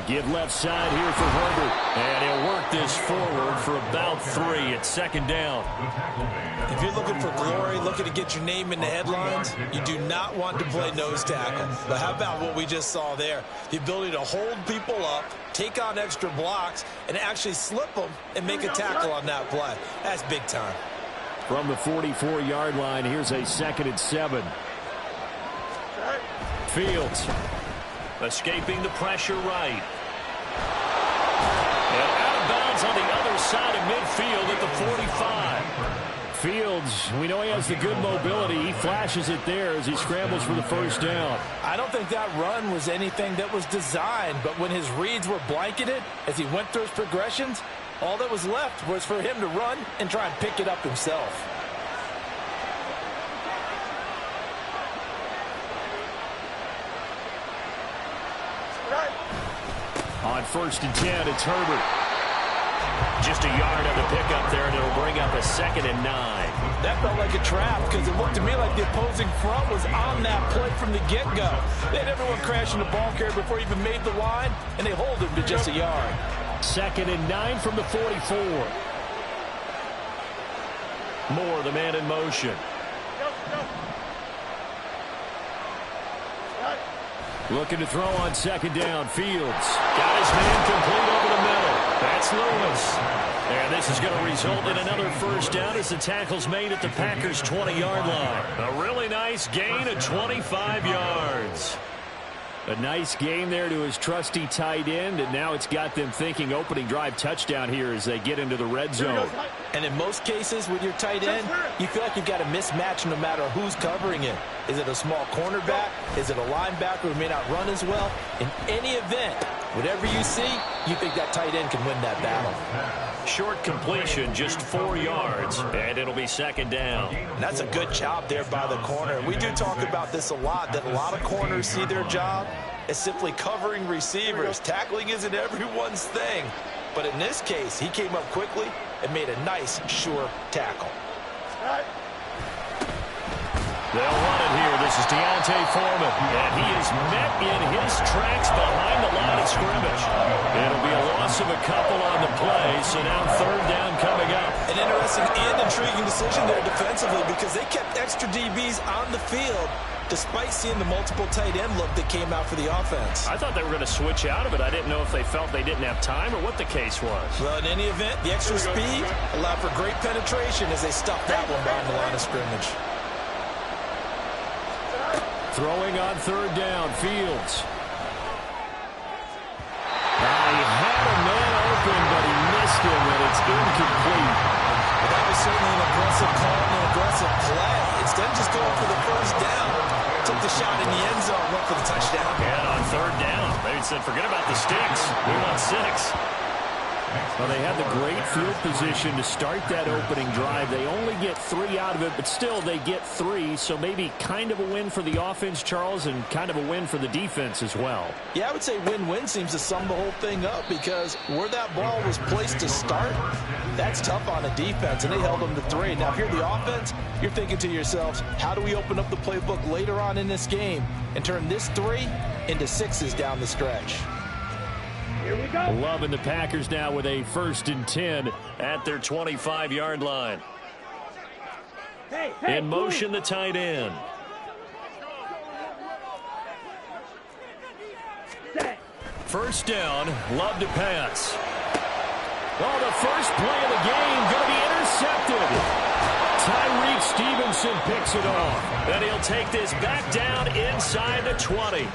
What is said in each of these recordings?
Give left side here for Herbert. And he'll work this forward for about 3 at second down. If you're looking for glory, looking to get your name in the headlines, you do not want to play nose tackle. But how about what we just saw there? The ability to hold people up, take on extra blocks, and actually slip them and make a tackle on that play. That's big time. From the 44-yard line, here's a 2nd and 7. Fields escaping the pressure right. And out of bounds on the other side of midfield at the 45. Fields, we know he has the good mobility. He flashes it there as he scrambles for the first down. I don't think that run was anything that was designed, but when his reads were blanketed as he went through his progressions, all that was left was for him to run and try and pick it up himself. On 1st and 10, it's Herbert. Just a yard on the pickup there, and it'll bring up a 2nd and 9. That felt like a trap because it looked to me like the opposing front was on that play from the get-go. They had everyone crashing the ball carrier before he even made the line, and they hold him to just a yard. 2nd and 9 from the 44. Moore, the man in motion. Looking to throw on 2nd down. Fields got his man complete over the middle. That's Lewis. And this is going to result in another first down as the tackle's made at the Packers' 20-yard line. A really nice gain of 25 yards. A nice gain there to his trusty tight end, and now it's got them thinking opening drive touchdown here as they get into the red zone. And in most cases with your tight end, you feel like you've got a mismatch no matter who's covering it. Is it a small cornerback? Is it a linebacker who may not run as well? In any event, whatever you see, you think that tight end can win that battle. Short completion, just 4 yards, and it'll be 2nd down. And that's a good job there by the corner. We do talk about this a lot, that a lot of corners see their job as simply covering receivers. Tackling isn't everyone's thing. But in this case, he came up quickly and made a nice, sure tackle. They'll run it here. This is Deontay Foreman. And he is met in his tracks behind the line of scrimmage. It'll be a loss of a couple on the play, so now 3rd down coming up. An interesting and intriguing decision there defensively because they kept extra DBs on the field despite seeing the multiple tight end look that came out for the offense. I thought they were going to switch out of it. I didn't know if they felt they didn't have time or what the case was. Well, in any event, the extra speed allowed for great penetration as they stuffed that one behind the line of scrimmage. Throwing on 3rd down, Fields. He had a man open, but he missed him, and it's incomplete. Well, that was certainly an aggressive call and an aggressive play. Instead of just going for the first down, took the shot in the end zone, went for the touchdown. And on 3rd down, they said, forget about the sticks. We want 6. Well, they had the great field position to start that opening drive. They only get 3 out of it, but still they get 3, so maybe kind of a win for the offense, Charles, and kind of a win for the defense as well. Yeah, I would say win-win seems to sum the whole thing up because where that ball was placed to start, that's tough on a defense, and they held them to 3. Now, if you're the offense, you're thinking to yourselves, how do we open up the playbook later on in this game and turn this 3 into 6s down the stretch? Here we go. Loving the Packers now with a 1st and 10 at their 25-yard line. In motion, the tight end. First down, Love to pass. Oh, the first play of the game going to be intercepted. Tyreek Stevenson picks it off. And he'll take this back down inside the 20.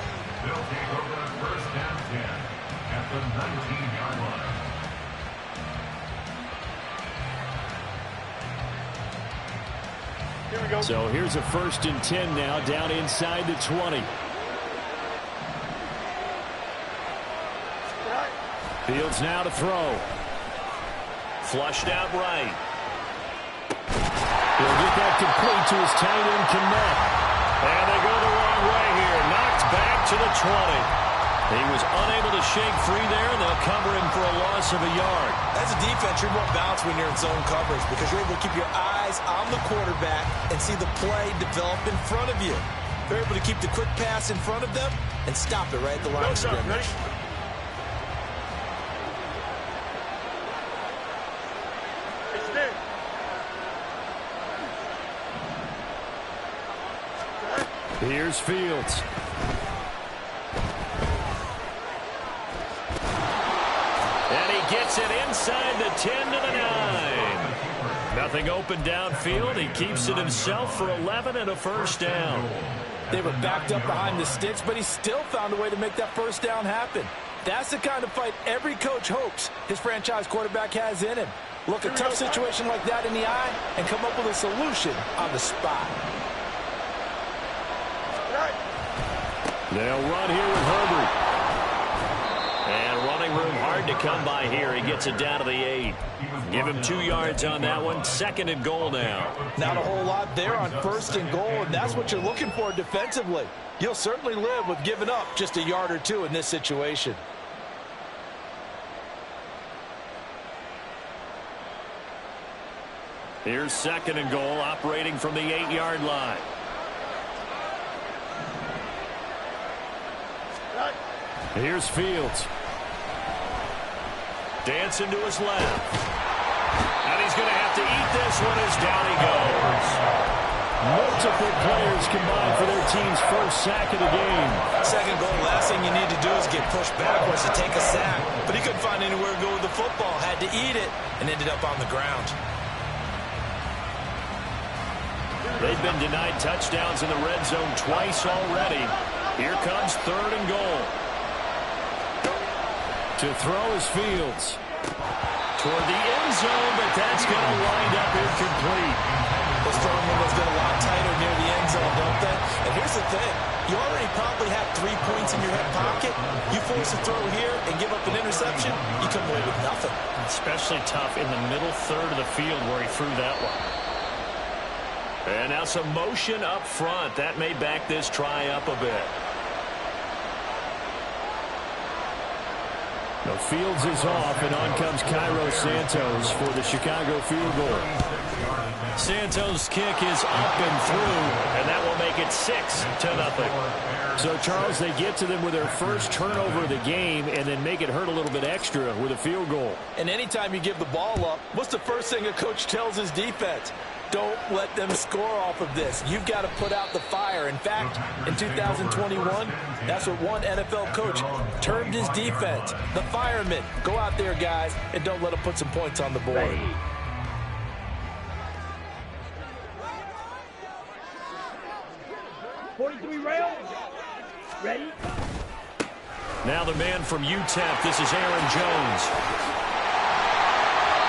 So here's a 1st and 10 now down inside the 20. Fields now to throw. Flushed out right. He'll get that complete to his tight end, Mack. And they go the wrong way here. Knocked back to the 20. He was unable to shake free there, and they'll cover him for a loss of a yard. As a defense, you're more balanced when you're in zone coverage because you're able to keep your eyes on the quarterback and see the play develop in front of you. They're able to keep the quick pass in front of them and stop it right at the line of scrimmage. Here's Fields. And he gets it inside the 10 to the 9. Nothing open downfield. He keeps it himself for 11 and a first down. They were backed up behind the sticks, but he still found a way to make that first down happen. That's the kind of fight every coach hopes his franchise quarterback has in him. Look a tough situation like that in the eye and come up with a solution on the spot. They'll run here with Herbert. And running room hard to come by here. He gets it down to the 8. Give him 2 yards on that one. 2nd and goal now. Not a whole lot there on 1st and goal, and that's what you're looking for defensively. You'll certainly live with giving up just a yard or 2 in this situation. Here's 2nd and goal, operating from the 8-yard line. Here's Fields. Dancing to his left. And he's going to have to eat this one as down he goes. Multiple players combined for their team's first sack of the game. 2nd goal, last thing you need to do is get pushed backwards to take a sack. But he couldn't find anywhere to go with the football. Had to eat it and ended up on the ground. They've been denied touchdowns in the red zone twice already. Here comes 3rd and goal. To throw is Fields. Toward the end zone, but that's going to wind up incomplete. Those throwing windows get a lot tighter near the end zone, don't they? And here's the thing. You already probably have 3 points in your hip pocket. You force a throw here and give up an interception, you come away with nothing. Especially tough in the middle third of the field where he threw that one. And now some motion up front. That may back this try up a bit. The Fields is off, and on comes Cairo Santos for the Chicago field goal. Santos' kick is up and through, and that will make it 6-0. So, Charles, they get to them with their first turnover of the game and then make it hurt a little bit extra with a field goal. And anytime you give the ball up, what's the first thing a coach tells his defense? Don't let them score off of this. You've got to put out the fire. In fact, in 2021, that's what one NFL coach termed his defense. The firemen. Go out there, guys, and don't let them put some points on the board. 43 rail. Ready? Now the man from UTEP. This is Aaron Jones.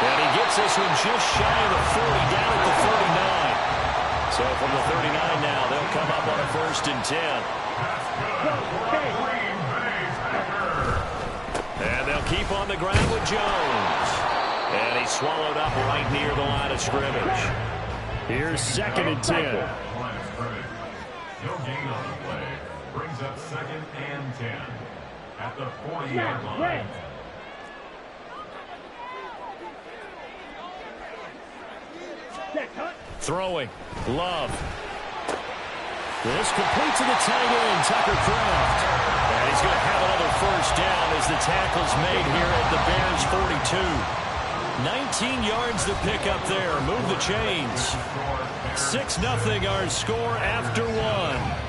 And he gets this one just shy of the 40, down at the 39. So from the 39 now, they'll come up on a 1st and 10. And they'll keep on the ground with Jones. And he's swallowed up right near the line of scrimmage. Here's 2nd and 10. No gain on the play. Brings up 2nd and 10 at the 40-yard line. Throwing. Love. This complete to the tight end, Tucker Kraft. And he's going to have another first down as the tackle's made here at the Bears 42. 19 yards to pick up there. Move the chains. 6-0 our score after 1.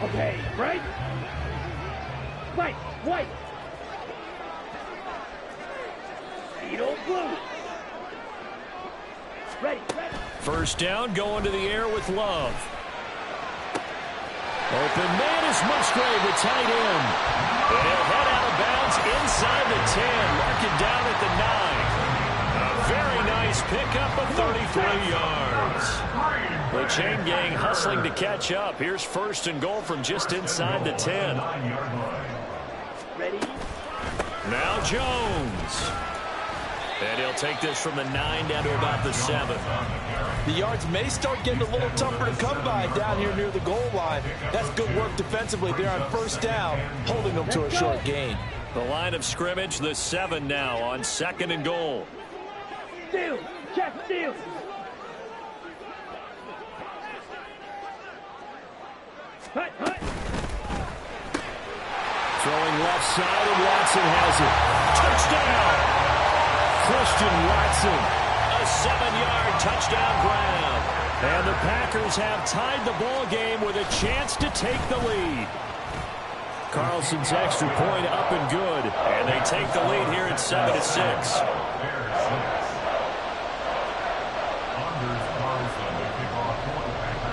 Okay, right? White, white. Beetle blue. Ready, ready. First down, going to the air with Love. Open man is Musgrave, the tight end. And he'll head out of bounds inside the 10. Mark it down at the 9. A very nice pickup of 33 yards. The chain gang hustling to catch up. Here's 1st and goal from just inside the 10. Ready? Now Jones. And he'll take this from the 9 down to about the 7. The yards may start getting a little tougher to come by down here near the goal line. That's good work defensively there on 1st down, holding them to a short gain. The line of scrimmage, the 7 now on 2nd and goal. Two, Check field. Hut, hut. Throwing left side, and Watson has it. Touchdown! Christian Watson, a 7-yard touchdown grab. And the Packers have tied the ball game with a chance to take the lead. Carlson's extra point up and good. And they take the lead here at 7-6.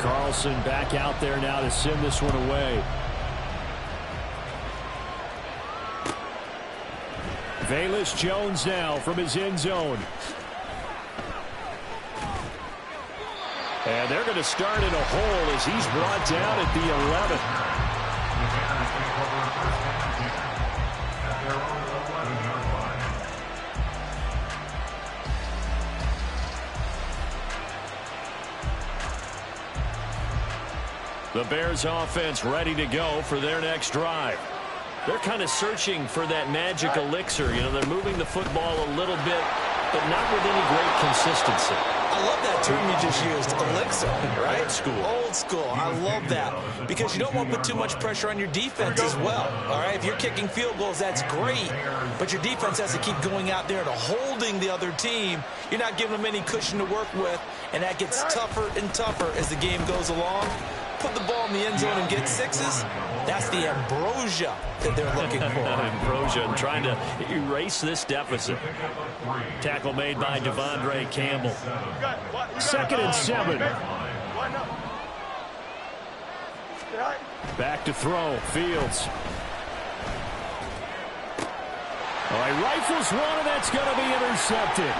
Carlson back out there now to send this one away. Velus Jones now from his end zone. And they're going to start in a hole as he's brought down at the 11. The Bears offense ready to go for their next drive. They're kind of searching for that magic elixir. You know, they're moving the football a little bit, but not with any great consistency. I love that term you just used, elixir, right? Old school. Old school. I love that because you don't want to put too much pressure on your defense as well, all right? If you're kicking field goals, that's great, but your defense has to keep going out there and holding the other team. You're not giving them any cushion to work with, and that gets tougher and tougher as the game goes along. Put the ball in the end zone and get sixes. That's the ambrosia that they're looking for. Ambrosia and trying to erase this deficit. Tackle made by Devondre Campbell. 2nd and 7. Back to throw. Fields. All right, rifles one, and that's going to be intercepted.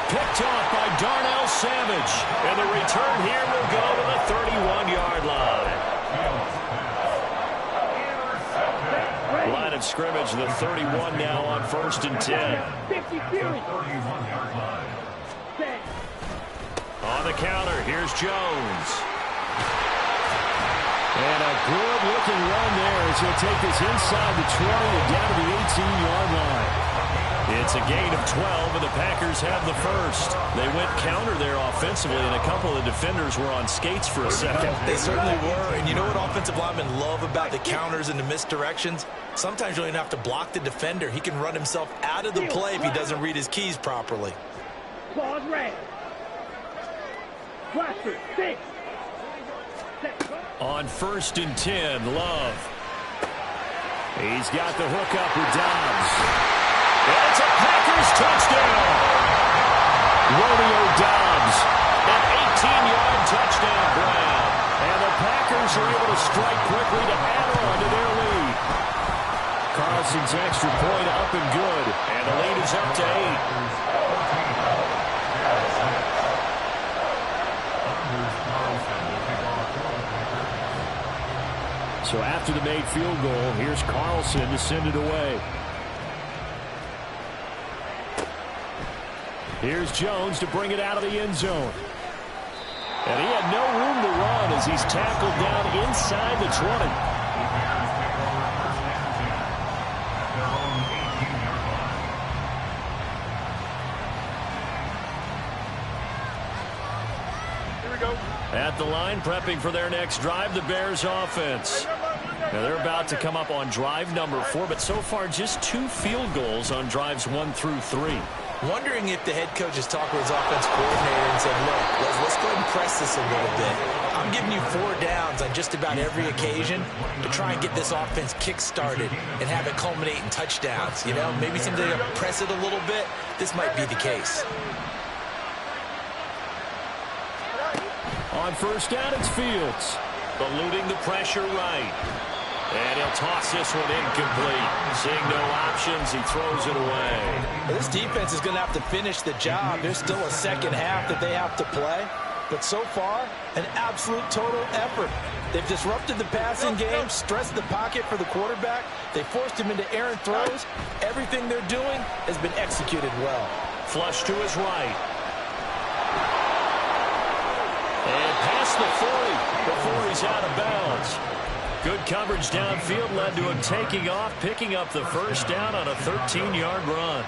Picked off by Darnell Savage. And the return here will go to the 31-yard line. Line of scrimmage, the 31 now on 1st and 10. 50 Fury. On the counter, here's Jones. And a good-looking run there as he'll take this inside the 20 and down to the 18-yard line. It's a gain of 12, and the Packers have the first. They went counter there offensively, and a couple of defenders were on skates for a second. They certainly were, and you know what offensive linemen love about the counters and the misdirections? Sometimes you don't even have to block the defender. He can run himself out of the play if he doesn't read his keys properly. Claws red. Blaster, 6. On 1st and 10, Love. He's got the hook up with Dobbs. And it's a Packers touchdown. Romeo Dobbs, an 18-yard touchdown grab. And the Packers are able to strike quickly to add on to their lead. Carlson's extra point up and good. And the lead is up to 8. So after the made field goal, here's Carlson to send it away. Here's Jones to bring it out of the end zone. And he had no room to run as he's tackled down inside the 20. At the line, prepping for their next drive, the Bears offense. Now they're about to come up on drive number 4, but so far just 2 field goals on drives 1 through 3. Wondering if the head coach has talked with his offense coordinator and said, look, let's go ahead and press this a little bit. I'm giving you 4 downs on just about every occasion to try and get this offense kick-started and have it culminate in touchdowns. You know, maybe someday to press it a little bit. This might be the case. On 1st down, it's Fields. Eluding the pressure right. And he'll toss this one incomplete. Seeing no options, he throws it away. This defense is going to have to finish the job. There's still a second half that they have to play. But so far, an absolute total effort. They've disrupted the passing game, stressed the pocket for the quarterback. They forced him into errant throws. Everything they're doing has been executed well. Flush to his right. And past the 40 before he's out of bounds. Good coverage downfield led to him taking off, picking up the 1st down on a 13-yard run.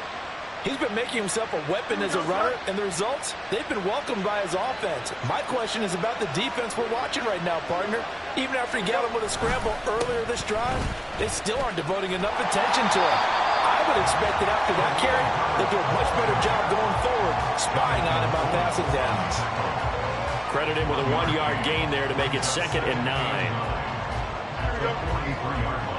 He's been making himself a weapon as a runner, and the results, they've been welcomed by his offense. My question is about the defense we're watching right now, partner. Even after he got him with a scramble earlier this drive, they still aren't devoting enough attention to him. I would expect that after that carry, they'll do a much better job going forward, spying on him on passing downs. Credit him with a 1-yard gain there to make it 2nd and 9. The 43-yard line.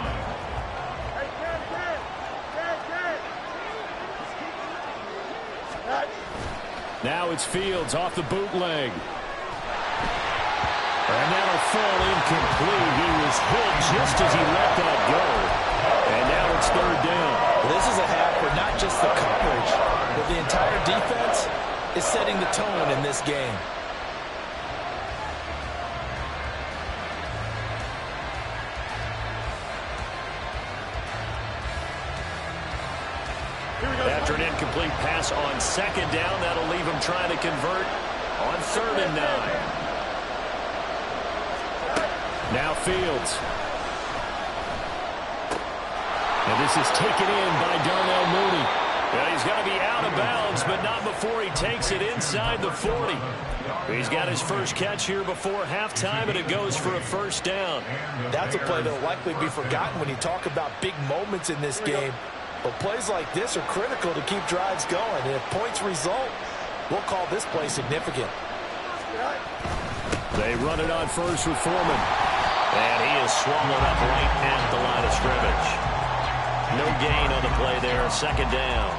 Now it's Fields off the bootleg. And that'll fall incomplete. He was hit just as he let that go. And now it's 3rd down. This is a half where not just the coverage, but the entire defense is setting the tone in this game. After an incomplete pass on 2nd down, that'll leave him trying to convert on 3rd and 9. Now Fields. And this is taken in by Darnell Mooney. Well, he's going to be out of bounds, but not before he takes it inside the 40. He's got his first catch here before halftime, and it goes for a 1st down. That's a play that will likely be forgotten when you talk about big moments in this game. But plays like this are critical to keep drives going. And if points result, we'll call this play significant. They run it on first with Foreman. And he is swallowed up right at the line of scrimmage. No gain on the play there, 2nd down.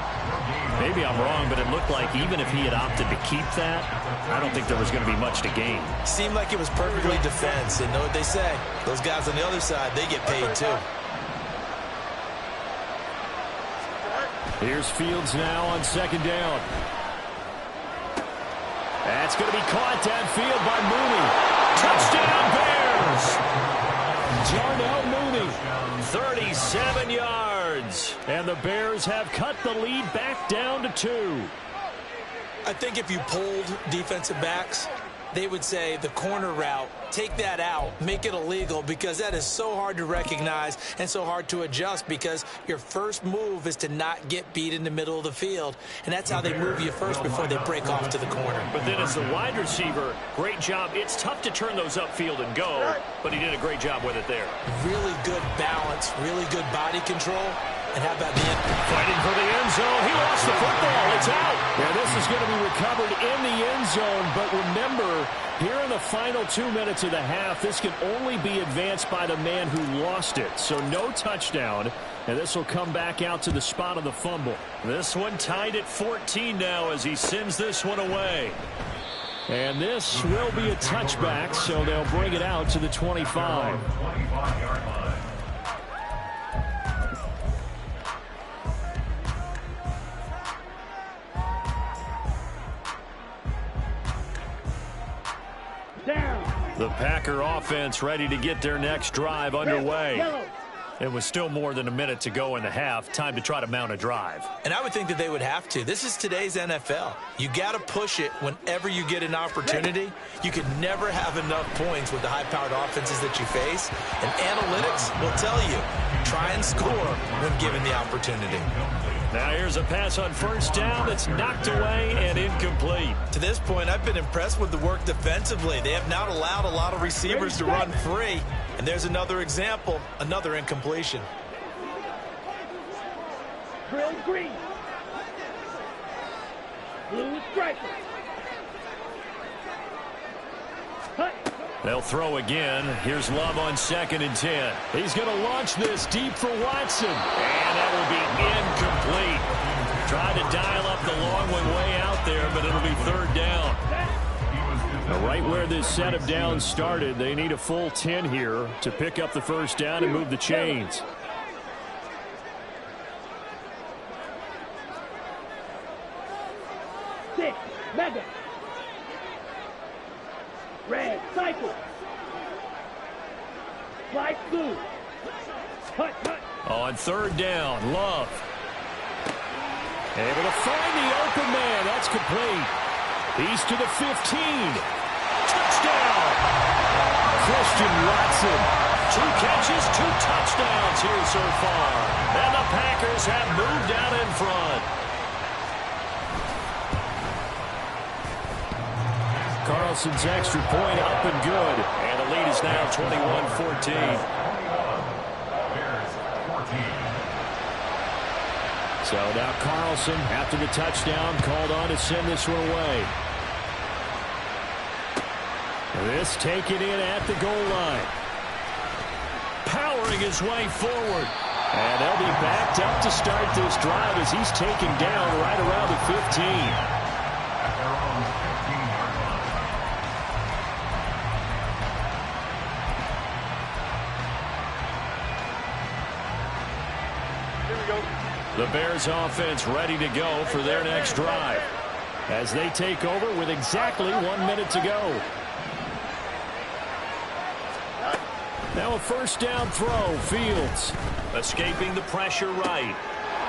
Maybe I'm wrong, but it looked like even if he had opted to keep that, I don't think there was going to be much to gain. Seemed like it was perfectly defense. And know what they say? Those guys on the other side, they get paid too. Here's Fields now on 2nd down. That's going to be caught downfield by Mooney. Touchdown Bears. Darnell Mooney, 37 yards. And the Bears have cut the lead back down to 2. I think if you polled defensive backs, they would say the corner route, take that out, make it illegal, because that is so hard to recognize and so hard to adjust, because your first move is to not get beat in the middle of the field. And that's how they move you first before they break off to the corner. But then as the wide receiver, great job. It's tough to turn those upfield and go, but he did a great job with it there. Really good balance, really good body control. And how about the end? Fighting for the end zone. He lost the football. It's out. Yeah, this is going to be recovered in the end zone. But remember, here in the final 2 minutes of the half, this can only be advanced by the man who lost it. So no touchdown. And this will come back out to the spot of the fumble. This one tied at 14 now as he sends this one away. And this will be a touchback, so they'll bring it out to the 25. 25-yard line. The Packer offense ready to get their next drive underway. It was still more than a minute to go in the half. Time to try to mount a drive. And I would think that they would have to. This is today's NFL. You got to push it whenever you get an opportunity. You could never have enough points with the high-powered offenses that you face. And analytics will tell you, try and score when given the opportunity. Now here's a pass on 1st down that's knocked away and incomplete. To this point, I've been impressed with the work defensively. They have not allowed a lot of receivers to run free. And there's another example, another incompletion. Drill green. Blue striker. Hut. They'll throw again. Here's Love on 2nd and 10. He's going to launch this deep for Watson. And that will be incomplete. Tried to dial up the long one way out there, but it'll be 3rd down. Now, right where this set of downs started, they need a full 10 here to pick up the 1st down and move the chains. Six. Mega. Red cycle. Light blue. Hut, hut. On 3rd down, Love. Able to find the open man. That's complete. He's to the 15. Touchdown. Christian Watson. 2 catches, 2 touchdowns here so far. And the Packers have moved out in front. Carlson's extra point up and good. And the lead is now 21-14. Bears 14. So now Carlson, after the touchdown, called on to send this one away. This taken in at the goal line. Powering his way forward. And they'll be backed up to start this drive as he's taken down right around the 15. At their own 15-yard line. The Bears offense ready to go for their next drive as they take over with exactly 1 minute to go. Now a first down throw. Fields escaping the pressure right.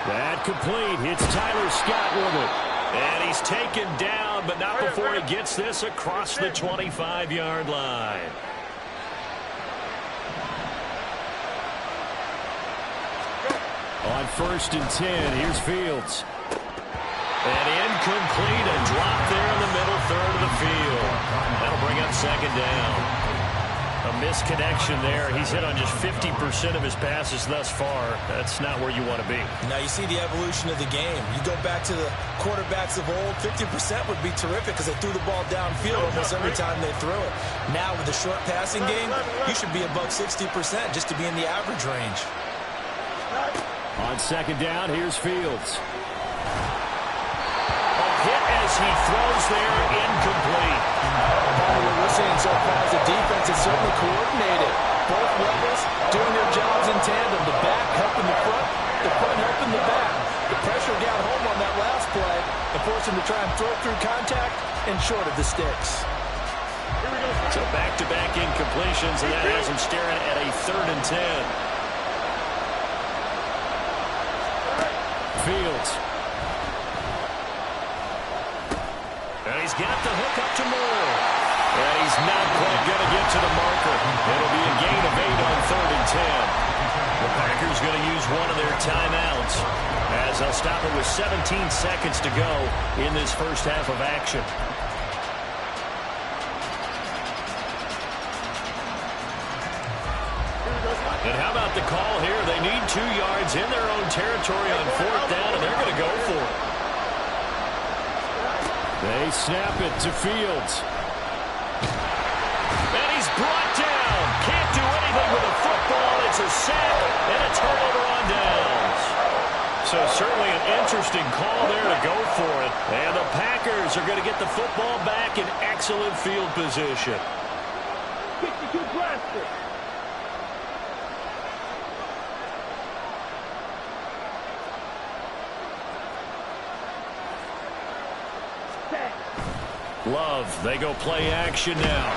That complete. Hits Tyler Scott with it. And he's taken down, but not before he gets this across the 25-yard line. On 1st and 10, here's Fields. And incomplete, a drop there in the middle third of the field. That'll bring up second down. A misconnection there. He's hit on just 50% of his passes thus far. That's not where you want to be. Now you see the evolution of the game. You go back to the quarterbacks of old, 50% would be terrific because they threw the ball downfield almost every time they threw it. Now with the short passing game, you should be above 60% just to be in the average range. On second down, here's Fields. A hit as he throws there, incomplete. What we're seeing so far is the defense is certainly coordinated. Both levels doing their jobs in tandem. The back helping the front helping the back. The pressure got home on that last play and forced him to try and throw through contact and short of the sticks. So back-to-back incompletions, and that has him staring at a 3rd and 10. Fields. And he's got the hook up to Moore. And he's not quite going to get to the marker. It'll be a gain of 8 on 3rd and 10. The Packers going to use one of their timeouts as they'll stop it with 17 seconds to go in this first half of action. And how about the call here? They need 2 yards in their own territory on 4th down, and they're going to go for it. They snap it to Fields. And he's brought down. Can't do anything with a football. It's a sack and a turnover on downs. So certainly an interesting call there to go for it. And the Packers are going to get the football back in excellent field position. 62 blaster. Love, they go play action now.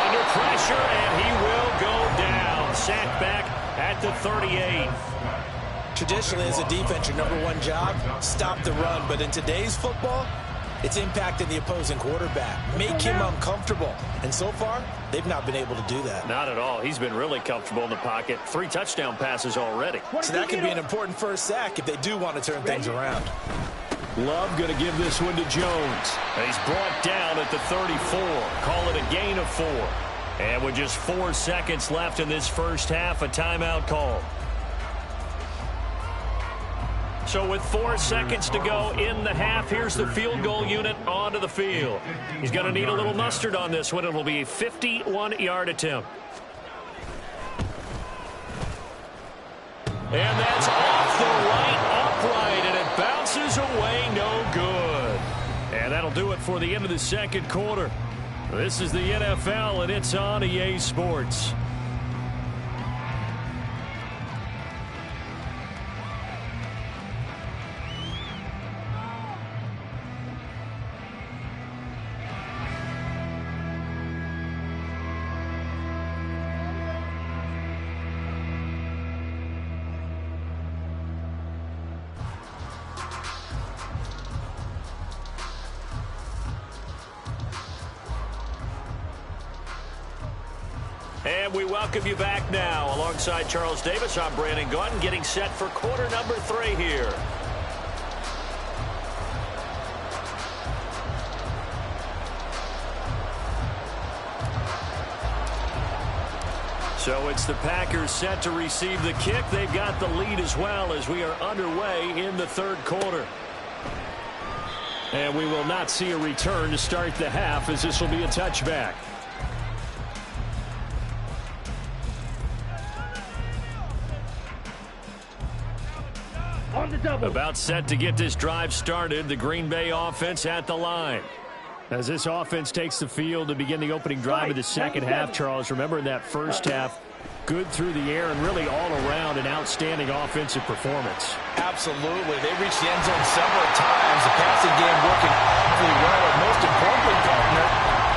Under pressure, and he will go down. Sacked back at the 38. Traditionally, as a defense, your #1 job, stop the run. But in today's football, it's impacting the opposing quarterback. Make him uncomfortable. And so far, they've not been able to do that. Not at all. He's been really comfortable in the pocket. 3 touchdown passes already. So that could be an important first sack if they do want to turn things around. Love going to give this one to Jones. He's brought down at the 34. Call it a gain of 4. And with just 4 seconds left in this first half, a timeout call. So with 4 seconds to go in the half, here's the field goal unit onto the field. He's going to need a little mustard on this one. It will be a 51-yard attempt. And that's off the right upright, and it bounces away, no good. And that'll do it for the end of the second quarter. This is the NFL, and it's on EA Sports. And we welcome you back now. Alongside Charles Davis, I'm Brandon Gaudin, getting set for quarter number 3 here. So it's the Packers set to receive the kick. They've got the lead as well as we are underway in the third quarter. And we will not see a return to start the half, as this will be a touchback. On the double. About set to get this drive started. The Green Bay offense at the line. As this offense takes the field to begin the opening drive of the second half, Charles, remember in that first half, good through the air and really all around an outstanding offensive performance. Absolutely. They reached the end zone several times. The passing game working awfully well. And most importantly, partner,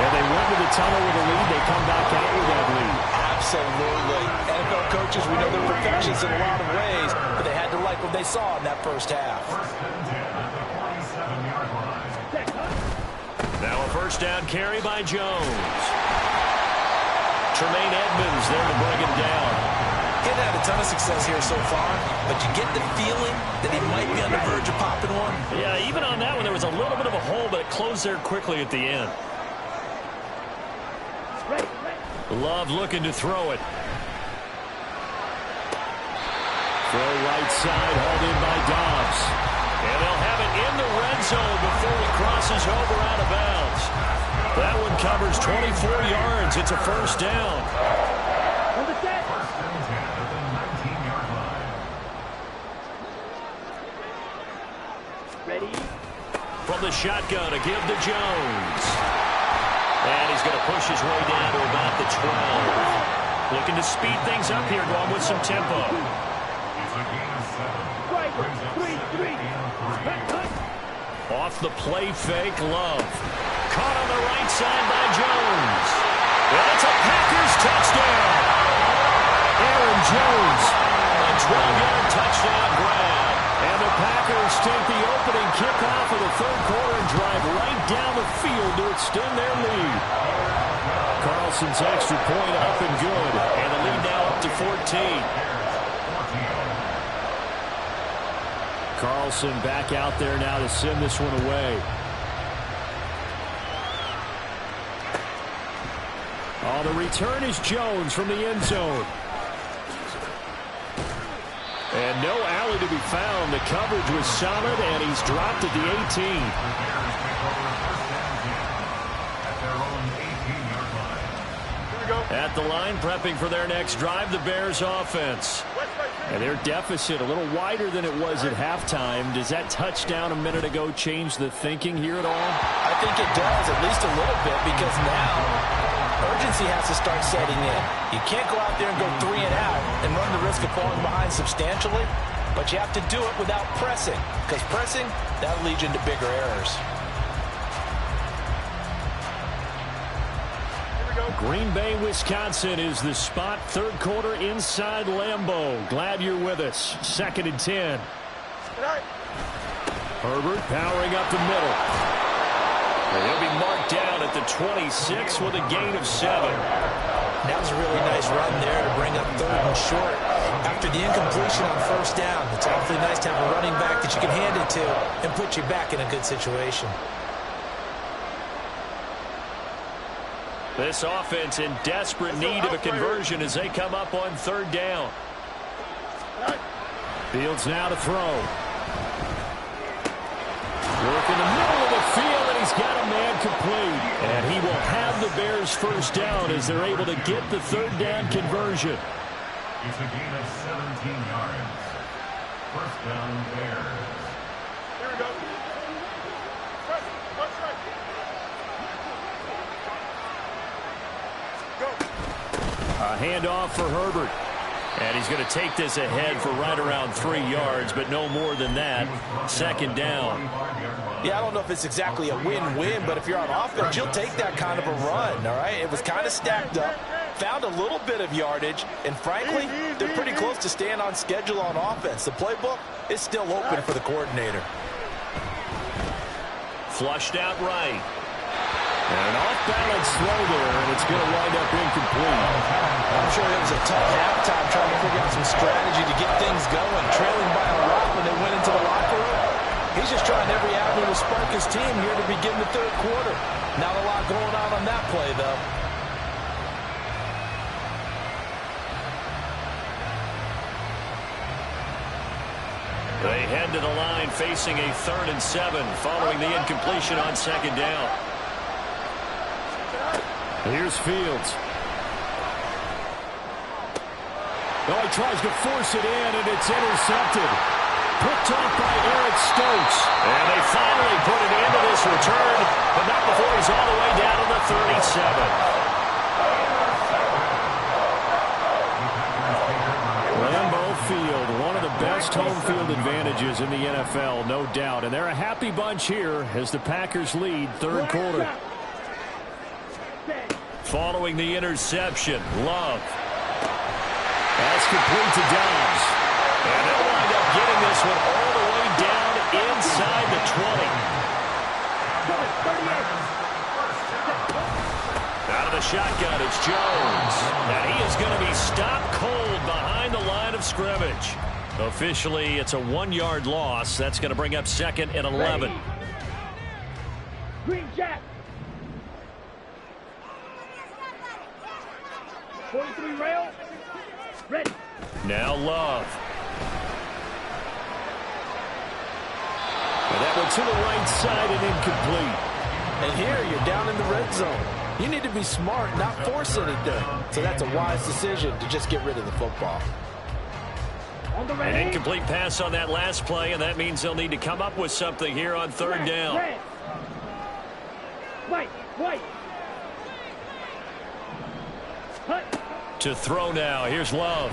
and they went to the tunnel with a lead. They come back out with that lead. Absolutely. NFL coaches, we know they're perfectionists in a lot of ways, but they had to like what they saw in that first half. Now a first down carry by Jones. Tremaine Edmonds there to bring him down. He hasn't had a ton of success here so far, but you get the feeling that he might be on the verge of popping one. Yeah, even on that one, there was a little bit of a hole, but it closed there quickly at the end. Love looking to throw it. Throw right side, hauled in by Dobbs. And they'll have it in the red zone before he crosses over out of bounds. That one covers 24 yards. It's a first down. On the set. Ready? From the shotgun, a give to Jones. And he's going to push his way down to about the 12. Looking to speed things up here, going with some tempo. Right. 3-3. Off the play fake, Love. Caught on the right side by Jones. And it's a Packers touchdown. Aaron Jones, a 12-yard touchdown grab. And the Packers take the opening kickoff of the third quarter and drive right down the field to extend their lead. Carlson's extra point up and good. And the lead now up to 14. Carlson back out there now to send this one away. Oh, the return is Jones from the end zone. And no alley to be found. The coverage was solid, and he's dropped at the 18. At the line, prepping for their next drive, the Bears offense. And their deficit a little wider than it was at halftime. Does that touchdown a minute ago change the thinking here at all? I think it does, at least a little bit, because now urgency has to start setting in. You can't go out there and go 3 and out and run the risk of falling behind substantially, but you have to do it without pressing, because pressing, that'll lead you into bigger errors. Green Bay, Wisconsin is the spot. Third quarter inside Lambeau. Glad you're with us. 2nd and 10. Herbert powering up the middle. And he'll be marked down at the 26 with a gain of 7. That was a really nice run there to bring up 3rd and short. After the incompletion on first down, it's awfully nice to have a running back that you can hand it to and put you back in a good situation. This offense in desperate need of a conversion as they come up on 3rd down. Fields now to throw. Work in the middle of the field, and he's got a man complete. And he will have the Bears first down as they're able to get the 3rd down conversion. It's a gain of 17 yards. First down, Bears. Here we go. A handoff for Herbert. And he's going to take this ahead for right around 3 yards, but no more than that. 2nd down. Yeah, I don't know if it's exactly a win-win, but if you're on offense, you'll take that kind of a run, all right? It was kind of stacked up, found a little bit of yardage, and frankly, they're pretty close to staying on schedule on offense. The playbook is still open for the coordinator. Flushed out right. And an off-balance throw there, and it's going to wind up incomplete. I'm sure it was a tough halftime trying to figure out some strategy to get things going. Trailing by a lot when they went into the locker room. He's just trying every avenue to spark his team here to begin the third quarter. Not a lot going on that play, though. They head to the line facing a 3rd and 7 following the incompletion on 2nd down. Here's Fields. Oh, he tries to force it in, and it's intercepted. Picked off by Eric Stokes. And they finally put an end to this return, but not before he's all the way down to the 37. Lambeau Field, one of the best home field advantages in the NFL, no doubt. And they're a happy bunch here as the Packers lead 3rd quarter. Following the interception, Love. That's complete to Dobbs. And they'll wind up getting this one all the way down inside the 20. Out of the shotgun, it's Jones. And he is going to be stopped cold behind the line of scrimmage. Officially, it's a 1-yard loss. That's going to bring up 2nd and 11. Green Jack. 43 rail. Ready. Now Love. And that one to the right side and incomplete. And here you're down in the red zone. You need to be smart, not force anything. So that's a wise decision to just get rid of the football. An incomplete pass on that last play, and that means they'll need to come up with something here on 3rd down. White. To throw now. Here's Love.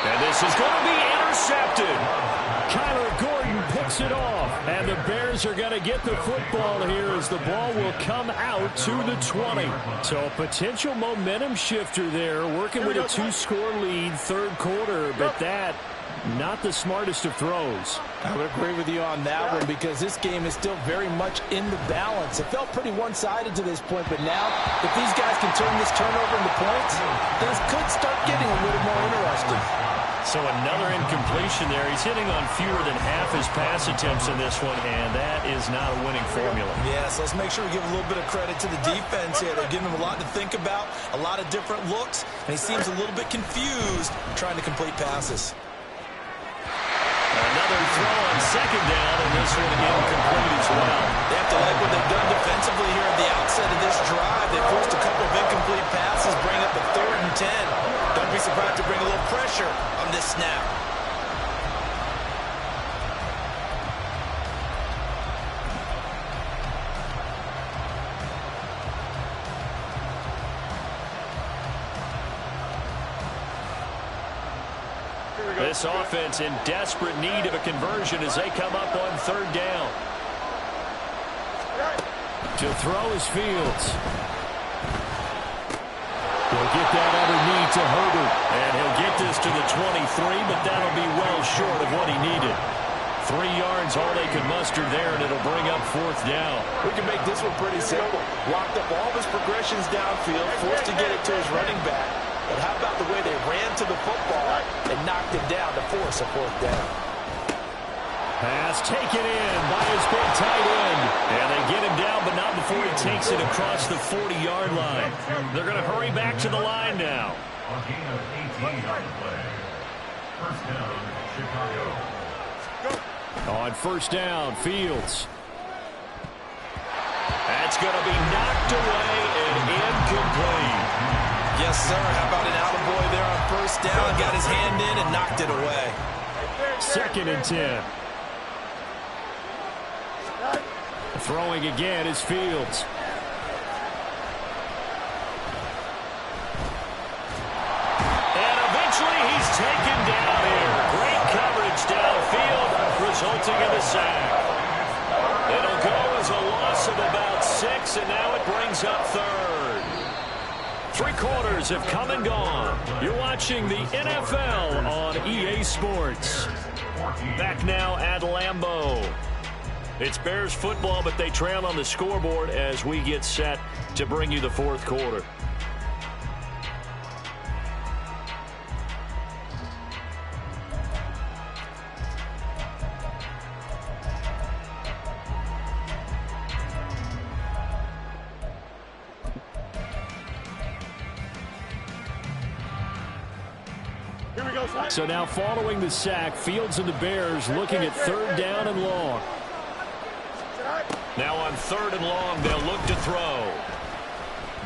And this is going to be intercepted. Kyler Gordon picks it off. And the Bears are going to get the football here as the ball will come out to the 20. So a potential momentum shifter there, working with a 2-score lead 3rd quarter. But that, not the smartest of throws. I would agree with you on that one because this game is still very much in the balance. It felt pretty one-sided to this point, but now if these guys can turn this turnover into points, things could start getting a little more interesting. So another incompletion there. He's hitting on fewer than half his pass attempts in this one, and that is not a winning formula. Yes, let's make sure we give a little bit of credit to the defense here. They're giving him a lot to think about, a lot of different looks, and he seems a little bit confused trying to complete passes. Another throw on 2nd down, and this one incomplete as well. They have to like what they've done defensively here at the outset of this drive. They forced a couple of incomplete passes, bring up a 3rd and 10. Don't be surprised to bring a little pressure on this snap. This offense in desperate need of a conversion as they come up on 3rd down. To throw is Fields. He'll get that underneath to Herbert. And he'll get this to the 23, but that'll be well short of what he needed. 3 yards, all they could muster there, and it'll bring up 4th down. We can make this one pretty simple. Locked up all of his progressions downfield, forced to get it to his running back. But how about the way they ran to the football and knocked it down to force a 4th down? Pass taken in by his big tight end. And they get him down, but not before he takes it across the 40-yard line. They're going to hurry back to the line now. A gain of 18 on the play. 1st down, Chicago. On 1st down, Fields. That's going to be knocked away and incomplete. Yes, sir. How about an attaboy there on 1st down? Got his hand in and knocked it away. 2nd and 10. Throwing again is Fields. And eventually he's taken down here. Great coverage downfield, resulting in a sack. It'll go as a loss of about 6, and now it brings up 3rd. 3 quarters have come and gone. You're watching the NFL on EA Sports. Back now at Lambeau. It's Bears football, but they trail on the scoreboard as we get set to bring you the 4th quarter. Here we So now following the sack, Fields and the Bears looking at 3rd down and long. Now on 3rd and long, they'll look to throw.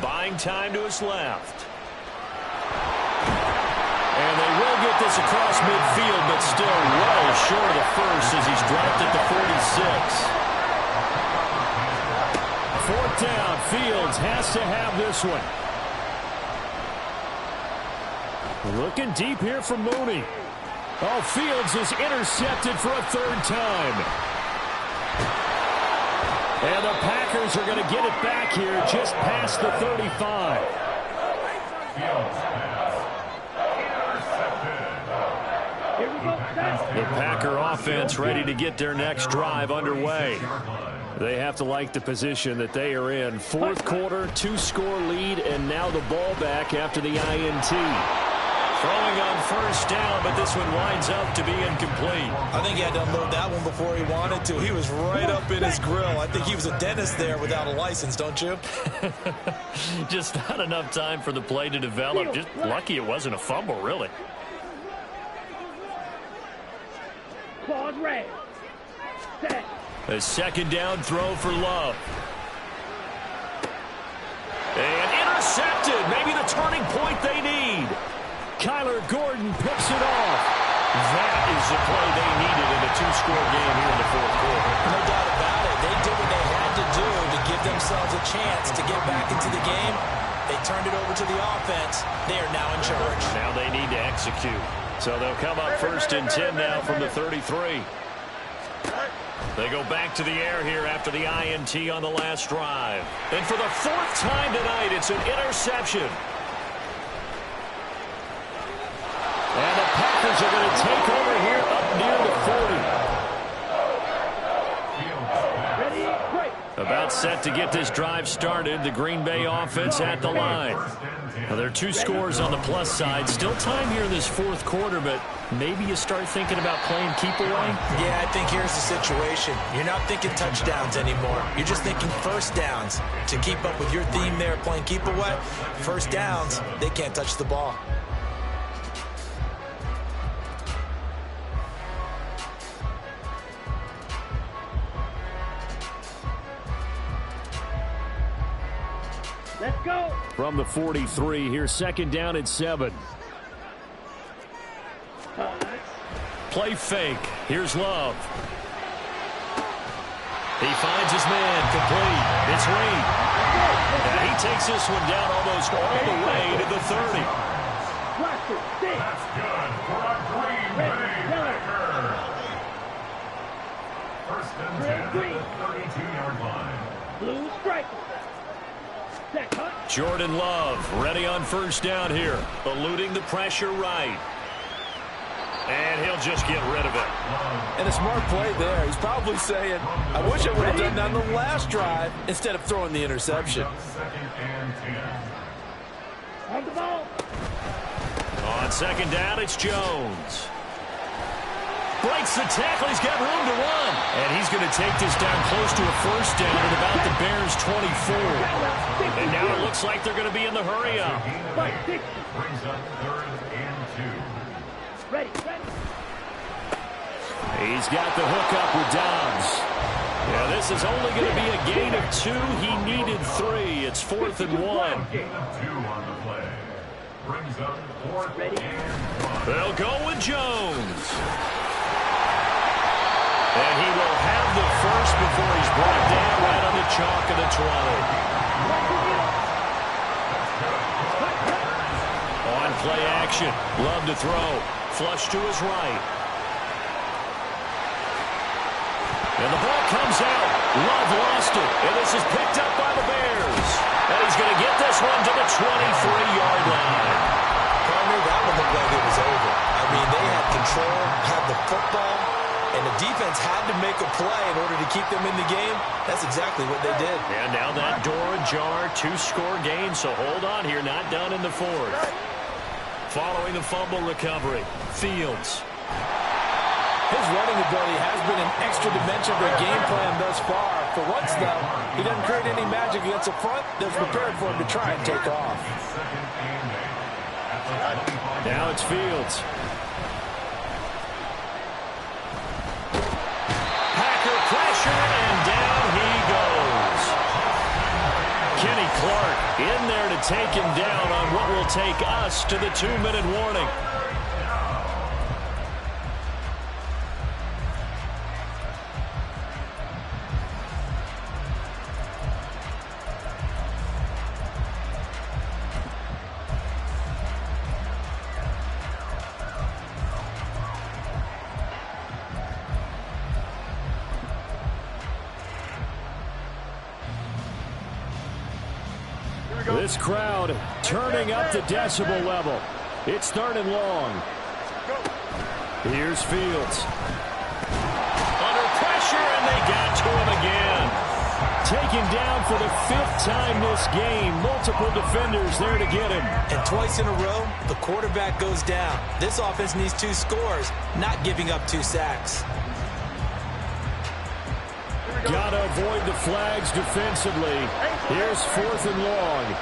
Buying time to his left. And they will get this across midfield, but still well short of the first as he's dropped at the 46. 4th down, Fields has to have this one. Looking deep here for Mooney. Oh, Fields is intercepted for a 3rd time. And the Packers are going to get it back here just past the 35. The Packer offense ready to get their next drive underway. They have to like the position that they are in. 4th quarter, 2-score lead, and now the ball back after the INT. Throwing on 1st down, but this one winds up to be incomplete. I think he had to unload that one before he wanted to. He was right up in his grill. I think he was a dentist there without a license, don't you? Just not enough time for the play to develop. Just lucky it wasn't a fumble, really. Claws red. Set. A 2nd down throw for Love. And intercepted. Maybe the turning point they need. Kyler Gordon picks it off. That is the play they needed in a 2-score game here in the 4th quarter. No doubt about it. They did what they had to do to give themselves a chance to get back into the game. They turned it over to the offense. They are now in charge. Now they need to execute. So they'll come up 1st and 10 now from the 33. They go back to the air here after the INT on the last drive. And for the 4th time tonight, it's an interception. And the Packers are going to take over here up near the 40. Ready, break. About set to get this drive started. The Green Bay offense at the line. Well, there are 2 scores on the plus side. Still time here in this 4th quarter, but maybe you start thinking about playing keep away? Yeah, I think here's the situation. You're not thinking touchdowns anymore. You're just thinking 1st downs. To keep up with your theme there, playing keep away, 1st downs, they can't touch the ball. Let's go. From the 43, here's 2nd down and 7. Play fake. Here's Love. He finds his man complete. It's Reed. And he takes this one down almost all the way to the 30. Blaster, stick. That's good for a Green Bay Packers. 1st and 10 at the 32-yard line. Blue striker. Set, hunt. Jordan Love ready on 1st down here. Eluding the pressure right. And he'll just get rid of it. And a smart play there. He's probably saying, I wish I would have done that on the last drive instead of throwing the interception. 2nd and 10. On the ball. On 2nd down, it's Jones. Breaks the tackle. He's got room to run. And he's going to take this down close to a 1st down at about the Bears' 24. And now it looks like they're going to be in the hurry up. Brings up 3rd and 2. Ready, ready. He's got the hook up with Dobbs. Yeah, this is only going to be a gain of 2. He needed 3. It's 4th and 1. Gain of 2 on the play. Brings up 4th and 1. They'll go with Jones. And he will have the first before he's brought down right on the chalk of the 20. On play action. Love to throw. Flush to his right. And the ball comes out. Love lost it. And this is picked up by the Bears. And he's going to get this one to the 23-yard line. Partner, that one looked like it was over. I mean, they had control, had the football, and the defense had to make a play in order to keep them in the game. That's exactly what they did. And now that door ajar, 2-score game, so hold on here, not done in the 4th. Following the fumble recovery, Fields. His running ability has been an extra dimension for a game plan thus far. For once, though, he doesn't create any magic against the front. They're prepared for him to try and take off. Now it's Fields. in there to take him down on what will take us to the 2-minute warning. This crowd turning up the decibel level. It's 3rd and long. Here's Fields. Under pressure, and they got to him again. Taken down for the 5th time this game. Multiple defenders there to get him. And twice in a row, the quarterback goes down. This offense needs 2 scores, not giving up 2 sacks. Gotta avoid the flags defensively. Here's 4th and long.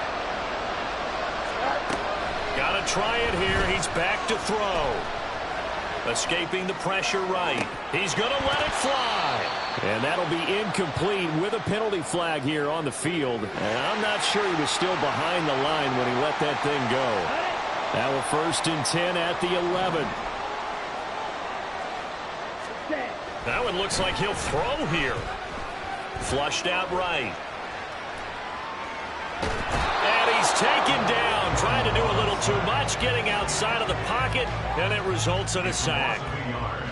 Gotta try it here. He's back to throw. Escaping the pressure right. He's gonna let it fly. And that'll be incomplete with a penalty flag here on the field. And I'm not sure he was still behind the line when he let that thing go. Now a 1st and 10 at the 11. That one looks like he'll throw here. Flushed out right. And he's taken down, trying to do a little too much, getting outside of the pocket, and it results in a sack.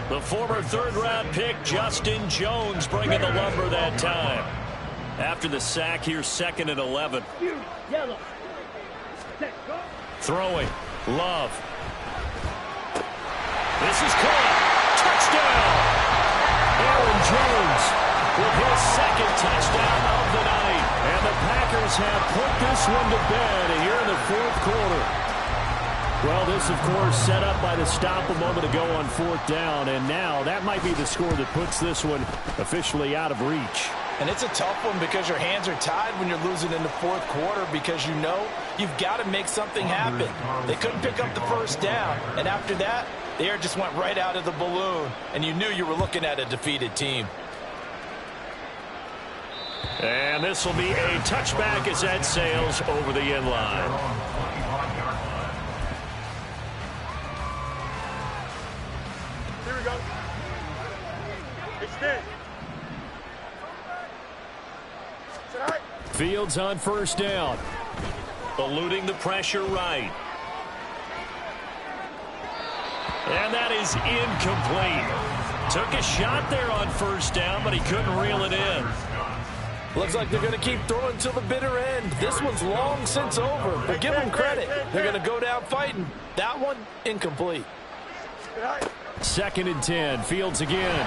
The former 3rd-round pick, Justin Jones, bringing the lumber that time. After the sack, here's 2nd and 11. Yellow. Set, go. Throwing. Love. This is caught. Touchdown! Aaron Jones with his 2nd touchdown of the night. And the Packers have put this one to bed here in the 4th quarter. Well, this, of course, set up by the stop a moment ago on 4th down. And now that might be the score that puts this one officially out of reach. And it's a tough one because your hands are tied when you're losing in the 4th quarter because you know you've got to make something happen. They couldn't pick up the 1st down. And after that, the air just went right out of the balloon. And you knew you were looking at a defeated team. And this will be a touchback as that sails over the end line. Here we go. Extend. Fields on 1st down. Eluding the pressure right. And that is incomplete. Took a shot there on 1st down, but he couldn't reel it in. Looks like they're going to keep throwing till the bitter end. This one's long since over, but give them credit. They're going to go down fighting. That one, incomplete. 2nd and 10. Fields again.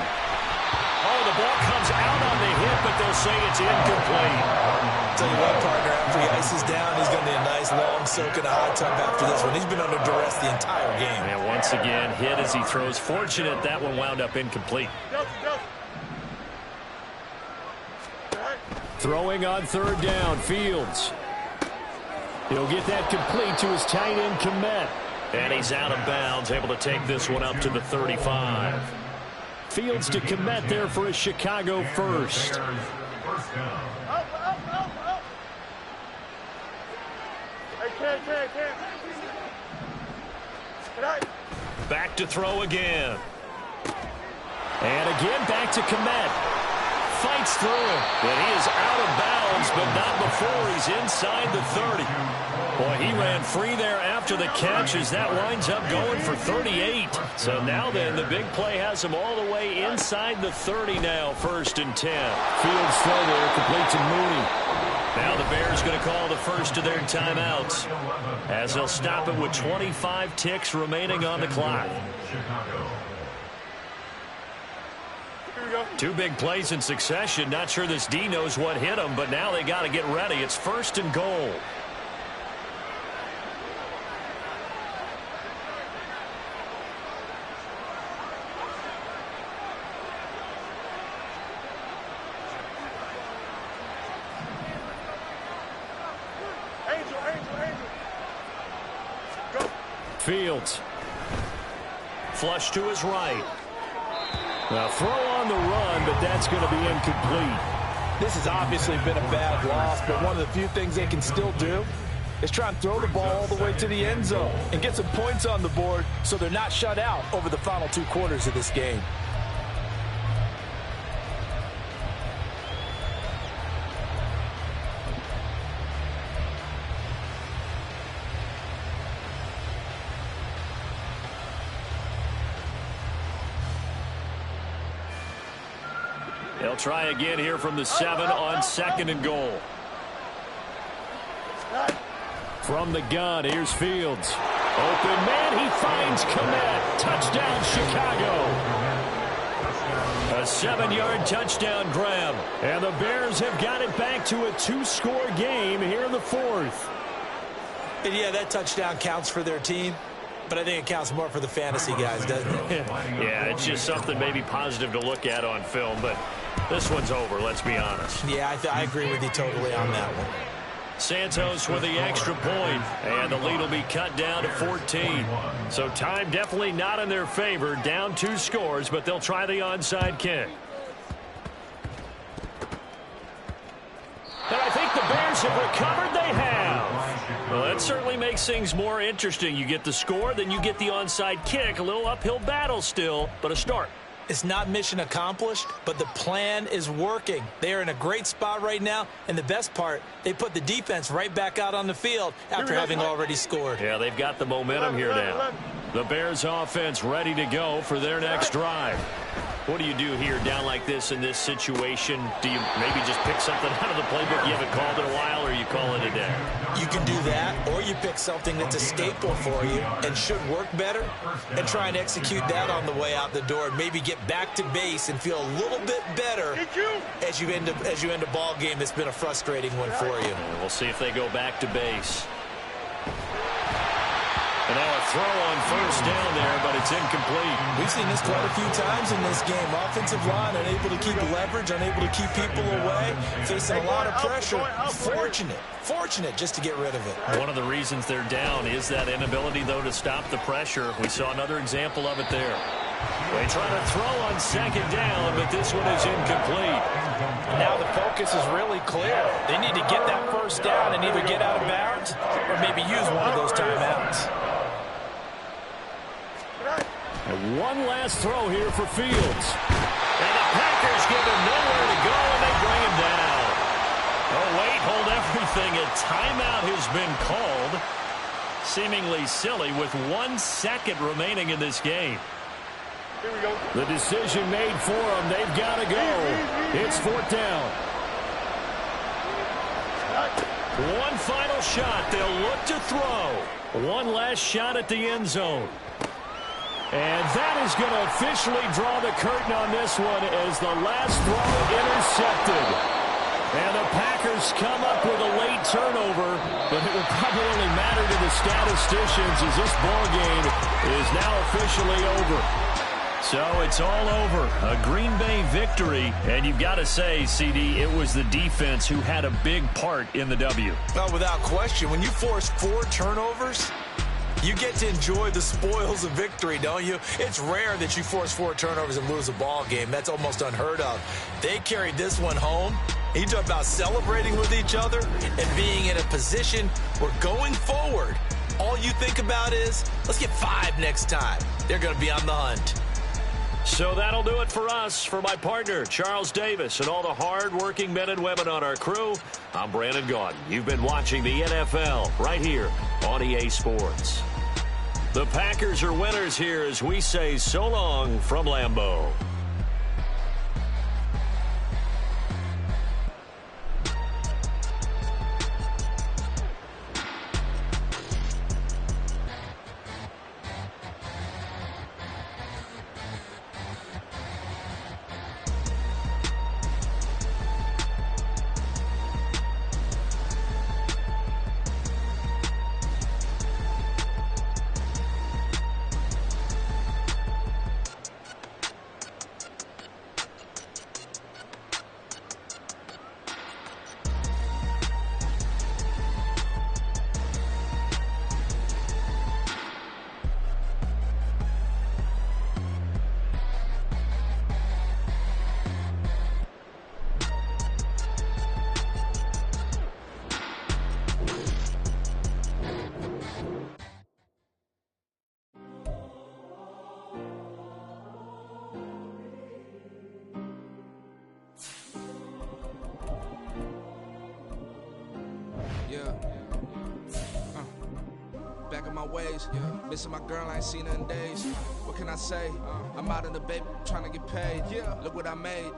Oh, the ball comes out on the hit, but they'll say it's incomplete. Tell you what, partner, after he ices down, he's going to need a nice long soak in a hot tub after this one. He's been under duress the entire game. And once again, hit as he throws. Fortunate that one wound up incomplete. Throwing on 3rd down, Fields. He'll get that complete to his tight end, Mack Med. And he's out of bounds, able to take this one up to the 35. Fields to Mack Med there for a Chicago 1st. Back to throw again. And again back to Mack Med. Fights through it, but he is out of bounds, but not before he's inside the 30. Boy, he ran free there after the catch as that winds up going for 38. So now then, the big play has him all the way inside the 30 now, 1st and 10. Fields throw there, complete to Mooney. Now the Bears going to call the first of their timeouts as they'll stop it with 25 ticks remaining on the clock. 2 big plays in succession. Not sure this D knows what hit him, but now they got to get ready. It's 1st and goal. Fields. Flush to his right. Now throw on the run, but that's going to be incomplete. This has obviously been a bad loss, but one of the few things they can still do is try and throw the ball all the way to the end zone and get some points on the board so they're not shut out over the final 2 quarters of this game. They'll try again here from the 7 on 2nd and goal. From the gun, here's Fields. Open man, he finds Med. Touchdown, Chicago. A 7-yard touchdown grab. And the Bears have got it back to a 2-score game here in the 4th. And yeah, that touchdown counts for their team, but I think it counts more for the fantasy guys, doesn't it? Yeah, it's just something maybe positive to look at on film, but this one's over, let's be honest. Yeah, I agree with you totally on that one. Santos with the extra point, and the lead will be cut down to 14. So time definitely not in their favor. Down 2 scores, but they'll try the onside kick. And I think the Bears have recovered. They have. Well, that certainly makes things more interesting. You get the score, then you get the onside kick. A little uphill battle still, but a start. It's not mission accomplished, but the plan is working. They are in a great spot right now, and the best part, they put the defense right back out on the field after having already scored. Yeah, they've got the momentum here now. The Bears offense ready to go for their next drive. What do you do here down like this in this situation? Do you maybe just pick something out of the playbook you haven't called in a while, or you call it a day? You can do that, or you pick something that's a staple for you and should work better and try and execute that on the way out the door and maybe get back to base and feel a little bit better as you end a ball game that's been a frustrating one for you. We'll see if they go back to base. And now a throw on 1st down there, but it's incomplete. We've seen this quite a few times in this game. Offensive line unable to keep leverage, unable to keep people away, facing a lot of pressure. Fortunate just to get rid of it. One of the reasons they're down is that inability, though, to stop the pressure. We saw another example of it there. They try to throw on 2nd down, but this one is incomplete. Now the focus is really clear. They need to get that 1st down and either get out of bounds or maybe use one of those timeouts. And one last throw here for Fields. And the Packers give him nowhere to go, and they bring him down. Oh, wait, hold everything. A timeout has been called. Seemingly silly with 1 second remaining in this game. Here we go. The decision made for them. They've got to go. It's 4th down. One final shot. They'll look to throw. One last shot at the end zone. And that is going to officially draw the curtain on this one as the last throw intercepted. And the Packers come up with a late turnover, but it will probably only matter to the statisticians as this ball game is now officially over. So it's all over. A Green Bay victory, and you've got to say, CD, it was the defense who had a big part in the W. Well, without question, when you force 4 turnovers, you get to enjoy the spoils of victory, don't you? It's rare that you force 4 turnovers and lose a ball game. That's almost unheard of. They carried this one home. You talk about celebrating with each other and being in a position where going forward, all you think about is, let's get 5 next time. They're going to be on the hunt. So that'll do it for us. For my partner, Charles Davis, and all the hard-working men and women on our crew, I'm Brandon Gaudin. You've been watching the NFL right here on EA Sports. The Packers are winners here as we say so long from Lambeau. my ways. Missing my girl, I ain't seen her in days. What can I say? I'm out in the baby, trying to get paid. Look what I made.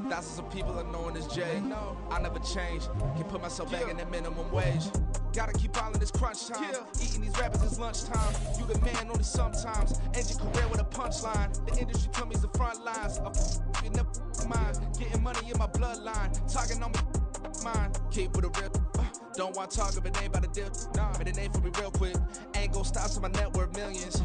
Thousands of people are knowing this Jay. I never change. Can put myself back in the minimum wage. Gotta keep all in this crunch time. Eating these rappers is lunchtime. You the man only sometimes. End your career with a punchline. The industry told me the front lines. I'm in the mind. Getting money in my bloodline. Talking on me mind. Keep with a real. Don't want to talk if it ain't about a deal. But it ain't for me real quick. Ain't gon' stop, so my net worth millions.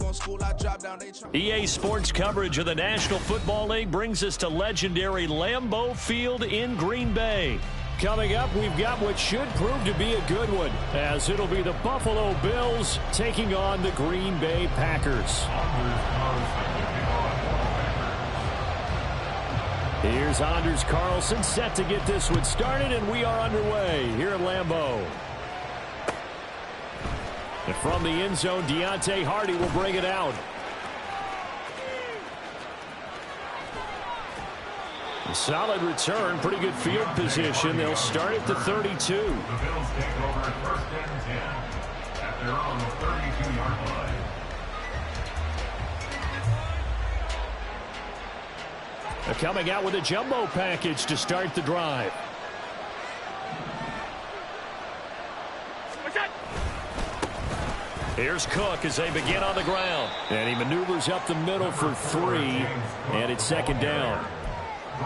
Going school, I drop down, they try. EA Sports coverage of the National Football League brings us to legendary Lambeau Field in Green Bay. Coming up, we've got what should prove to be a good one, as it'll be the Buffalo Bills taking on the Green Bay Packers. Here's Anders Carlson set to get this one started, and we are underway here at Lambeau. And from the end zone, Deontay Hardy will bring it out. A solid return, pretty good field position. They'll start at the 32. The Bills take over at 1st and 10 at their own 32-yard line. They're coming out with a jumbo package to start the drive. Here's Cook as they begin on the ground. And he maneuvers up the middle for 3, and it's 2nd down.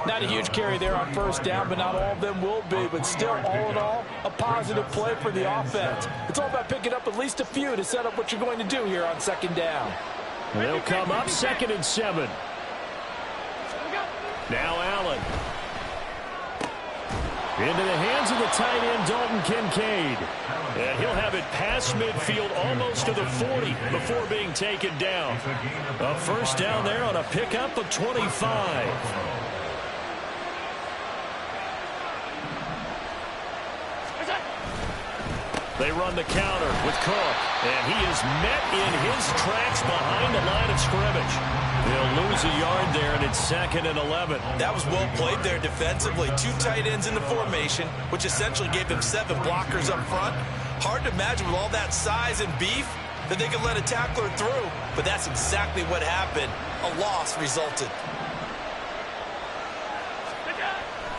Not a huge carry there on 1st down, but not all of them will be. But still, all in all, a positive play for the offense. It's all about picking up at least a few to set up what you're going to do here on 2nd down. They'll come up 2nd and 7. Now Allen. Into the hands of the tight end, Dalton Kincaid. And he'll have it past midfield almost to the 40 before being taken down. A 1st down there on a pickup of 25. They run the counter with Cook, and he is met in his tracks behind the line of scrimmage. They'll lose a yard there, and it's 2nd and 11. That was well played there defensively. 2 tight ends in the formation, which essentially gave them 7 blockers up front. Hard to imagine with all that size and beef that they could let a tackler through, but that's exactly what happened. A loss resulted.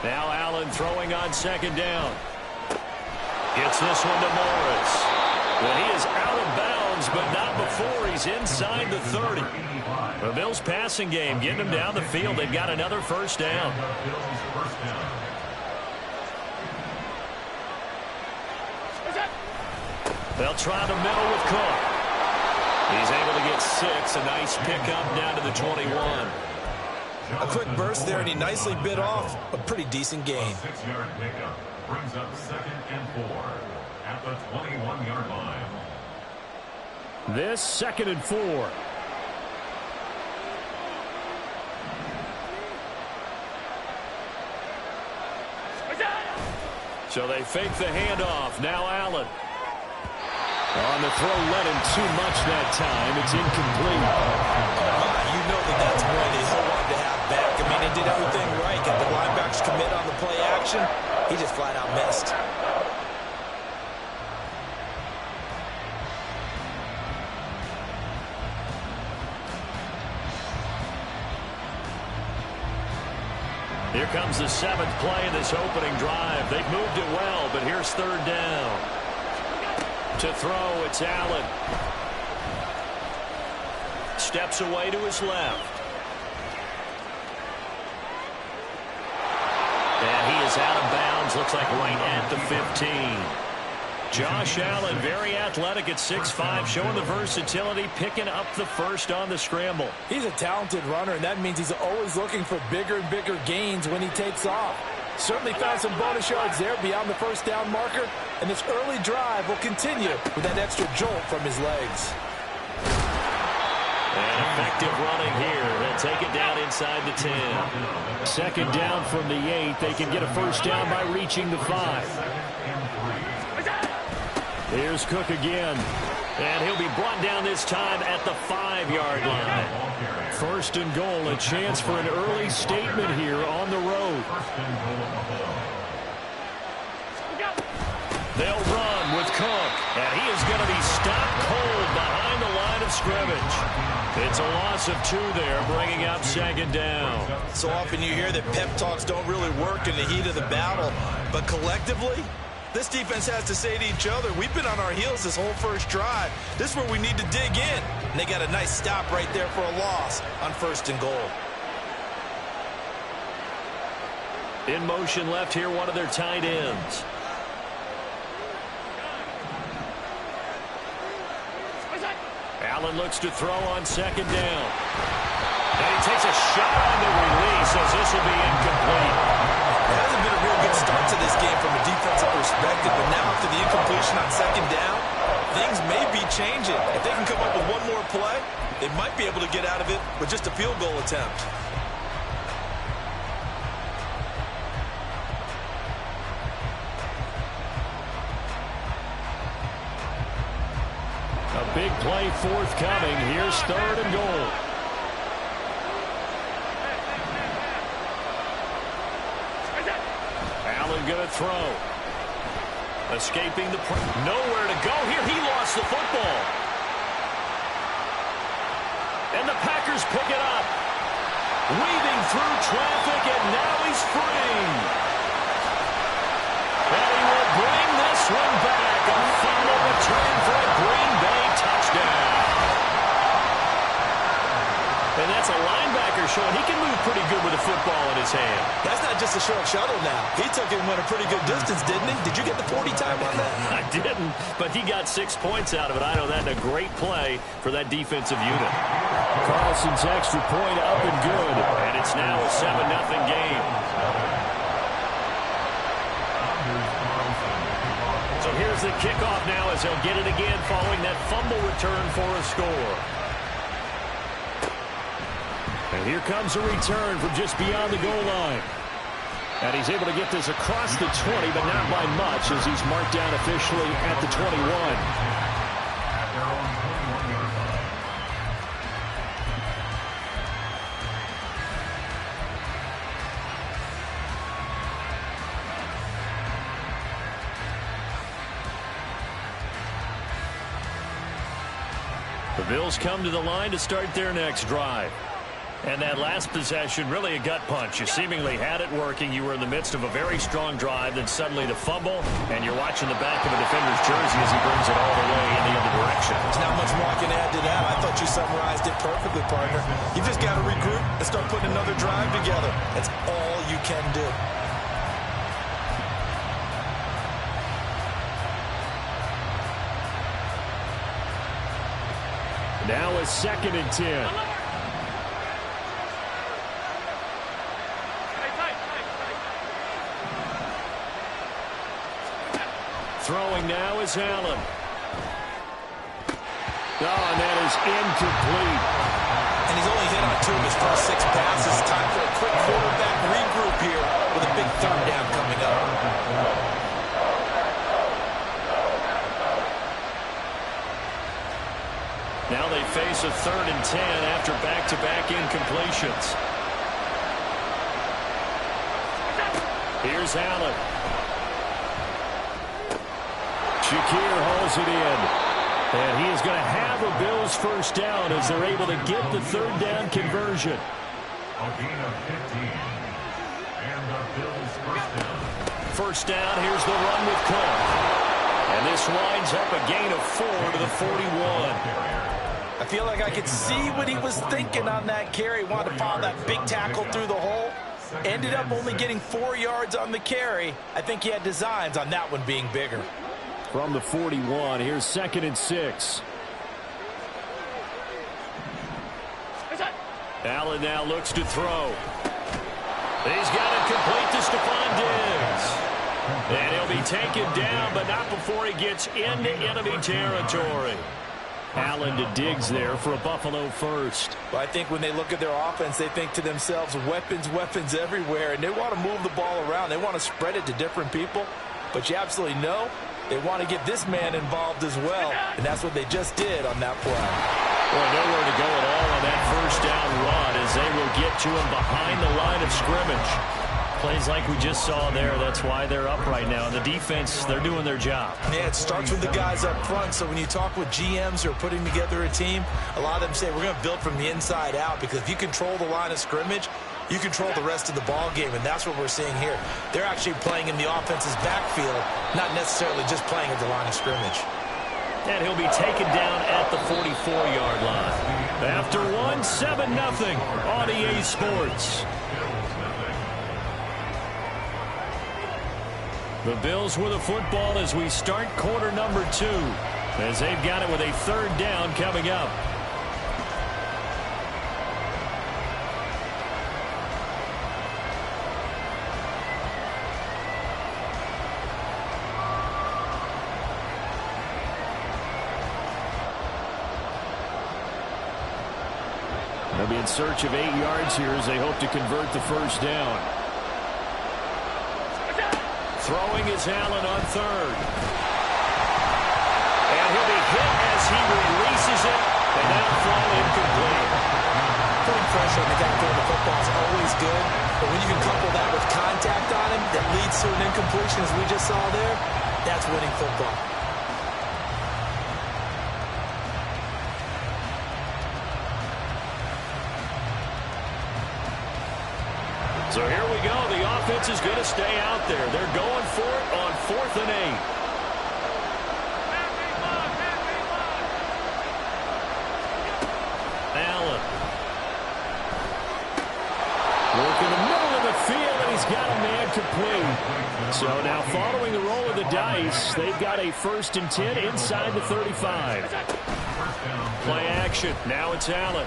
Now Allen throwing on 2nd down. Gets this one to Morris. Well, he is out of bounds, but not before he's inside the 30. The Bills passing game getting them down the field. They've got another 1st down. They'll try the middle with Cook. He's able to get 6. A nice pickup down to the 21. A quick burst there, and he nicely bit off a pretty decent gain. 6-yard pickup brings up 2nd and 4 at the 21-yard line. This 2nd and 4. So they fake the handoff. Now Allen. On the throw, led him too much that time. It's incomplete. You know that's where they hold on to have back. I mean, they did everything right. Got the linebackers commit on the play action. He just flat out missed. Here comes the 7th play of this opening drive. They've moved it well, but here's 3rd down. To throw, it's Allen. Steps away to his left. And he is out of bounds. Looks like right at the 15. Josh Allen, very athletic at 6'5", showing the versatility, picking up the 1st on the scramble. He's a talented runner, and that means he's always looking for bigger and bigger gains when he takes off. Certainly found some bonus yards there beyond the 1st down marker, and this early drive will continue with that extra jolt from his legs. And effective running here. They'll take it down inside the 10. 2nd down from the 8. They can get a 1st down by reaching the 5. Here's Cook again. And he'll be brought down this time at the 5-yard line. 1st and goal, a chance for an early statement here on the road. They'll run with Cook, and he is going to be stopped cold behind the line of scrimmage. It's a loss of 2 there, bringing up second down. So often you hear that pep talks don't really work in the heat of the battle, but collectively, this defense has to say to each other, we've been on our heels this whole first drive. This is where we need to dig in. And they got a nice stop right there for a loss on 1st and goal. In motion left here, one of their tight ends. Allen looks to throw on second down. And he takes a shot on the release as this will be incomplete. That hasn't been a real good start to this game from a defensive perspective, but now after the incompletion on second down, things may be changing. If they can come up with one more play, they might be able to get out of it with just a field goal attempt. A big play forthcoming. Here's 3rd and goal. Allen going to throw. Escaping the nowhere to go here. He lost the football. And the Packers pick it up. Weaving through traffic, and now he's free. And he will bring this one back. A final return for a Green Bay touchdown. And that's a linebacker showing he can move pretty good with a football in his hand. That's not just a short shuttle now. He took it and went a pretty good distance, didn't he? Did you get the 40 time on that? I didn't, but he got 6 points out of it. I know that's a great play for that defensive unit. Carlson's extra point up and good, and it's now a 7-0 game. So here's the kickoff now as they'll get it again following that fumble return for a score. And here comes a return from just beyond the goal line. And he's able to get this across the 20, but not by much as he's marked down officially at the 21. The Bills come to the line to start their next drive. And that last possession, really a gut punch. You seemingly had it working. You were in the midst of a very strong drive. Then suddenly the fumble, and you're watching the back of a defender's jersey as he brings it all the way in the other direction. There's not much more I can add to that. I thought you summarized it perfectly, partner. You just got to regroup and start putting another drive together. That's all you can do. Now a 2nd and 10. Throwing now is Allen. Oh, and that is incomplete. And he's only hit on 2 of his first 6 passes. Time for a quick quarterback regroup here with a big 3rd down coming up. Now they face a 3rd and 10 after back-to-back incompletions. Here's Allen. Shakir hauls it in. And he is going to have a Bills first down as they're able to get the 3rd down conversion. A gain of 15. And the Bills first down. First down, here's the run with Cook. And this winds up a gain of 4 to the 41. I feel like I could see what he was thinking on that carry. Wanted to follow that big tackle through the hole. Ended up only getting 4 yards on the carry. I think he had designs on that one being bigger. From the 41, here's 2nd and 6. Allen now looks to throw. He's got it complete to Stephon Diggs. And he'll be taken down, but not before he gets into enemy territory. Allen to Diggs there for a Buffalo first. Well, I think when they look at their offense, they think to themselves, weapons, weapons everywhere, and they want to move the ball around. They want to spread it to different people, but you absolutely know they want to get this man involved as well, and that's what they just did on that play. Boy, nowhere to go at all on that first down run as they will get to him behind the line of scrimmage. plays like we just saw there. That's why they're up right now. And the defense, they're doing their job. Yeah, it starts with the guys up front. So when you talk with GMs who are putting together a team, a lot of them say we're going to build from the inside out, because if you control the line of scrimmage, you control the rest of the ball game, and that's what we're seeing here. They're actually playing in the offense's backfield, not necessarily just playing at the line of scrimmage. And he'll be taken down at the 44-yard line. After 7-0 on EA Sports. The Bills with a football as we start quarter number 2, as they've got it with a 3rd down coming up. They'll be in search of 8 yards here as they hope to convert the 1st down. Throwing is Allen on 3rd. And he'll be hit as he releases it. And now throw incomplete. Putting pressure on the guy throwing the football is always good, but when you can couple that with contact on him that leads to an incompletion, as we just saw there, that's winning football. So here we go. The offense is going to stay out there. They're going for it on 4th and 8. Allen. Work in the middle of the field, and he's got a man complete. So now following the roll of the dice, they've got a 1st and 10 inside the 35. Play action. Now it's Allen.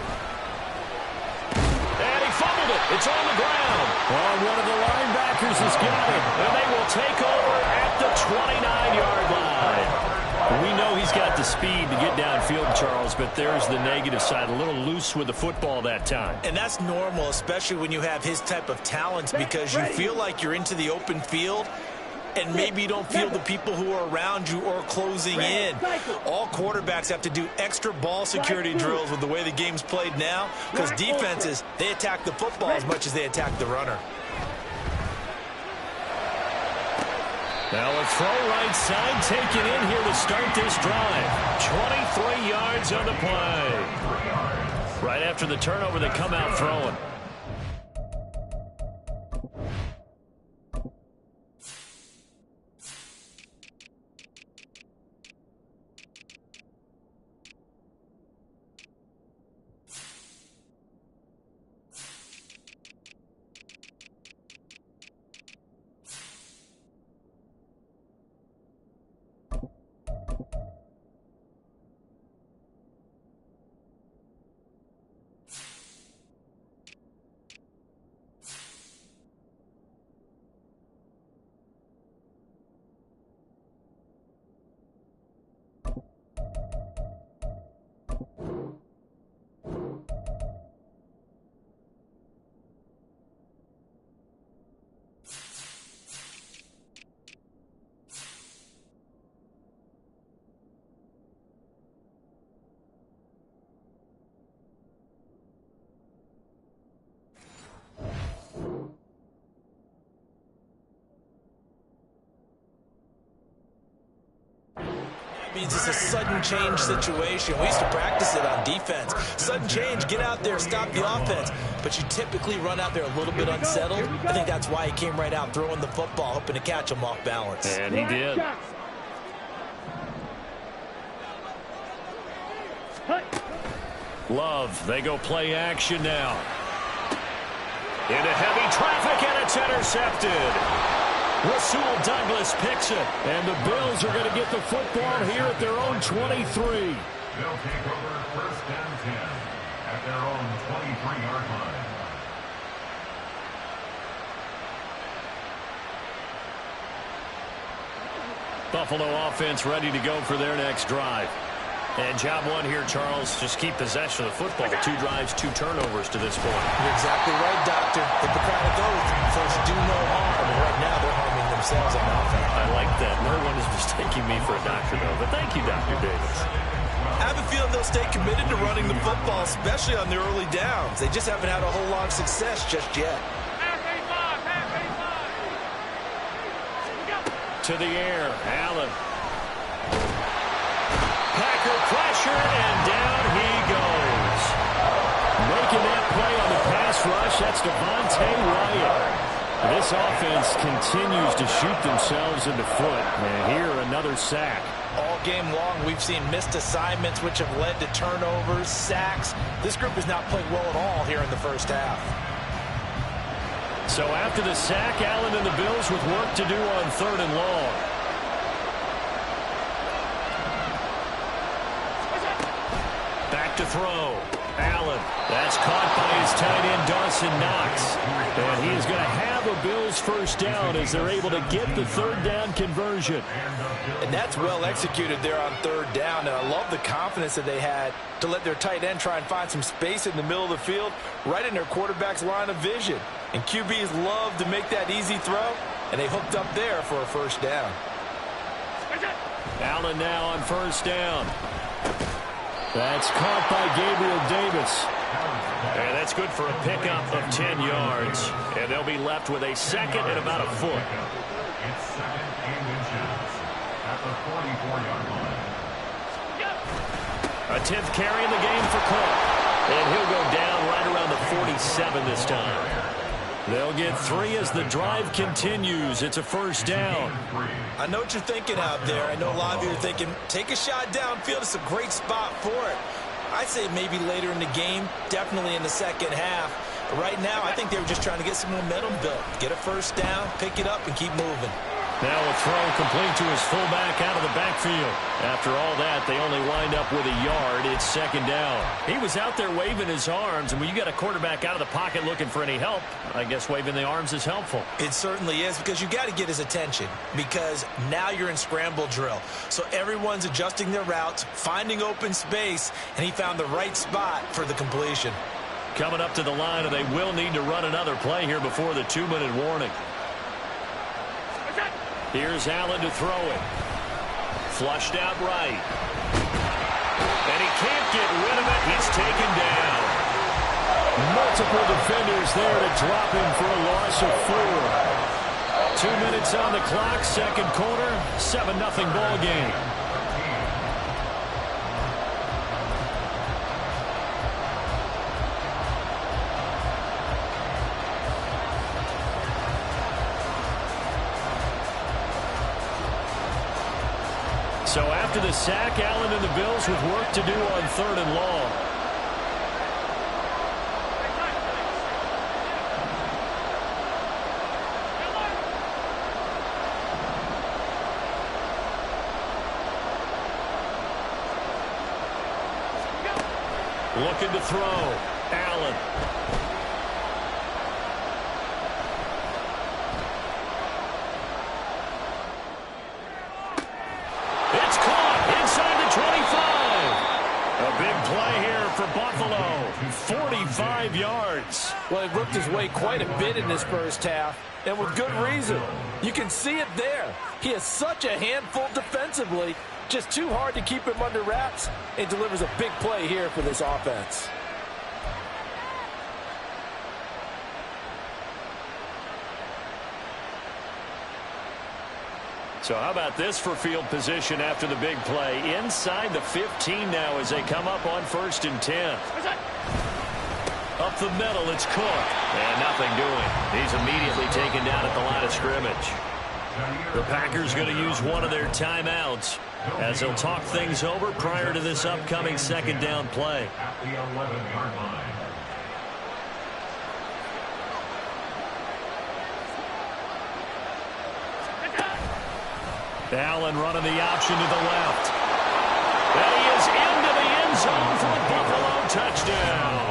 Fumbled it. It's on the ground. Oh, one of the linebackers has got it. And they will take over at the 29-yard line. We know he's got the speed to get downfield, Charles, but there's the negative side. A little loose with the football that time. And that's normal, especially when you have his type of talent, because you feel like you're into the open field, and maybe you don't feel the people who are around you or closing in. All quarterbacks have to do extra ball security drills with the way the game's played now, because defenses, they attack the football as much as they attack the runner. Now a throw right side taken in here to start this drive. 23 yards on the play. Right after the turnover, they come out throwing. Means it's a sudden change situation. We used to practice it on defense. Sudden change, get out there, stop the offense. But you typically run out there a little bit unsettled. I think that's why he came right out throwing the football, hoping to catch him off balance. And he did. Love, they go play action now. Into heavy traffic, and it's intercepted. Rasul Douglas picks it, and the Bills are going to get the football here at their own 23. They'll take over 1st and 10 at their own 23-yard line. Buffalo offense ready to go for their next drive. And job one here, Charles, just keep possession of the football. 2 drives, 2 turnovers to this point. You're exactly right, Doctor. Hippocratic oath. First, do no harm. And right now, they're harming themselves on offense. I like that. No one is mistaking me for a doctor, though. But thank you, Dr. Davis. I have a feeling they'll stay committed to running the football, especially on the early downs. They just haven't had a whole lot of success just yet. to the air. Allen. Packer pressure, and down he goes. Making that play on the pass rush, that's Devontae Wyatt. This offense continues to shoot themselves in the foot. And here, another sack. All game long, we've seen missed assignments, which have led to turnovers, sacks. This group has not played well at all here in the first half. So after the sack, Allen and the Bills with work to do on 3rd and long. Back to throw. Allen. That's caught by his tight end, Dawson Knox. And he is going to have a Bills first down as they're able to get the 3rd down conversion. And that's well executed there on 3rd down. And I love the confidence that they had to let their tight end try and find some space in the middle of the field, right in their quarterback's line of vision. And QBs love to make that easy throw, and they hooked up there for a first down. Allen now on 1st down. That's caught by Gabriel Davis. And that's good for a pickup of 10 yards. And they'll be left with a 2nd and about a foot. It's 2nd and inches at the 44-yard line. A 10th carry in the game for Cook. And he'll go down right around the 47 this time. They'll get 3 as the drive continues. It's a first down. I know what you're thinking out there. I know a lot of you are thinking, take a shot downfield. It's a great spot for it. I'd say maybe later in the game, definitely in the second half. But right now, I think they were just trying to get some momentum built. Get a first down, pick it up, and keep moving. Now a throw complete to his fullback out of the backfield. After all that, they only wind up with a yard. It's 2nd down. He was out there waving his arms, and when you got a quarterback out of the pocket looking for any help, I guess waving the arms is helpful. It certainly is, because you got to get his attention, because now you're in scramble drill. So everyone's adjusting their routes, finding open space, and he found the right spot for the completion. Coming up to the line, and they will need to run another play here before the 2-minute warning. Here's Allen to throw it. Flushed out right. And he can't get rid of it. He's taken down. Multiple defenders there to drop him for a loss of 4. 2 minutes on the clock, 2nd quarter, 7-0 ball game. So after the sack, Allen and the Bills with work to do on 3rd and long. Looking to throw. Allen. It's caught inside the 25. A big play here for Buffalo. 45 yards. Well, he worked his way quite a bit in this first half, and with good reason. You can see it there. He is such a handful defensively. Just too hard to keep him under wraps, and delivers a big play here for this offense. So how about this for field position after the big play? Inside the 15 now as they come up on 1st and 10. Up the middle, it's Cook. And nothing doing. He's immediately taken down at the line of scrimmage. The Packers going to use one of their timeouts as they'll talk things over prior to this upcoming 2nd down play. At the 11-yard line. Allen running the option to the left. And he is into the end zone for a Buffalo touchdown.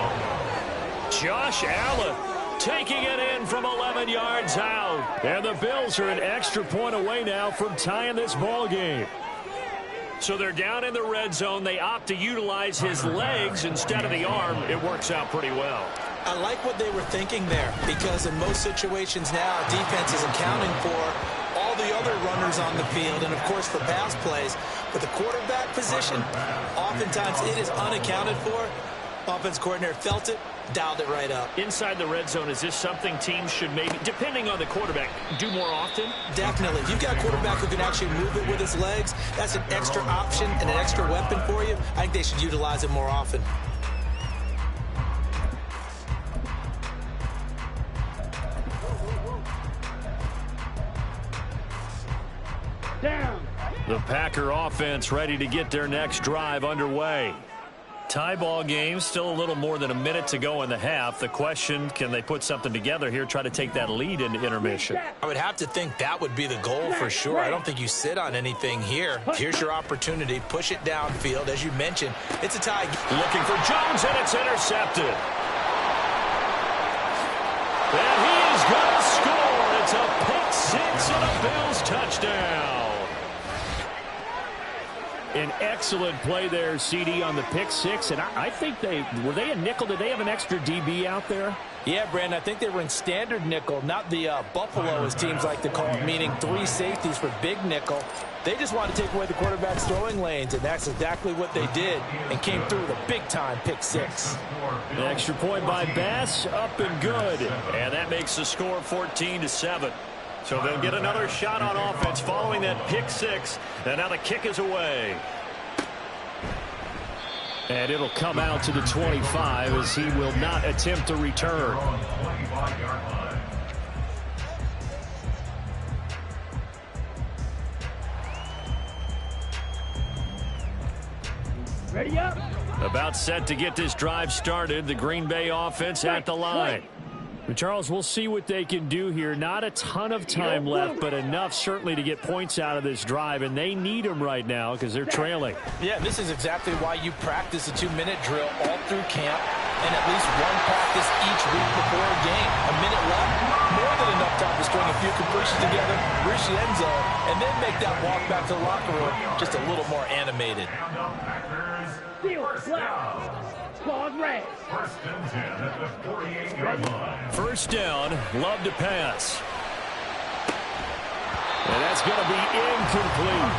Josh Allen taking it in from 11 yards out. And the Bills are an extra point away now from tying this ball game. So they're down in the red zone. They opt to utilize his legs instead of the arm. It works out pretty well. I like what they were thinking there, because in most situations now, defense is accounting for all the other runners on the field and, of course, for pass plays. But the quarterback position, oftentimes it is unaccounted for. Offense coordinator felt it, dialed it right up. Inside the red zone, is this something teams should maybe, depending on the quarterback, do more often? Definitely. If you've got a quarterback who can actually move it with his legs, that's an extra option and an extra weapon for you. I think they should utilize it more often. Down. The Packer offense ready to get their next drive underway. Tie ball game, still a little more than a minute to go in the half. The question, can they put something together here, try to take that lead into intermission? I would have to think that would be the goal for sure. I don't think you sit on anything here. Here's your opportunity. Push it downfield. As you mentioned, it's a tie. Looking for Jones, and it's intercepted. And he is going to score. It's a pick six and a Bills touchdown. An excellent play there, CD, on the pick six. And I think were they a nickel? Did they have an extra DB out there? Yeah, Brandon, I think they were in standard nickel, not the Buffalo, as teams like to call it, meaning 3 safeties for big nickel. They just want to take away the quarterback's throwing lanes, and that's exactly what they did and came through with a big-time pick six. An extra point by Bass, up and good. And that makes the score 14-7. So they'll get another shot on offense following that pick six. And now the kick is away. And it'll come out to the 25 as he will not attempt to return. Ready up. About set to get this drive started. The Green Bay offense at the line. But Charles, we'll see what they can do here. Not a ton of time left, but enough certainly to get points out of this drive, and they need them right now because they're trailing. Yeah, this is exactly why you practice a 2-minute drill all through camp and at least one practice each week before a game. A minute left, more than enough time to string a few completions together, reach the end zone, and then make that walk back to the locker room just a little more animated. First down. First and 10 at the 48-yard line. First down, Love to pass. And that's going to be incomplete.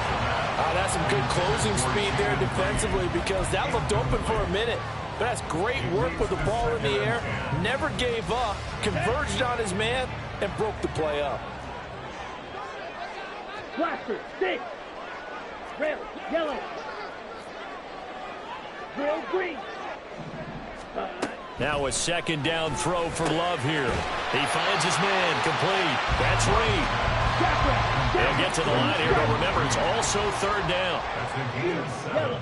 That's some good closing speed there defensively because that looked open for a minute. But that's great work with the ball in the air. Never gave up, converged on his man, and broke the play up. Blaster, 6. Red, yellow. Real green. Now a second down throw for Love here. He finds his man, complete. That's Reed. They'll get to the line here, but remember, it's also third down. That's a gain of 7.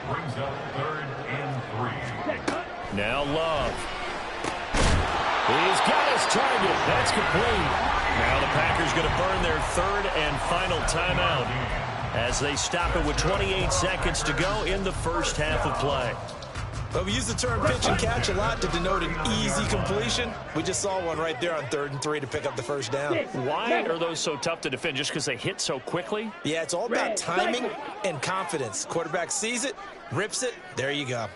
Brings up 3rd and 3. Now Love. He's got his target. That's complete. Now the Packers going to burn their 3rd and final timeout as they stop it with 28 seconds to go in the first half of play. But we use the term pitch and catch a lot to denote an easy completion. We just saw one right there on 3rd and 3 to pick up the first down. Why are those so tough to defend? Just because they hit so quickly? Yeah, it's all about timing and confidence. Quarterback sees it, rips it, there you go.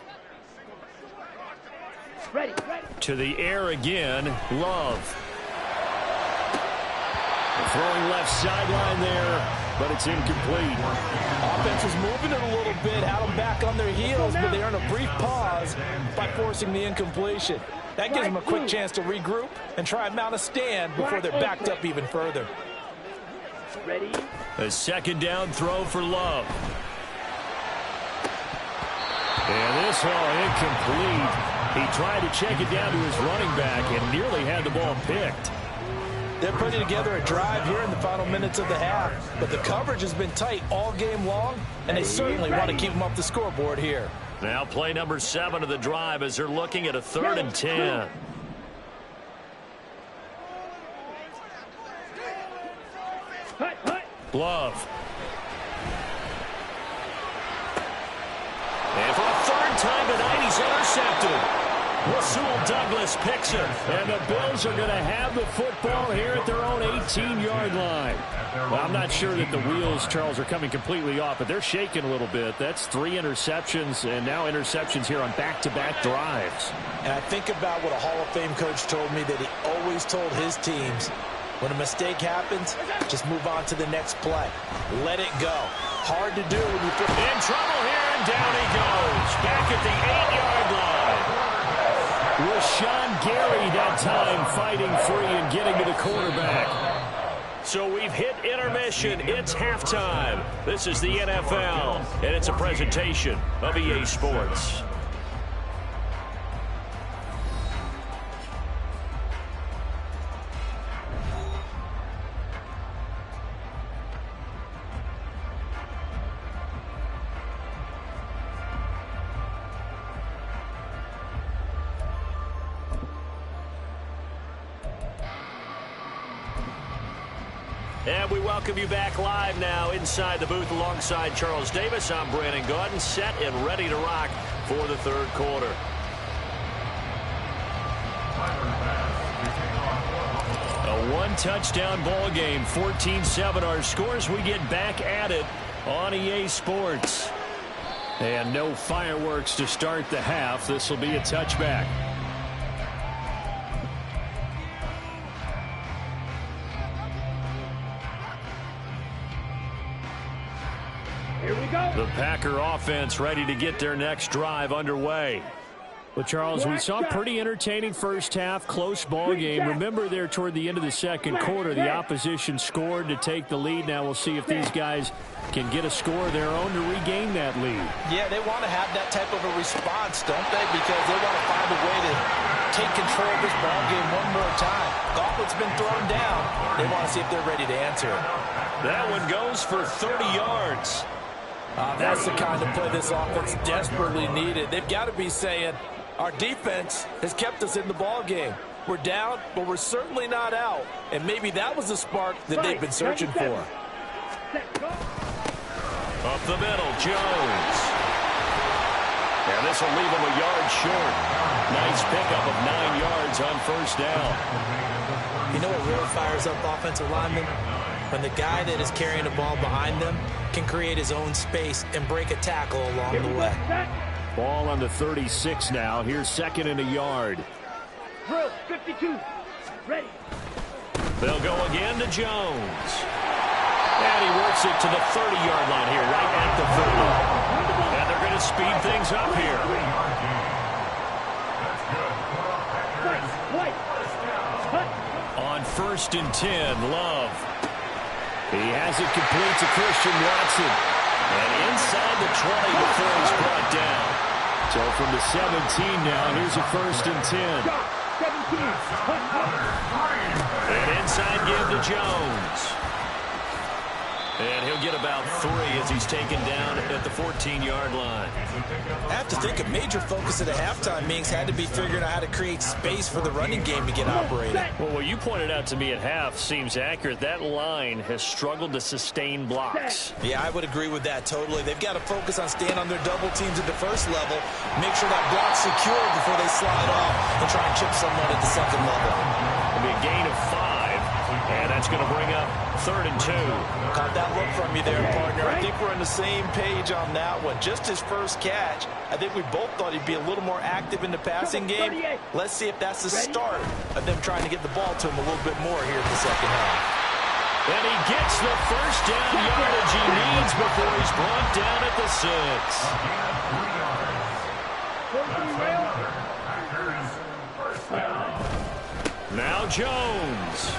Ready. To the air again, Love. Throwing left sideline there, but it's incomplete. Offense was moving it a little bit, had them back on their heels, but they earn a brief pause by forcing the incompletion. That gives them a quick chance to regroup and try and mount a stand before they're backed up even further. Ready. A second down throw for Love. And this one incomplete. He tried to check it down to his running back and nearly had the ball picked. They're putting together a drive here in the final minutes of the half, but the coverage has been tight all game long, and they certainly want to keep them up the scoreboard here. Now play number 7 of the drive as they're looking at a 3rd and 10. Love. And for a 3rd time tonight, he's intercepted. Rasul Douglas picks it, and the Bills are going to have the football here at their own 18-yard line. Well, I'm not sure that the wheels, Charles, are coming completely off, but they're shaking a little bit. That's 3 interceptions, and now interceptions here on back-to-back drives. And I think about what a Hall of Fame coach told me that he always told his teams, when a mistake happens, just move on to the next play. Let it go. Hard to do when you put in trouble here, and down he goes. Back at the 8-yard line. Rashawn Gary that time fighting free and getting to the quarterback. So we've hit intermission. It's halftime. This is the NFL, and it's a presentation of EA Sports. And we welcome you back live now inside the booth alongside Charles Davis. I'm Brandon Gaudin, set and ready to rock for the third quarter. A one-touchdown ball game, 14-7 our scores. We get back at it on EA Sports. And no fireworks to start the half. This will be a touchback. The Packer offense ready to get their next drive underway. Well, Charles, we saw a pretty entertaining first half, close ball game. Remember there toward the end of the second quarter, the opposition scored to take the lead. Now we'll see if these guys can get a score of their own to regain that lead. Yeah, they want to have that type of a response, don't they? Because they want to find a way to take control of this ball game one more time. Gauntlet's been thrown down. They want to see if they're ready to answer it. That one goes for 30 yards. That's the kind of play this offense desperately needed. They've got to be saying, our defense has kept us in the ball game. We're down, but we're certainly not out. And maybe that was the spark that they've been searching for. Up the middle, Jones. And this will leave him a yard short. Nice pickup of 9 yards on first down. You know what really fires up offensive linemen? When the guy that is carrying the ball behind them can create his own space and break a tackle along the way. Ball on the 36 now. Here's second and a yard. Drill 52. Ready. They'll go again to Jones. And he works it to the 30-yard line here, right at the 30. And they're going to speed things up here. On first and 10, Love. He has it complete to Christian Watson. And inside the 20 before he's brought down. So from the 17 now, here's a first and 10. And inside give to Jones. And he'll get about 3 as he's taken down at the 14-yard line. I have to think a major focus at the halftime meetings had to be figuring out how to create space for the running game to get operated. Well, what you pointed out to me at half seems accurate. That line has struggled to sustain blocks. Yeah, I would agree with that totally. They've got to focus on staying on their double teams at the first level, make sure that block's secure before they slide off and try and chip someone at the second level. It'll be a gain of 5. And that's going to bring up 3rd and 2. Caught that look from you there, partner. I think we're on the same page on that one. Just his first catch. I think we both thought he'd be a little more active in the passing game. Let's see if that's the start of them trying to get the ball to him a little bit more here in the second half. And he gets the first down yardage he needs before he's brought down at the 6. Now Jones.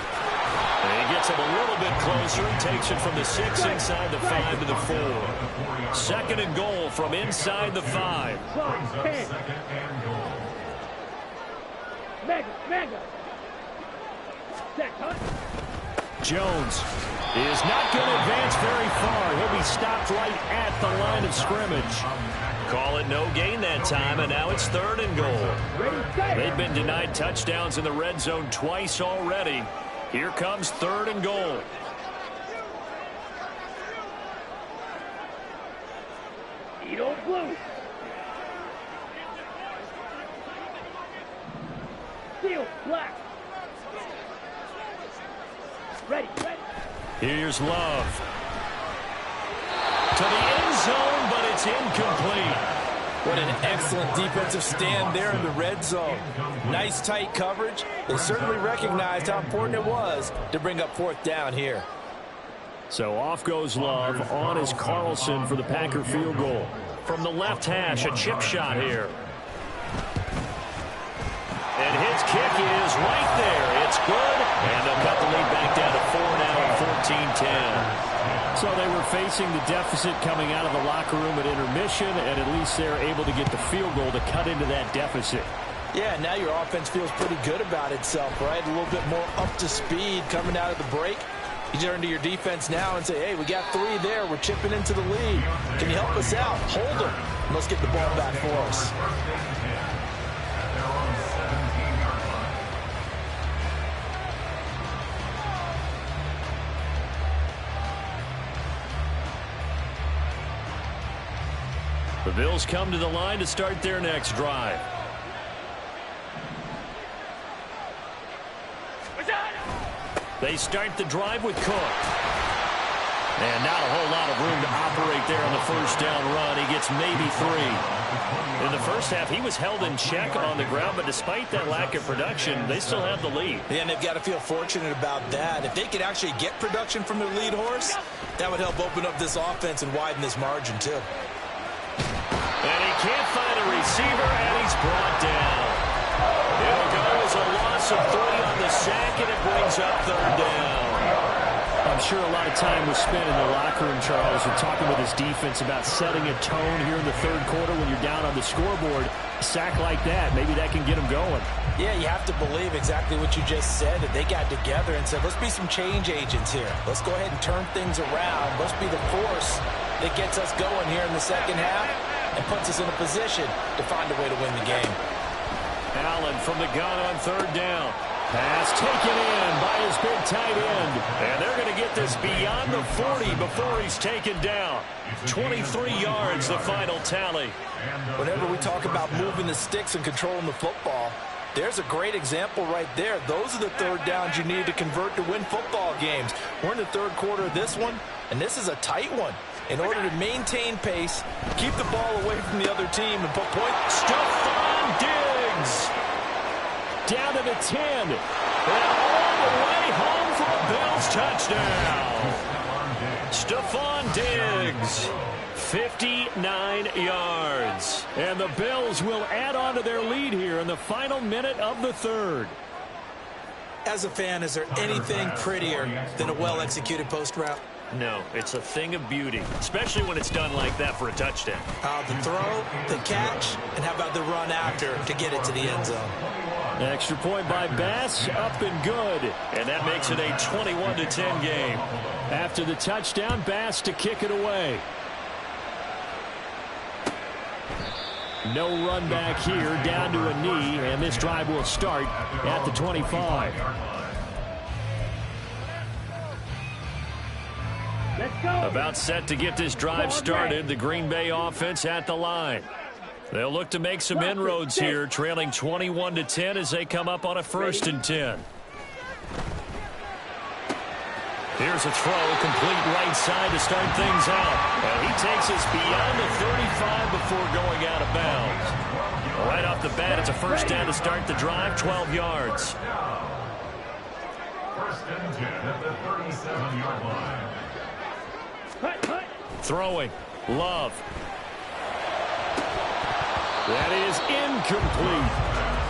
And he gets him a little bit closer and takes it from the 6 inside the 5 to the 4. 2nd and goal from inside the 5. Mega. Jones is not going to advance very far. He'll be stopped right at the line of scrimmage. Call it no gain that time, and now it's 3rd and goal. They've been denied touchdowns in the red zone twice already. Here comes 3rd and goal. Edo blue. Steel black. Ready. Here's Love. To the end zone, but it's incomplete. What an excellent defensive stand there in the red zone. Nice tight coverage. They certainly recognized how important it was to bring up 4th down here. So off goes Love. On is Carlson for the Packer field goal. From the left hash, a chip shot here. is right there. It's good. And they'll cut the lead back down to 4 now at 14-10. So they were facing the deficit coming out of the locker room at intermission, and at least they're able to get the field goal to cut into that deficit. Yeah, now your offense feels pretty good about itself, right? A little bit more up to speed coming out of the break. You turn to your defense now and say, hey, we got 3 there. We're chipping into the lead. Can you help us out? Hold them. And let's get the ball back for us. The Bills come to the line to start their next drive. They start the drive with Cook. And not a whole lot of room to operate there on the first down run. He gets maybe 3. In the first half, he was held in check on the ground, but despite that lack of production, they still have the lead. Yeah, and they've got to feel fortunate about that. If they could actually get production from their lead horse, that would help open up this offense and widen this margin, too. And he can't find a receiver, and he's brought down. It'll go as a loss of 3 on the sack, and it brings up 3rd down. I'm sure a lot of time was spent in the locker room, Charles, and talking with his defense about setting a tone here in the 3rd quarter when you're down on the scoreboard. A sack like that, maybe that can get them going. Yeah, you have to believe exactly what you just said, that they got together and said, let's be some change agents here. Let's go ahead and turn things around. Let's be the force that gets us going here in the second half and puts us in a position to find a way to win the game. Allen from the gun on 3rd down. Pass taken in by his big tight end. And they're going to get this beyond the 40 before he's taken down. 23 yards, the final tally. Whenever we talk about moving the sticks and controlling the football, there's a great example right there. Those are the 3rd downs you need to convert to win football games. We're in the 3rd quarter of this one, and this is a tight one. In order to maintain pace, keep the ball away from the other team, and put points. Stephon Diggs down to the 10. And all the way home for a Bills touchdown. Stephon Diggs, 59 yards. And the Bills will add on to their lead here in the final minute of the 3rd. As a fan, is there anything prettier than a well-executed post route? No, it's a thing of beauty, especially when it's done like that for a touchdown. The throw, the catch, and how about the run after to get it to the end zone? Extra point by Bass, up and good. And that makes it a 21-10 game. After the touchdown, Bass to kick it away. No run back here, down to a knee, and this drive will start at the 25. Let's go. About set to get this drive started, the Green Bay offense at the line. They'll look to make some inroads here, trailing 21-10 as they come up on a 1st and 10. Here's a throw, complete right side to start things out. And he takes us beyond the 35 before going out of bounds. Right off the bat, it's a 1st down to start the drive, 12 yards. 1st and 10 at the 37-yard line. Throwing. Love. That is incomplete.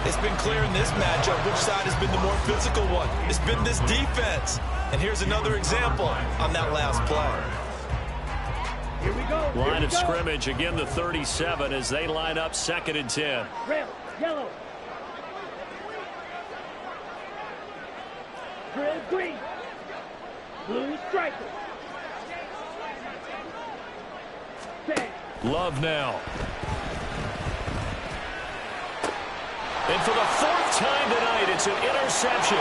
It's been clear in this matchup which side has been the more physical one. It's been this defense. And here's another example on that last play. Here we go. Line of scrimmage, again the 37 as they line up 2nd and 10. Red, yellow. Red, green. Blue striker. Love now. And for the 4th time tonight, it's an interception.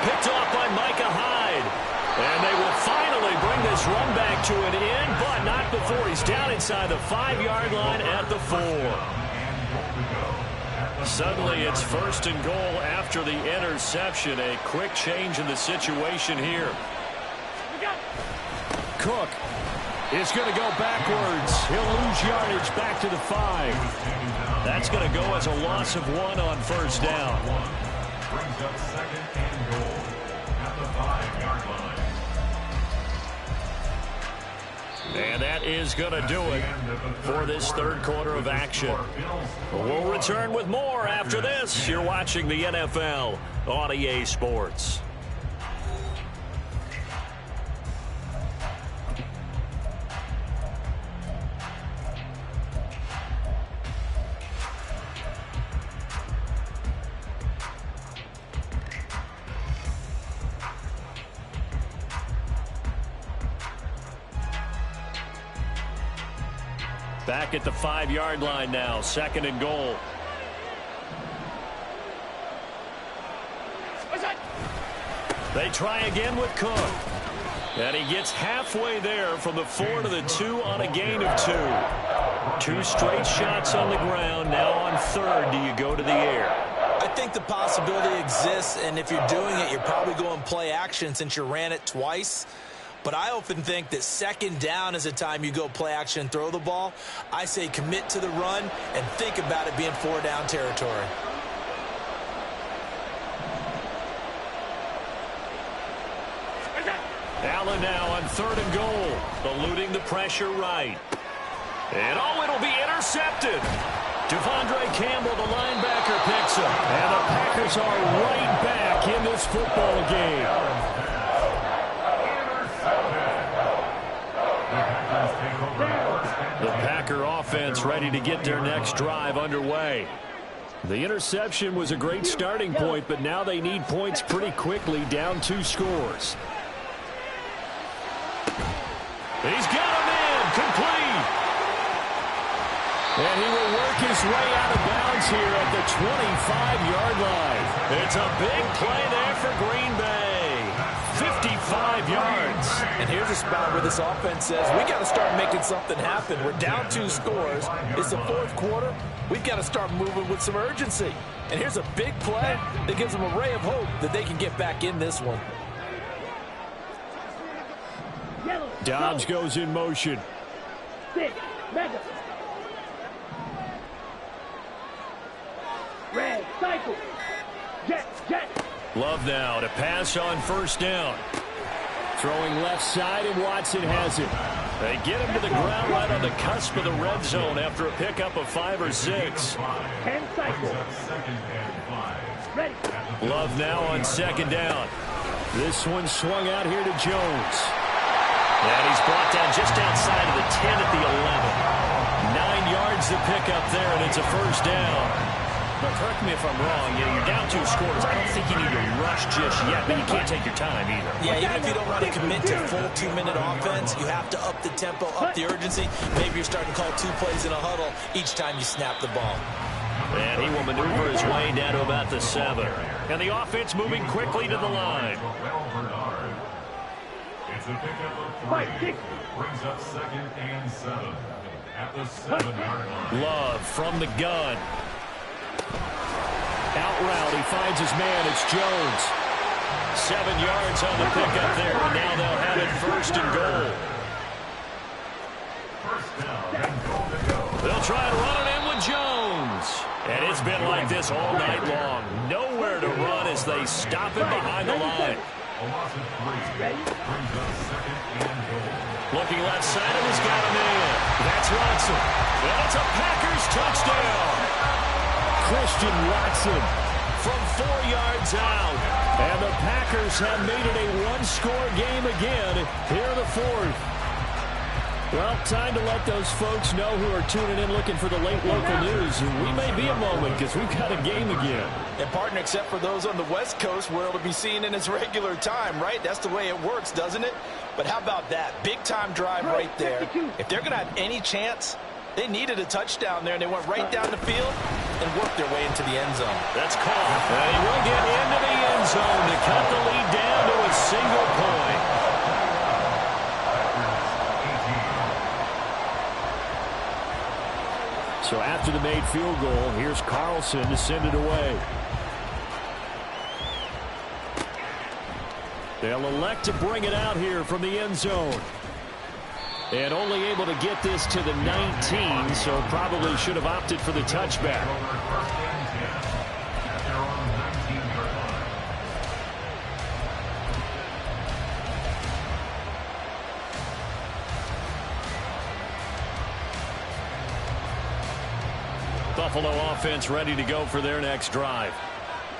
Picked off by Micah Hyde. And they will finally bring this run back to an end, but not before he's down inside the 5-yard line at the 4. Suddenly it's 1st and goal after the interception. A quick change in the situation here. Cook is going to go backwards. He'll lose yardage back to the 5. That's going to go as a loss of 1 on 1st down. Brings up 2nd and goal at the 5-yard line. And that is going to do it for this third quarter of action. We'll return with more after this. You're watching the NFL on EA Sports. Back at the 5-yard line now, 2nd and goal. They try again with Cook. And he gets halfway there from the 4 to the 2 on a gain of 2. 2 straight shots on the ground. Now on 3rd, do you go to the air? I think the possibility exists, and if you're doing it, you're probably going play action since you ran it twice. But I often think that 2nd down is a time you go play action and throw the ball. I say commit to the run and think about it being 4-down territory. Allen now on 3rd and goal, eluding the pressure right. And it'll be intercepted. Devondre Campbell, the linebacker, picks him. And the Packers are right back in this football game. The Packer offense ready to get their next drive underway. The interception was a great starting point, but now they need points pretty quickly, down 2 scores. He's got him in, complete. And he will work his way out of bounds here at the 25-yard line. It's a big play there for Green Bay. 55 yards. And here's a spot where this offense says, we got to start making something happen. We're down 2 scores. It's the 4th quarter. We've got to start moving with some urgency. And here's a big play that gives them a ray of hope that they can get back in this one. Dobbs goes in motion. 6, mega. Red, cycle. Jet. Love now to pass on 1st down. Throwing left side, and Watson has it. They get him to the ground right on the cusp of the red zone after a pickup of 5 or 6. 10 cycle. Ready. Love now on 2nd down. This one swung out here to Jones. And he's brought down just outside of the 10 at the 11. 9 yards to pick up there, and it's a 1st down. But correct me if I'm wrong, you're down 2 scores. I don't think you need to rush just yet, but you can't take your time either. Yeah, even if you don't want to commit to full 2-minute offense, you have to up the tempo, up the urgency. Maybe you're starting to call 2 plays in a huddle each time you snap the ball. And he will maneuver his way down to about the 7. And the offense moving quickly to the line. It's a pickup of 3. Brings up 2nd and 7 at the 7-yard line. Love from the gun. Out route, he finds his man. It's Jones. 7 yards on the pickup there, and now they'll have it 1st and goal. They'll try and run it in with Jones. And it's been like this all night long. Nowhere to run as they stop him behind the line. Looking left side, and he's got him in. That's Watson. And it's a Packers touchdown. Christian Watson from 4 yards out. And the Packers have made it a 1-score game again here in the 4th. Well, time to let those folks know who are tuning in looking for the late local news. We may be a moment because we've got a game again. And partner, except for those on the West Coast where it'll be seen in its regular time, right? That's the way it works, doesn't it? But how about that? Big time drive right there. If they're going to have any chance, they needed a touchdown there, and they went right down the field and worked their way into the end zone. That's caught. And he will get into the end zone to cut the lead down to a single point. So after the made field goal, here's Carlson to send it away. They'll elect to bring it out here from the end zone. And only able to get this to the 19, so probably should have opted for the touchback. Buffalo offense ready to go for their next drive.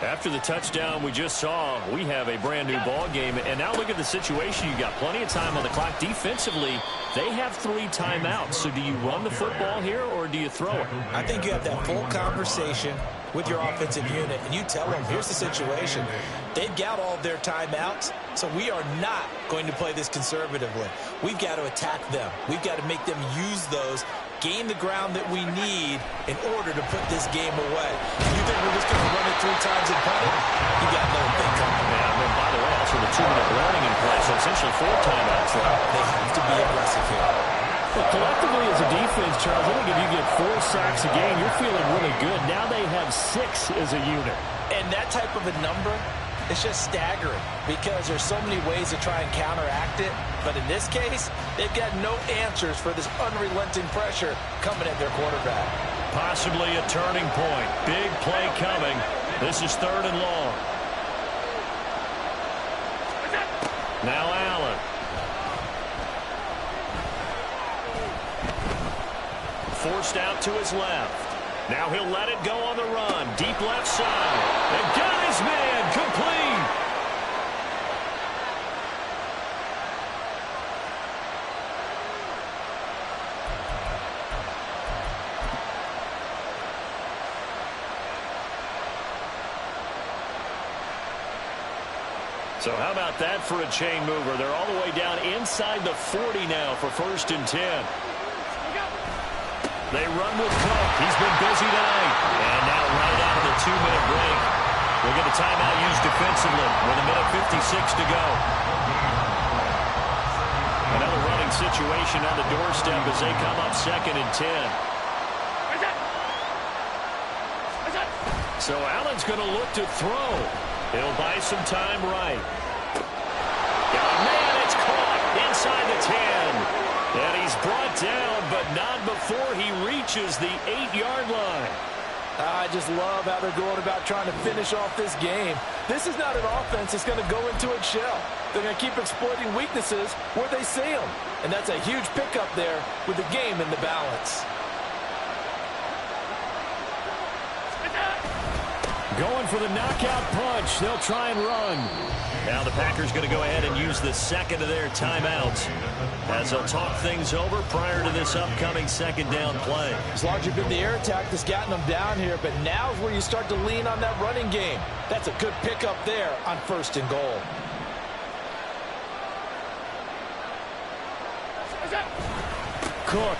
After the touchdown we just saw, we have a brand new ball game. And now look at the situation. You got plenty of time on the clock. Defensively, they have 3 timeouts. So do you run the football here or do you throw it? I think you have that full conversation with your offensive unit, and you tell them, here's the situation. They've got all of their timeouts, so we are not going to play this conservatively. We've got to attack them. We've got to make them use those, gain the ground that we need in order to put this game away. You think we're just going to run it 3 times and punt it? You got no thing coming. Yeah, and then, by the way, also the 2-minute warning in play, so essentially 4 timeouts left. They have to be aggressive here. But collectively as a defense, Charles, I think if you get 4 sacks a game, you're feeling really good. Now they have 6 as a unit. And that type of a number, it's just staggering because there's so many ways to try and counteract it. But in this case, they've got no answers for this unrelenting pressure coming at their quarterback. Possibly a turning point. Big play coming. This is 3rd and long. Now Allen. Forced out to his left. Now he'll let it go on the run. Deep left side. And got his man complete. So how about that for a chain mover? They're all the way down inside the 40 now for 1st and 10. They run with Cook. He's been busy tonight. And now right out of the 2-minute break, we'll get a timeout used defensively with 1:56 to go. Another running situation on the doorstep as they come up 2nd and 10. So Allen's going to look to throw. He'll buy some time right. Man, it's caught inside the 10. And he's brought down, but not before he reaches the 8-yard line. I just love how they're going about trying to finish off this game. This is not an offense that's going to go into its shell. They're going to keep exploiting weaknesses where they see them. And that's a huge pickup there with the game in the balance. Going for the knockout punch. They'll try and run. Now the Packers going to go ahead and use the 2nd of their timeouts as they'll talk things over prior to this upcoming 2nd down play. It's largely been the air attack that's gotten them down here, but now is where you start to lean on that running game. That's a good pickup there on 1st and goal. Cook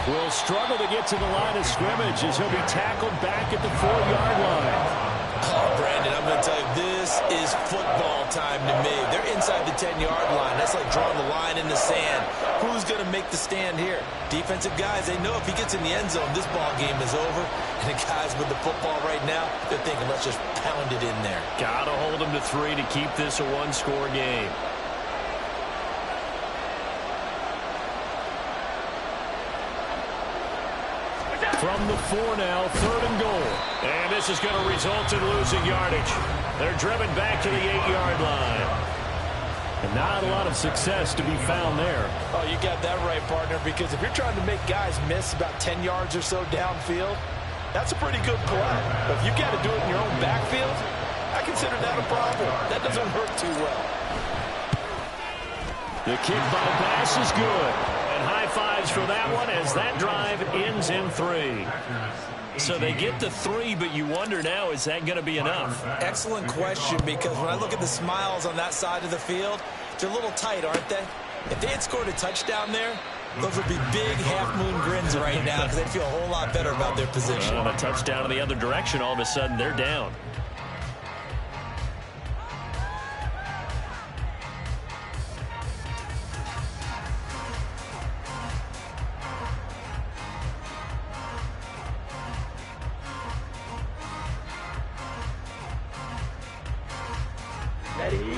will struggle to get to the line of scrimmage as he'll be tackled back at the 4-yard line. Oh, Brandon, I'm going to tell you, this is football time to me. They're inside the 10-yard line. That's like drawing the line in the sand. Who's going to make the stand here? Defensive guys, they know if he gets in the end zone, this ball game is over. And the guys with the football right now, they're thinking, let's just pound it in there. Got to hold them to 3 to keep this a 1-score game. From the 4 now, 3rd and goal. And this is going to result in losing yardage. They're driven back to the 8-yard line. And not a lot of success to be found there. Oh, you got that right, partner, because if you're trying to make guys miss about 10 yards or so downfield, that's a pretty good play. But if you got to do it in your own backfield, I consider that a problem. That doesn't hurt too well. The kick by Bass is good. And high fives for that one as that drive ends in 3. So they get to 3, but you wonder now, is that going to be enough? Excellent question, because when I look at the smiles on that side of the field, they're a little tight, aren't they? If they had scored a touchdown there, those would be big half-moon grins right now because they'd feel a whole lot better about their position. On a touchdown in the other direction, all of a sudden they're down.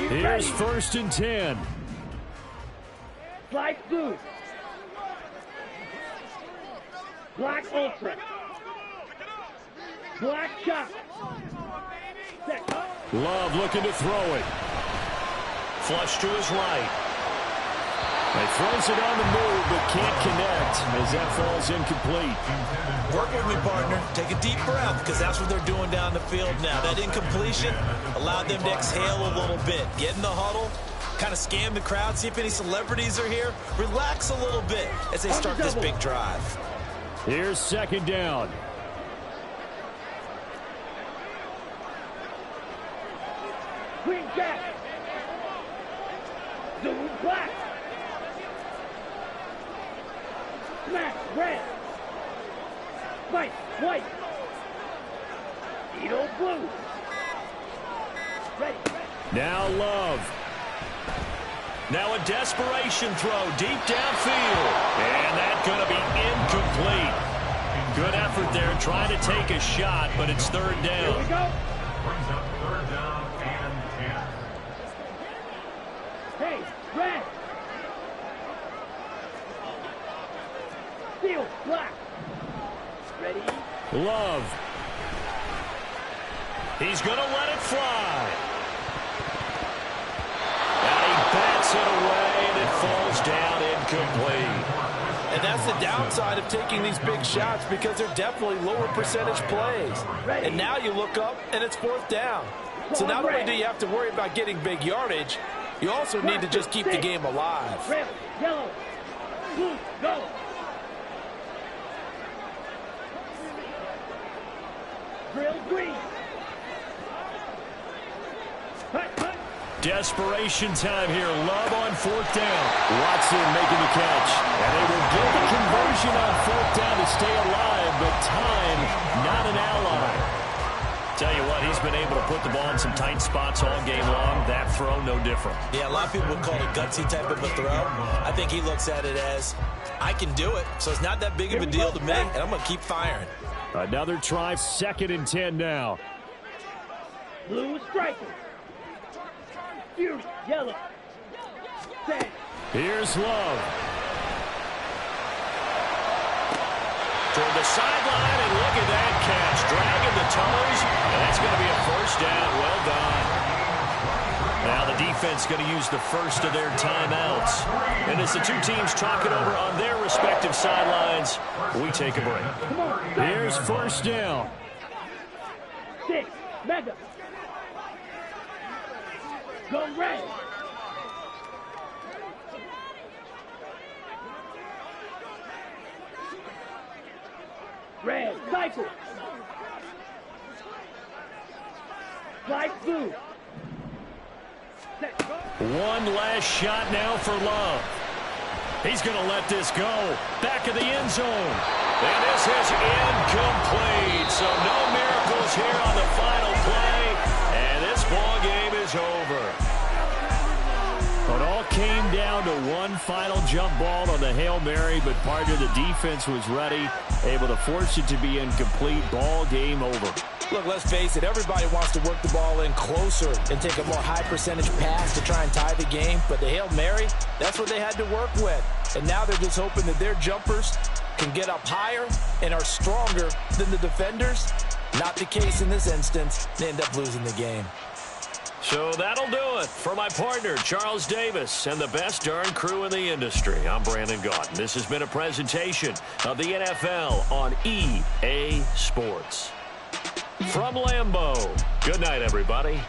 Here's 1st and 10. Slice blue. Black ultra. Black chop. Set. Love looking to throw it. Flush to his right. He throws it on the move, but can't connect as that falls incomplete. Work with me, partner. Take a deep breath, because that's what they're doing down the field now. That incompletion allowed them to exhale a little bit. Get in the huddle, kind of scan the crowd, see if any celebrities are here. Relax a little bit as they start this big drive. Here's second down. Green jack. Zoom black. Smash red. Spike white. Edo blue. Ready. Now Love. Now a desperation throw deep downfield. And that's going to be incomplete. Good effort there trying to take a shot, but it's third down. Here we go. Brings up third down and 10. Hey, red. Steel black. Ready. Love. He's going to let it fly. And he bats it away, and it falls down incomplete. And that's the downside of taking these big shots, because they're definitely lower percentage plays. And now you look up, and it's fourth down. So not only do you have to worry about getting big yardage, you also need to just keep the game alive. Red, yellow, blue, go. Drill green. Hut, hut. Desperation time here. Love on fourth down. Watson making the catch. And they will get the conversion on fourth down to stay alive, but time not an ally. Tell you what, he's been able to put the ball in some tight spots all game long. That throw, no different. Yeah, a lot of people would call it a gutsy type of a throw. I think he looks at it as, I can do it, so it's not that big of a deal to me, and I'm going to keep firing. Another try, second and 10 now. Blue striker. Fury, yellow. Sand. Here's Love. Toward the sideline, and look at that catch. Dragging the toes, and that's going to be a first down. Well done. Now the defense going to use the first of their timeouts. And as the two teams talk it over on their respective sidelines, we take a break. Here's first down. 6, mega. Go red. Red, cycle. White, blue. Set, go. One last shot now for Love. He's going to let this go. Back of the end zone. And this is incomplete. So no miracles here on the final play. And this ball game is over. It all came down to one final jump ball on the Hail Mary, but part of the defense was ready, able to force it to be incomplete. Ball game over. Look, let's face it, everybody wants to work the ball in closer and take a more high percentage pass to try and tie the game. But the Hail Mary, that's what they had to work with. And now they're just hoping that their jumpers can get up higher and are stronger than the defenders. Not the case in this instance. They end up losing the game. So that'll do it for my partner, Charles Davis, and the best darn crew in the industry. I'm Brandon Gaudin. This has been a presentation of the NFL on EA Sports. From Lambeau, good night, everybody.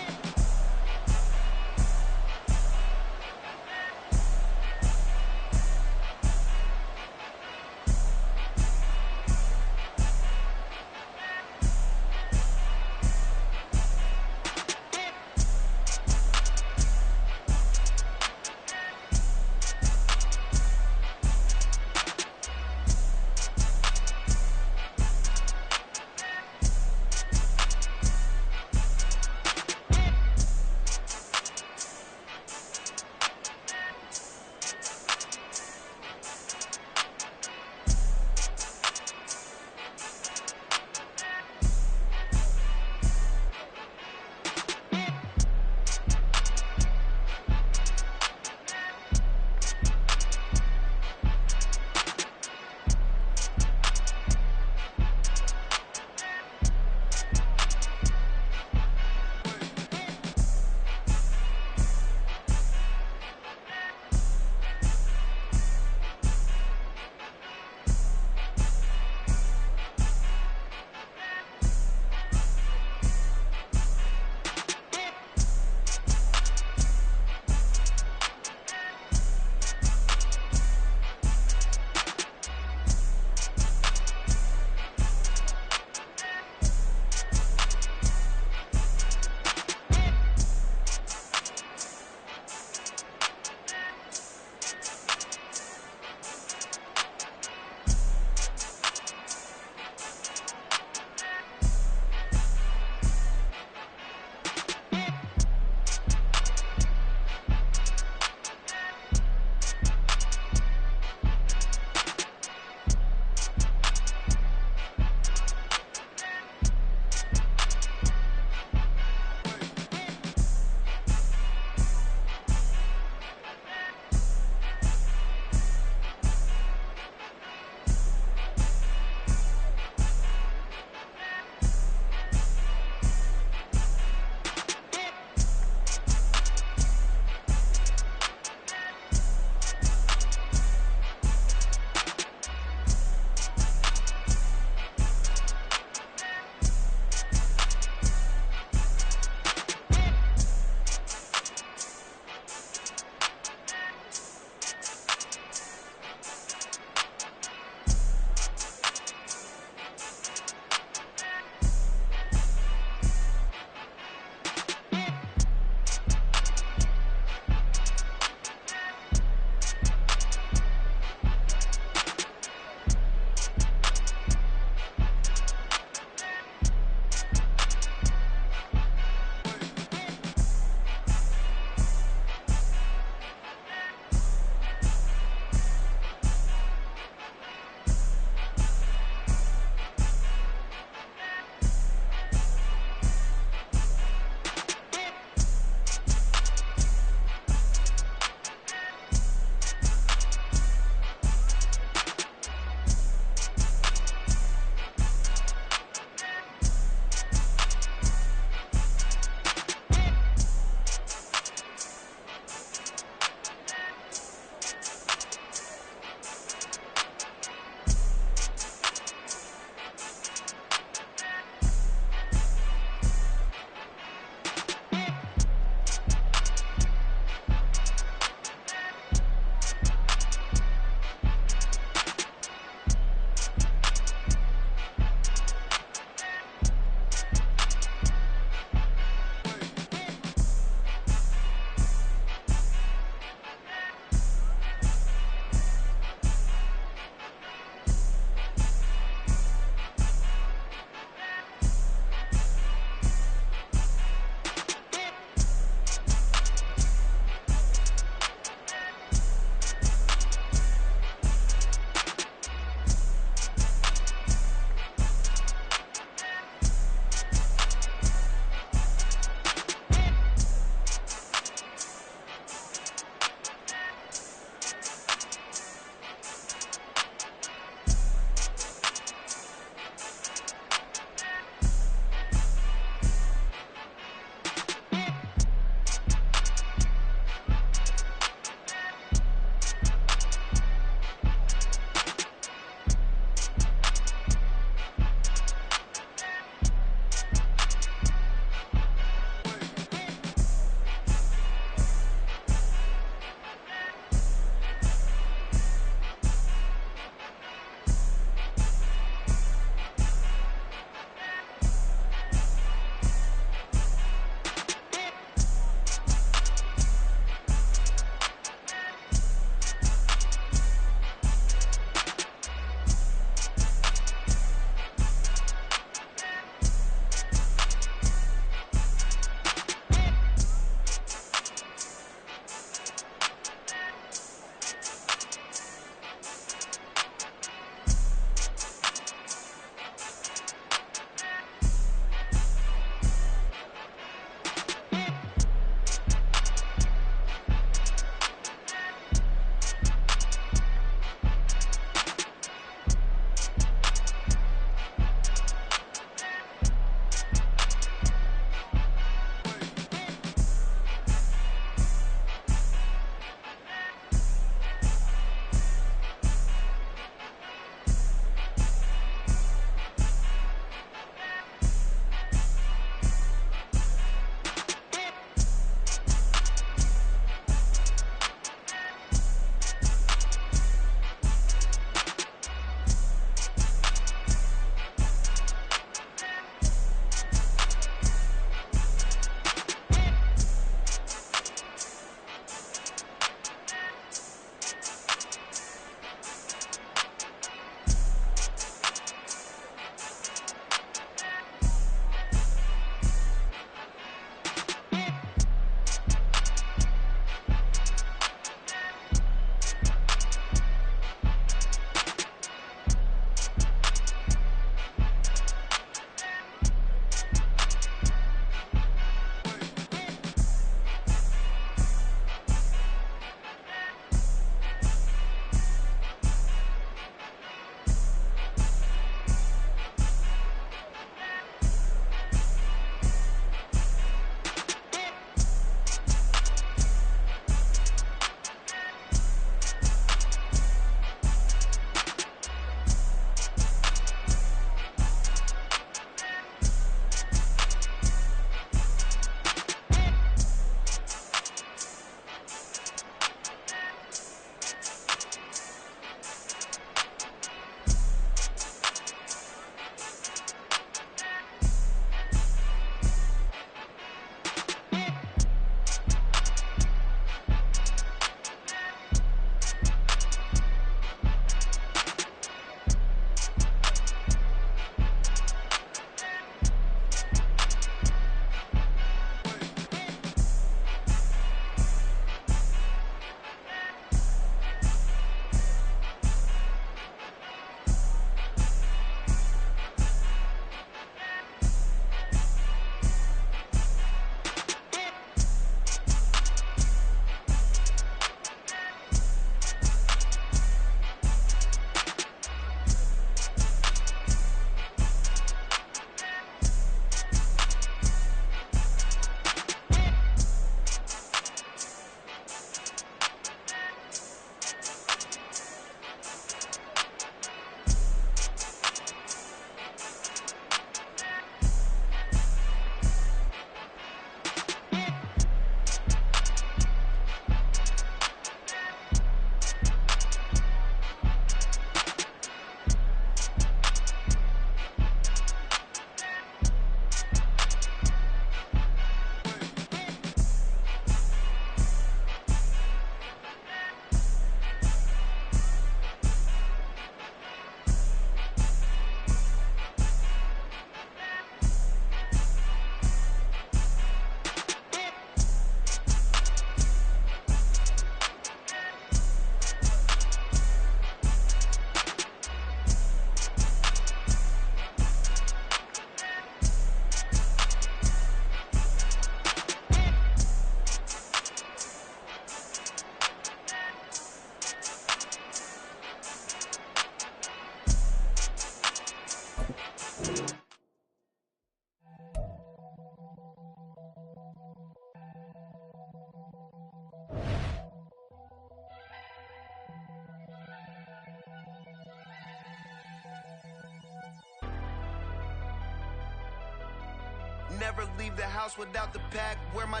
Never leave the house without the pack. Where my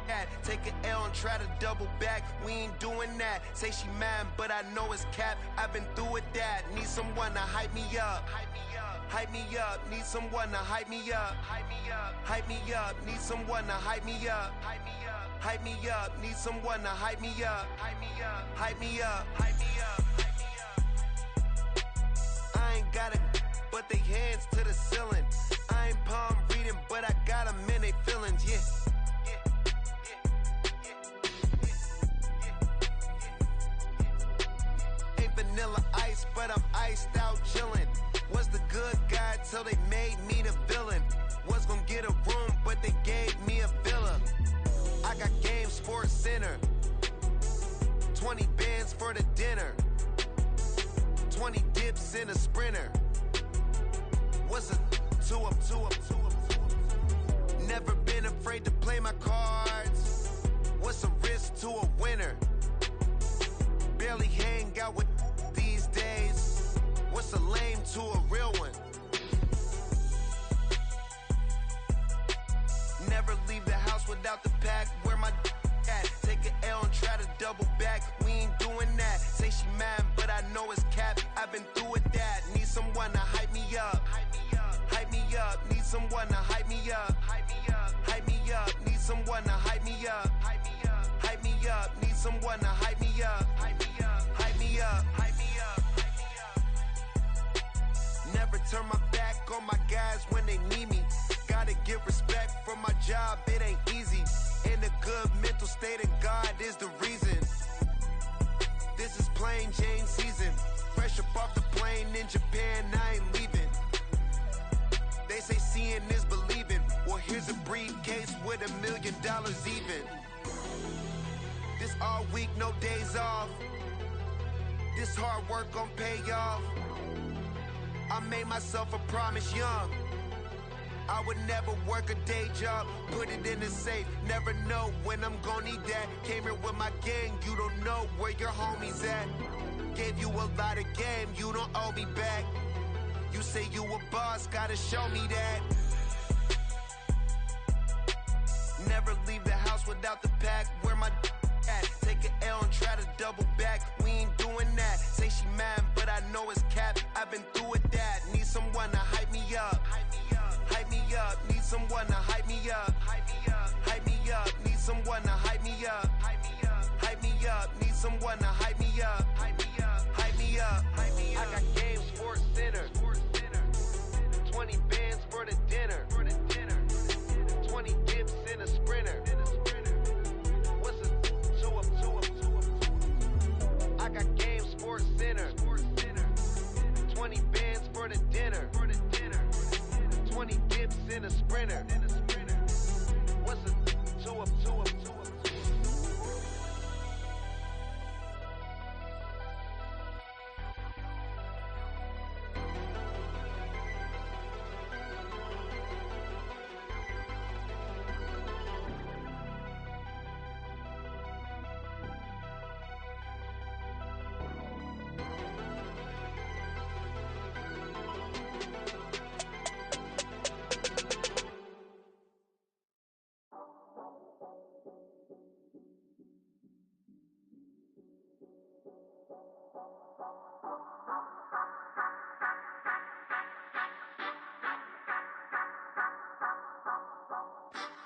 at? Take an L and try to double back. We ain't doing that. Say she mad, but I know it's cap. I've been through with that. Need someone to hype me up. Hype me up. Need someone to hype me up. Hype me up. Need someone to hype me up. Hype me up. Need someone to hype me up. Hype me up. Hype me up. Hype me up. I ain't got it, but they hands to the ceiling. I ain't palm reading, but I got them in they feelings, yeah. Ain't vanilla ice, but I'm iced out chillin'. Was the good guy till they made me the villain. Was gonna get a room, but they gave me a villa. I got game, Sports Center. 20 bands for the dinner. 20 dips in a sprinter. What's a two up? Never been afraid to play my cards. What's a risk to a winner? Barely hang out with these days. What's a lame to a real one? Never leave the house without the pack. Where my at? Take an L and try to double back. We ain't doing that. Say she mad, but I know it's cap. I've been through with that. Need someone to hype me up. Hype me up. Need someone to hype me up. Hype me up. Need someone to hype me up. Hype me up. Need someone to hype me up. Hype me up. Hype me up. Never turn my back on my guys when they need me. Gotta give respect for my job, it ain't easy. In a good mental state and God is the reason. This is plain Jane season. Fresh up off the plane in Japan, I ain't leaving. They say seeing is believing. Well, here's a briefcase with $1 million even. This all week, no days off. This hard work gon' pay off. I made myself a promise young. I would never work a day job, put it in the safe. Never know when I'm gon' need that. Came here with my gang, you don't know where your homies at. Gave you a lot of game, you don't owe me back. You say you a boss, gotta show me that. Never leave the house without the pack. Where my at? Take an L and try to double back. We ain't doing that. Say she mad, but I know it's cap. I've been through with that. Need someone to hype me up. Hype me up. Need someone to hype me up. Hype me up. Need someone to hype me up. Hype me up. Need someone to hype me up. Hype me up. I got game, Sports Center. 20 bands for the dinner. 20 dips in a sprinter. What's a two up? I got game, Sports Center. 20 bands for the dinner. 20 dips in a sprinter. What's a two up?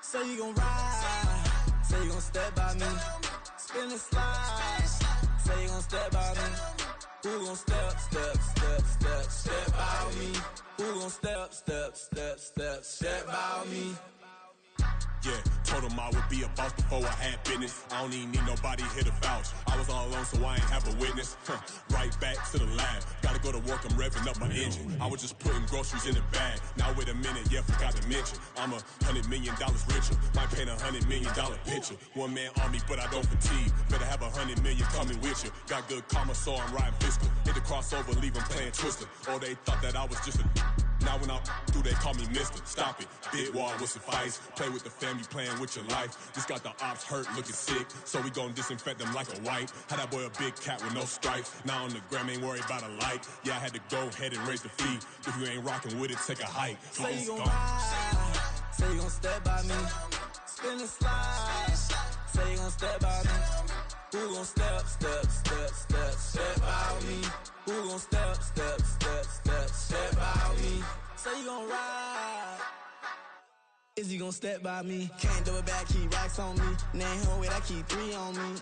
Say you gon' ride, say you gon' step by me, spin the slide, say you gon' step by me. Who gon' step by me? Who gon' step by me? Yeah, told him I would be a boss before I had business. I don't even need nobody here to vouch. I was all alone, so I ain't have a witness. Right back to the lab. Gotta go to work, I'm revving up my engine. I was just putting groceries in the bag. Now wait a minute, yeah, forgot to mention. I'm $100 million richer. Might paint $100 million picture. One man army, but I don't fatigue. Better have 100 million coming with you. Got good karma, so I'm riding fiscal. Hit the crossover, leave them playing Twister. Or they thought that I was just a now when I do, they call me Mister. Stop it, big wall with suffice. Play with the family, playing with your life. Just got the ops hurt, looking sick. So we gon' disinfect them like a wipe. Had that boy a big cat with no stripes. Now on the gram, ain't worried about a light. Yeah, I had to go ahead and raise the fee. If you ain't rocking with it, take a hike. Say you gon' ride, Say you gon' step by me. Spin and slide. Say you gon' step by me. Who gon' step by me? Who gon' step by me? Say you gon' ride. Is he gon' step by me? Can't do it back, keep racks on me. Name home with I keep 3 on me.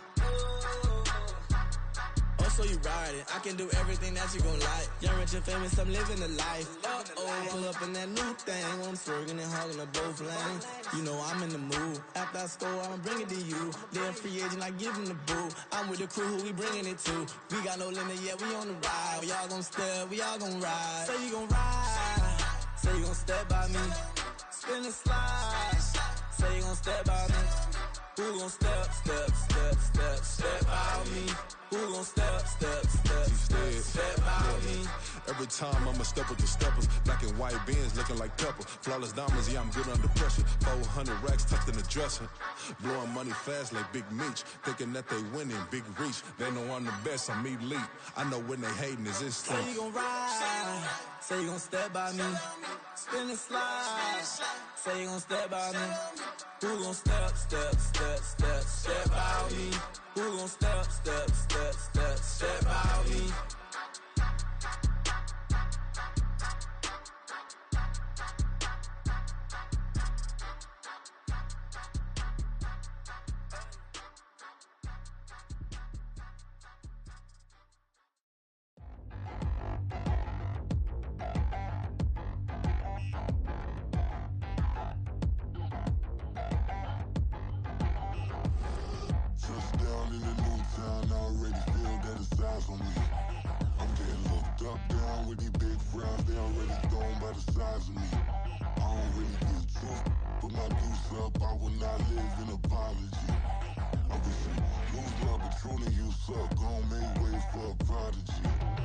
Oh, so you riding. I can do everything that you gon' like. Young, rich, and famous, I'm living the life. Uh-oh, pull up in that new thing. I'm swerving and hogging up both lanes. You know I'm in the mood. After I score, I'ma bring it to you. They're a free agent, I give them the boo. I'm with the crew, who we bringing it to. We got no limit, yeah, we on the ride. We all gon' step, we all gon' ride. Say you gon' ride. Say you gon' step by me. Spin and slide. Say you gon' step by me. Who gon' step by me? Who gon' step by me? Every time I'ma step with the steppers. Black and white beans looking like pepper. Flawless diamonds, yeah, I'm good under pressure. 400 racks tucked in the dresser. Blowing money fast like Big Meech. Thinking that they winning, big reach. They know I'm the best, I'm elite. I know when they hating is instinct. Say you gon' ride. Say you gon' step by me. Spin and slide. Say you gon' step by me. Who gon' step by me? Who gon' step by me?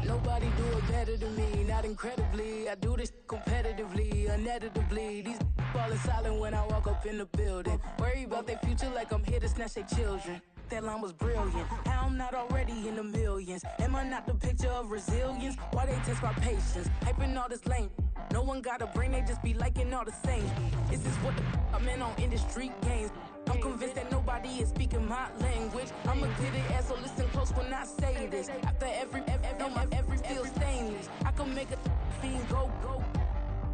Nobody do it better than me, not incredibly. I do this competitively, uneditably. These falling silent when I walk up in the building. Worry about their future like I'm here to snatch their children. That line was brilliant. How I'm not already in the millions? Am I not the picture of resilience? Why they test my patience? Hyping all this lame. No one got a brain, they just be liking all the same. This is what the I'm in on industry games. I'm convinced that nobody is speaking my language. I'ma get it as so listen close when I say this. After every feel stainless. I can make a fiend go.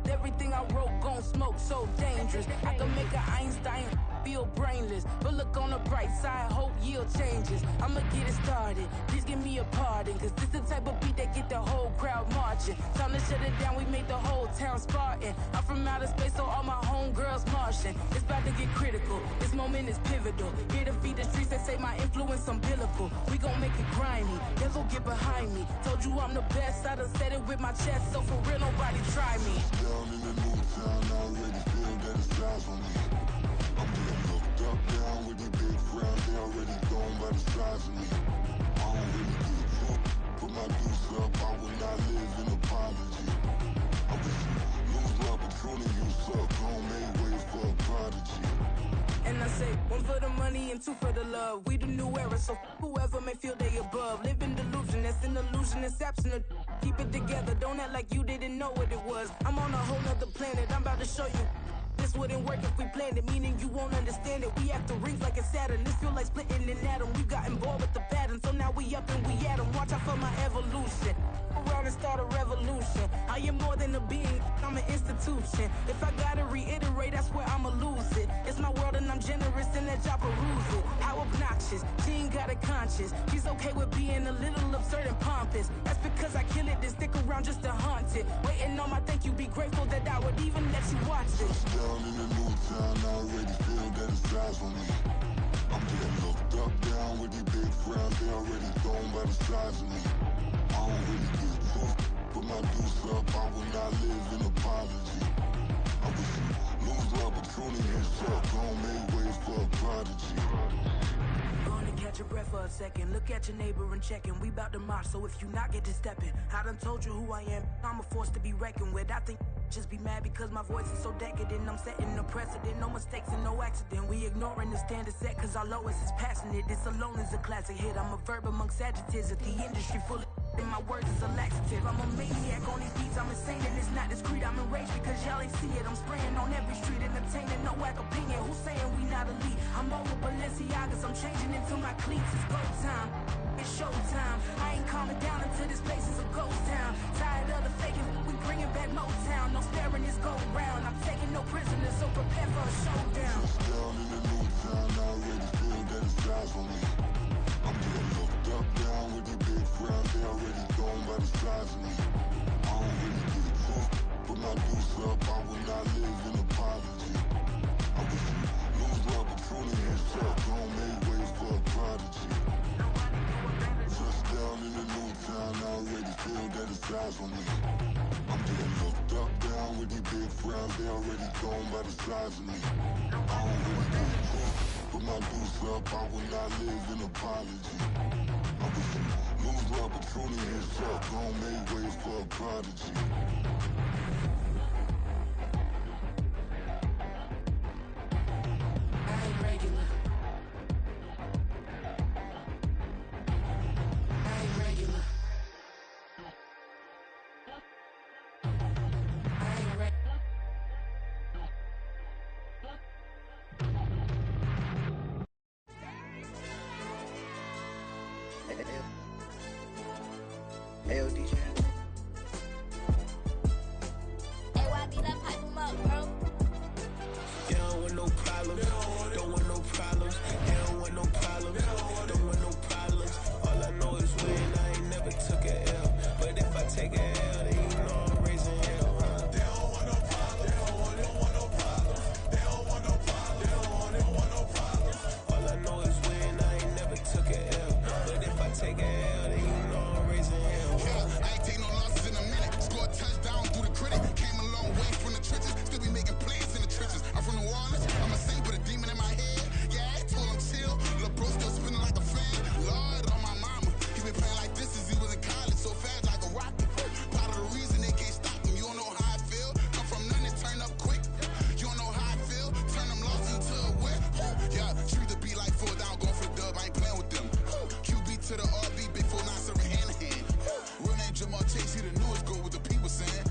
Everything I wrote gon' smoke, so dangerous. I can make an Einstein feel brainless. But look on the bright side, hope yield changes. I'ma get it started, please give me a pardon. Cause this the type of beat that get the whole crowd marching. Time to shut it down, we made the whole town Spartan. I'm from outer space, so all my homegirls Martian. It's about to get critical, this moment is pivotal. Here to feed the streets that say my influence umbilical. We gon' make it grimy, never get behind me. Told you I'm the best, I done said it with my chest. So for real, nobody try me. Down in the new town, I already feel that it's eyes on me. I'm getting looked up, down with these big frowns, they already gone by the size of me. I don't really get drunk, put my deuce up, I will not live in apology. I wish you lose love, but truly you suck, gon' make way for a prodigy. And I say, 1 for the money and 2 for the love. We the new era, so whoever may feel they above. Live in delusion, that's an illusion, it's absent. Keep it together, don't act like you didn't know what it was. I'm on a whole nother planet, I'm about to show you. This wouldn't work if we planned it, meaning you won't understand it. We have the rings like a Saturn, this feel like splitting an atom. You got involved with the pattern, so now we up and we at 'em. Watch out for my evolution. Around and start a revolution. I am more than a being, I'm an institution. If I gotta reiterate, that's where I'ma lose it. It's my world and I'm generous and that y'all peruse it. How obnoxious, she ain't got a conscience. She's okay with being a little absurd and pompous. That's because I kill it, then stick around just to haunt it. Waiting on my thank you, be grateful that I would even let you watch it. Down in the new town, I already feel that it's eyes on me. I'm getting looked up, down with these big frowns, they already gone by the size of me. I don't really get drunk, put my deuce up, I will not live in apology. I wish you lose love, but truly you suck, gon' make way for a prodigy. Gonna catch your breath for a second. Look at your neighbor and check him. We bout to march, so if you not get to stepping. I done told you who I am. I'm a force to be reckoned with. I think just be mad because my voice is so decadent. I'm setting a precedent. No mistakes and no accident. We ignoring the standard set cause our lowest is passionate. This alone is a classic hit. I'm a verb amongst adjectives at the industry full of My words is a laxative. I'm a maniac on these beats. I'm insane and it's not discreet. I'm enraged because y'all ain't see it. I'm spraying on every street, entertaining no whack opinion. Who's saying we not elite? I'm over Balenciagas. I'm changing into my cleats. It's go time. It's showtime. I ain't calming down until this place is a ghost town. Tired of the faking. We bringing back Motown. No sparing this go round. I'm taking no prisoners, so prepare for a showdown. Just down in the new town, already feel that it's eyes on me. I'm getting looked up, down with the big frowns, they already gone by the size of me. I don't really get it drunk, put my deuce up, I will not live in apology. I wish you lose Robert Truly himself, don't make way for a prodigy. Just down in the new town, already feel that it's eyes on me. I'm getting looked up, down with the big frowns, they already gone by the size of me. I don't really get it drunk. Put my deuce up, I will not live in apology. I wish you lose Robert Truly himself, don't make way for a prodigy. I ain't regular. I ain't regular. I ain't regular. Ayo, DJ. Hey, YB, that pipe him up, bro. They don't want no problems. Don't want no problems. They don't want no problems. Don't want no problems. All I know is win. I ain't never took a L. But if I take a L, then you know I'm raising hell, huh? They don't want no problems. They don't want no problems. They don't want no problems. They don't want no problems. All I know is win. I ain't never took a L. But if I take a L, then you know I'm raising hell. I ain't take no losses in a minute. Scored a touchdown through the critic. Came a long way from the trenches. Still be making plays in the trenches. I'm from New Orleans. I'm a saint with a demon in my head. Yeah, I told him chill. Lil' bro still spinning like a fan. Lord on my mama. He been playing like this since he was in college. So fast like a rocket. Part of the reason they can't stop him. You don't know how I feel. Come from nothing, turn up quick. You don't know how I feel. Turn them losses into a whip. Yeah, treat the beat like 4 down. Going for the dub. I ain't playing with them. QB to the RB. Big 4-9 serving hand to hand. Real name Jamal Chase, he the newest goal with the people saying.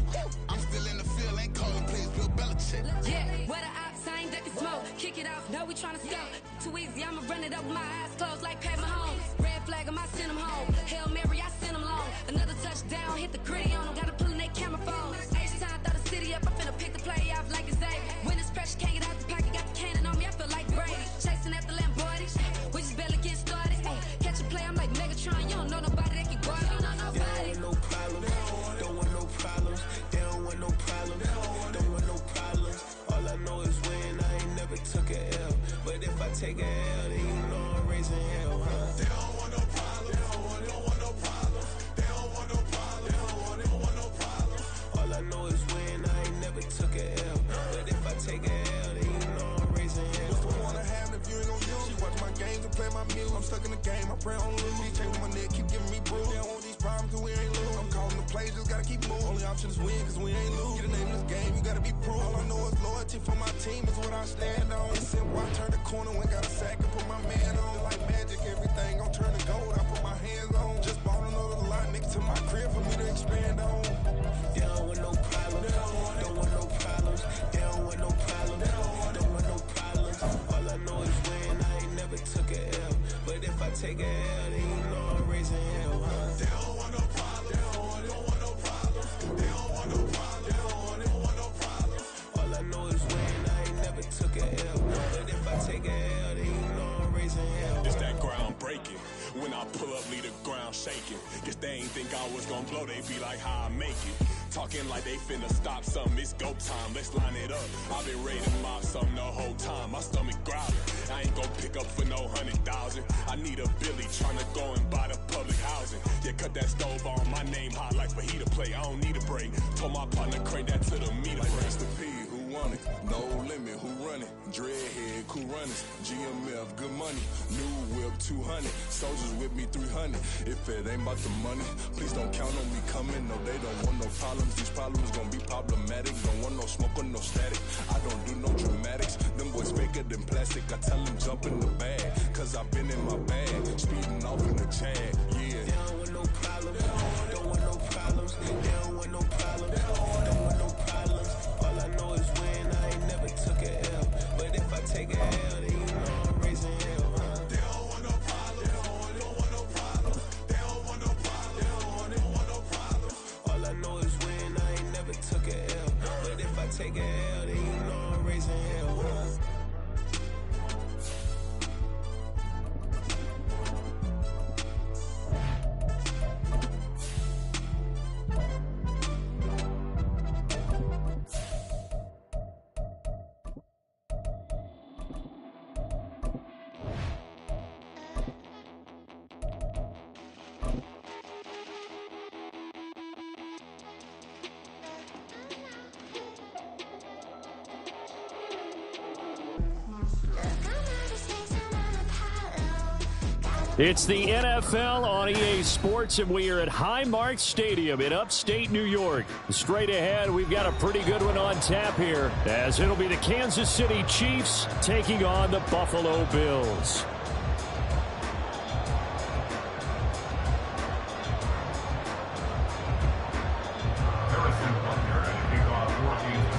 I'm still in the field, ain't calling plays, Bill Belichick. Yeah, where the ops, I ain't ducking smoke. Kick it off, no, we tryna scope. Too easy, I'ma run it up with my eyes closed like Pat Mahomes. Red flag him, I send him home. Hail Mary, I send him long. Another touchdown, hit the gritty on him. Gotta pull in that camera phone. H-time, throw the city up, I'm finna pick the play off like it's Xavier. When it's pressure, can't get out the pocket, got the cannon on me, I feel like Brady. Chasing after Lamborghini, we just barely get started. Ay, catch a play, I'm like Megatron, you don't know nobody that can guard it. You don't know nobody. No problems. Don't want no problems. They don't want no problems. Don't want no problems. All I know is win. I ain't never took a L. But if I take a L, then you know I'm raising hell, huh? They don't want no problems. They don't want no problems. They don't want no problems. They don't want no problems. All I know is win. I ain't never took a L. But if I take a L, then you know I'm raising hell. What's the point of having if you ain't gon' use? She watch my games and play my music. I'm stuck in the game. I pray on lose. These chains on my neck keep giving me bruise. They don't want these problems 'cause we ain't lose. I'm calling the plays, just gotta keep moving. Only option is win 'cause we ain't lose. Get a name in this game, you gotta be proof. All I know is loyalty for my team is what I stand on. It's simple, I turn the corner when got a sack and put my man on. Like magic, everything gon' turn to gold. I put my hands on. Just bought another lot next to my crib for me to expand on. They don't want no problems. Don't want no problems. They don't want no problems. Don't want no problems. All I know is win. I ain't never took a L. But if I take a L, then you know I'm raising hell, huh? They don't want no problems. They don't want no problems. They don't want no problems. They don't want no problems. All I know is win. I ain't never took a L. But if I take a L, then you know I'm raising hell. It's that ground breaking. When I pull up, leave the ground shaking. Guess they ain't think I was gonna blow, they be like, how I make it. Talking like they finna stop something, it's go time, let's line it up. I've been ready to mob something the whole time, my stomach growling. I ain't gon' pick up for no 100,000. I need a Billy tryna go and buy the public housing. Yeah, cut that stove on, my name hot like fajita play. I don't need a break. Told my partner crank that to the meter. Like Mr. P, who won it? No limit, who run it? Dreadhead, cool runners. GMF, good money. New whip, 200. Soldiers with me, 300. If it ain't about the money, please don't count on me coming. No, they don't want no problems. These problems gon' be problematic. Don't want no smoke or no static. I don't do no dramatics. Them boys faker than plastic. I tell them jump in the bag, 'cause I've been in my bag. Speeding off in the Jag, yeah. They don't want no problems. take a L, then you know I'm raising hell. It's the NFL on EA Sports, and we are at Highmark Stadium in upstate New York. Straight ahead, we've got a pretty good one on tap here, as it'll be the Kansas City Chiefs taking on the Buffalo Bills.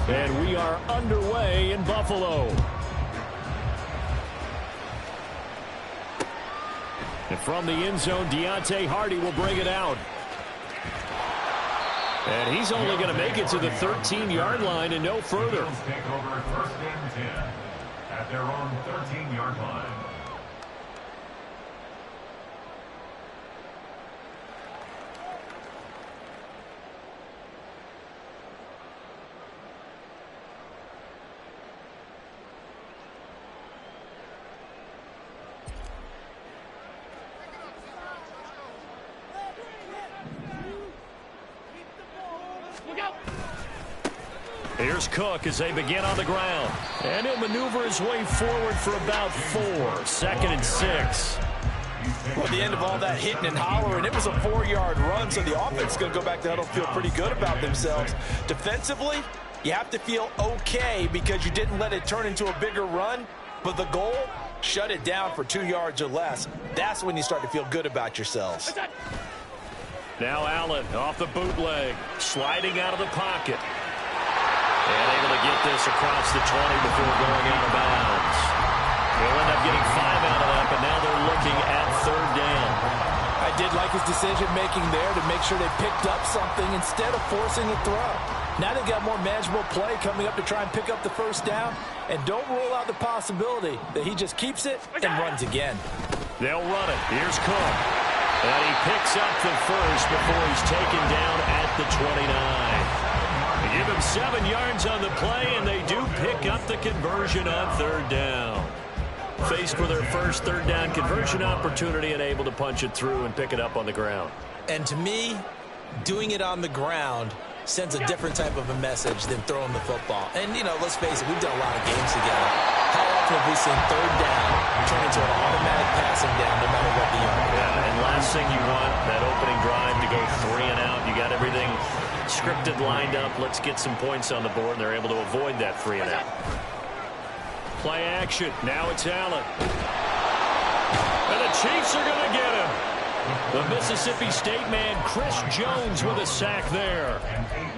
And we are underway in Buffalo. And from the end zone, Deontay Hardy will bring it out. And he's only going to make it to the 13-yard line and no further. Take over first and 10 at their own 13-yard line. Here's Cook as they begin on the ground. And he'll maneuver his way forward for about 4. 2nd and 6. Well, at the end of all that hitting and hollering, it was a 4-yard run, so the offense is going to go back to huddle, feel pretty good about themselves. Defensively, you have to feel okay because you didn't let it turn into a bigger run, but the goal, shut it down for 2 yards or less. That's when you start to feel good about yourselves. Now Allen off the bootleg, sliding out of the pocket. And able to get this across the 20 before going out of bounds. They'll end up getting 5 out of that, but now they're looking at 3rd down. I did like his decision-making there to make sure they picked up something instead of forcing a throw. Now they've got more manageable play coming up to try and pick up the 1st down, and don't rule out the possibility that he just keeps it and runs again. They'll run it. Here's Cook. And he picks up the 1st before he's taken down at the 29. They give him 7 yards on the play, and they do pick up the conversion on 3rd down. Faced with their first 3rd down conversion opportunity and able to punch it through and pick it up on the ground. And to me, doing it on the ground sends a different type of a message than throwing the football. And, you know, let's face it, we've done a lot of games together. How often have we seen 3rd down turn into an automatic passing down no matter what the yard? Yeah, and last thing you want, that opening drive to go 3 and out. You got everything scripted, lined up. Let's get some points on the board, and they're able to avoid that 3 and out. Play action. Now it's Allen. And the Chiefs are going to get him. The Mississippi State man, Chris Jones, with a sack there.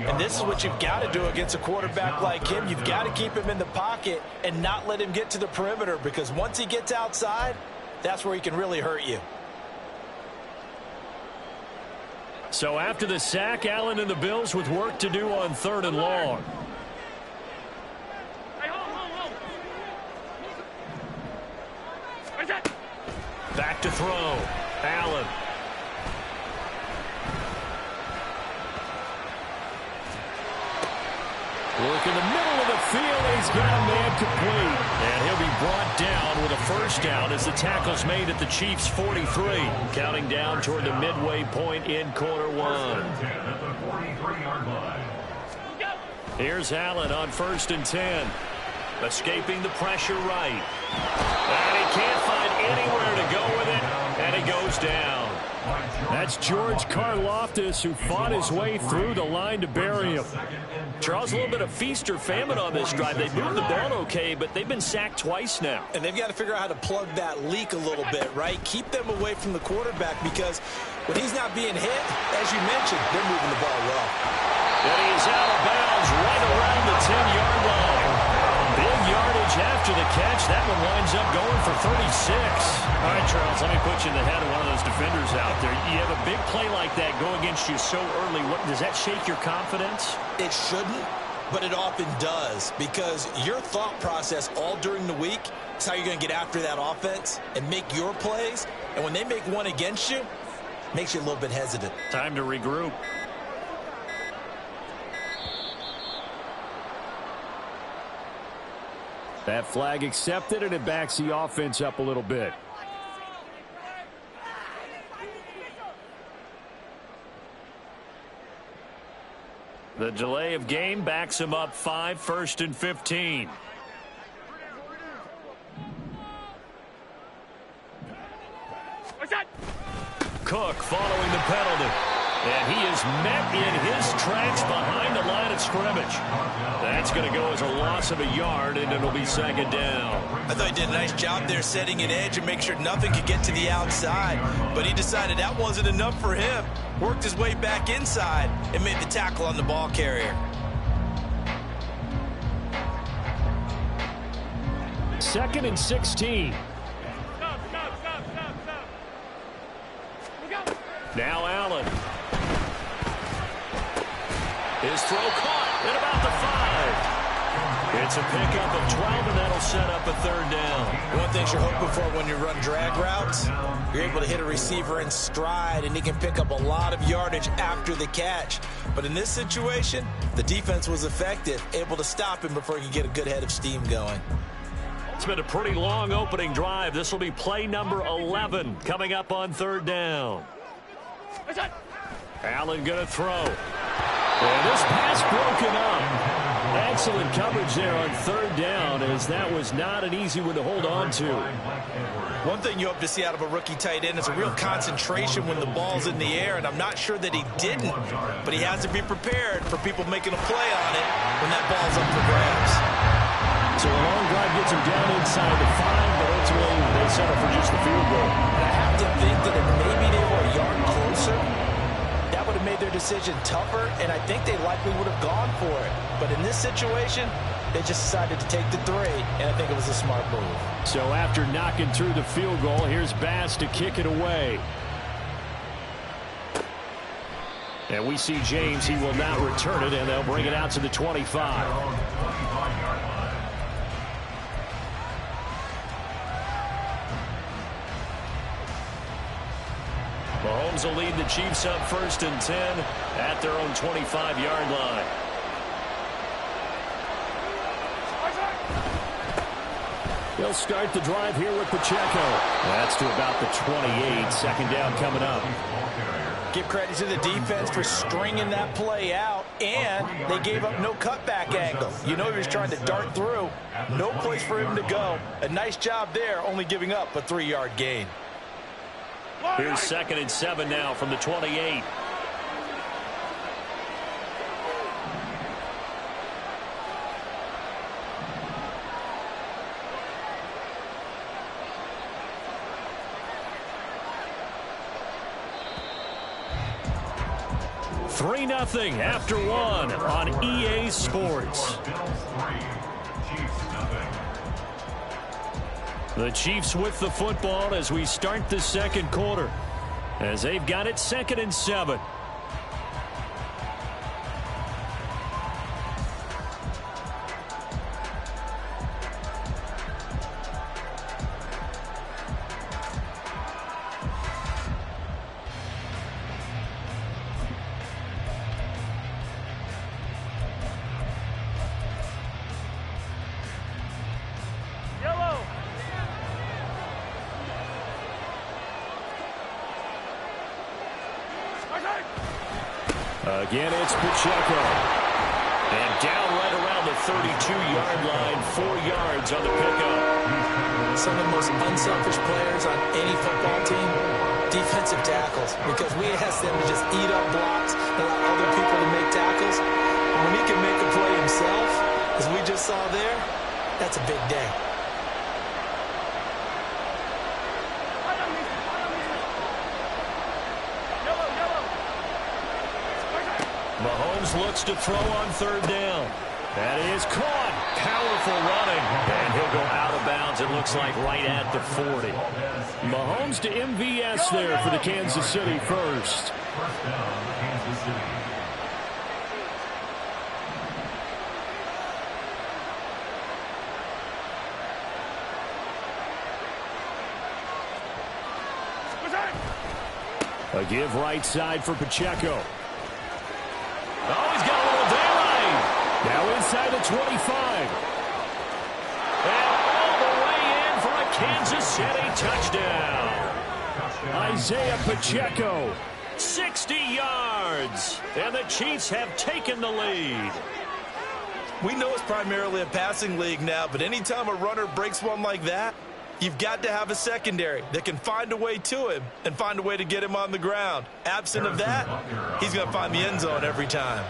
And this is what you've got to do against a quarterback like him. You've got to keep him in the pocket and not let him get to the perimeter, because once he gets outside, that's where he can really hurt you. So after the sack, Allen and the Bills with work to do on 3rd and long. Back to throw. Allen. Look in the middle of the field. He's got a man complete. And he'll be brought down with a 1st down as the tackle's made at the Chiefs' 43. Counting down toward the midway point in quarter 1. Here's Allen on 1st and 10. Escaping the pressure right. And he can't find anywhere to go with it. And he goes down. That's George Karlaftis, who fought his way through the line to bury him. Charles, a little bit of feast or famine on this drive. They moved the ball okay, but they've been sacked twice now. And they've got to figure out how to plug that leak a little bit, right? Keep them away from the quarterback, because when he's not being hit, as you mentioned, they're moving the ball well. And he's out of bounds right around the 10-yard line. Big yardage after the catch. That one winds up going for 36. All right, Charles, let me put you in the head of one of those defenders out there. You have a big play like that go against you so early. Does that shake your confidence? It shouldn't, but it often does, because your thought process all during the week is how you're going to get after that offense and make your plays. And when they make one against you, it makes you a little bit hesitant. Time to regroup. That flag accepted, and it backs the offense up a little bit. The delay of game backs him up 5, 1st and 15. Cook following the penalty. And he is met in his tracks behind the line of scrimmage. That's going to go as a loss of a yard, and it'll be 2nd down. I thought he did a nice job there setting an edge and make sure nothing could get to the outside. But he decided that wasn't enough for him. Worked his way back inside and made the tackle on the ball carrier. 2nd and 16. Now Allen. His throw caught at about the 5. It's a pickup of 12, and that'll set up a 3rd down. One thing you're hoping for when you run drag routes, you're able to hit a receiver in stride, and he can pick up a lot of yardage after the catch. But in this situation, the defense was effective, able to stop him before he could get a good head of steam going. It's been a pretty long opening drive. This will be play number 11 coming up on 3rd down. Allen going to throw. And this pass broken up. Excellent coverage there on 3rd down, as that was not an easy one to hold on to. One thing you hope to see out of a rookie tight end is a real concentration when the ball's in the air, and I'm not sure that he didn't, but he has to be prepared for people making a play on it when that ball's up for grabs. So a long drive gets him down inside the 5, but ultimately they settle for just the field goal. And I have to think that if maybe they were a yard closer, that would have made their decision tougher, and I think they likely would have gone for it. But in this situation, they just decided to take the 3, and I think it was a smart move. So after knocking through the field goal, here's Bass to kick it away. And we see James. He will not return it, and they'll bring it out to the 25. Mahomes will lead the Chiefs up 1st and 10 at their own 25-yard line. They'll start the drive here with Pacheco. That's to about the 28. 2nd down coming up. Give credit to the defense for stringing that play out, and they gave up no cutback angle. You know he was trying to dart through. No place for him to go. A nice job there, only giving up a 3-yard gain. Here's 2nd and 7 now from the 28. Three 3-0 after 1 on EA Sports. The Chiefs with the football as we start the 2nd quarter, as they've got it 2nd and 7. Again, it's Pacheco. And down right around the 32-yard line, 4 yards on the pickup. Some of the most unselfish players on any football team, defensive tackles, because we ask them to just eat up blocks, allow other people to make tackles. And when he can make a play himself, as we just saw there, that's a big day. Mahomes looks to throw on 3rd down. That is caught. Powerful running. And he'll go out of bounds, it looks like, right at the 40. Mahomes to MVS there for the Kansas City first. A give right side for Pacheco. Oh, he's got a little daylight. Now inside the 25. And all the way in for a Kansas City touchdown. Isaiah Pacheco, 60 yards. And the Chiefs have taken the lead. We know it's primarily a passing league now, but anytime a runner breaks one like that, you've got to have a secondary that can find a way to him and find a way to get him on the ground. Absent of that, he's going to find the end zone every time.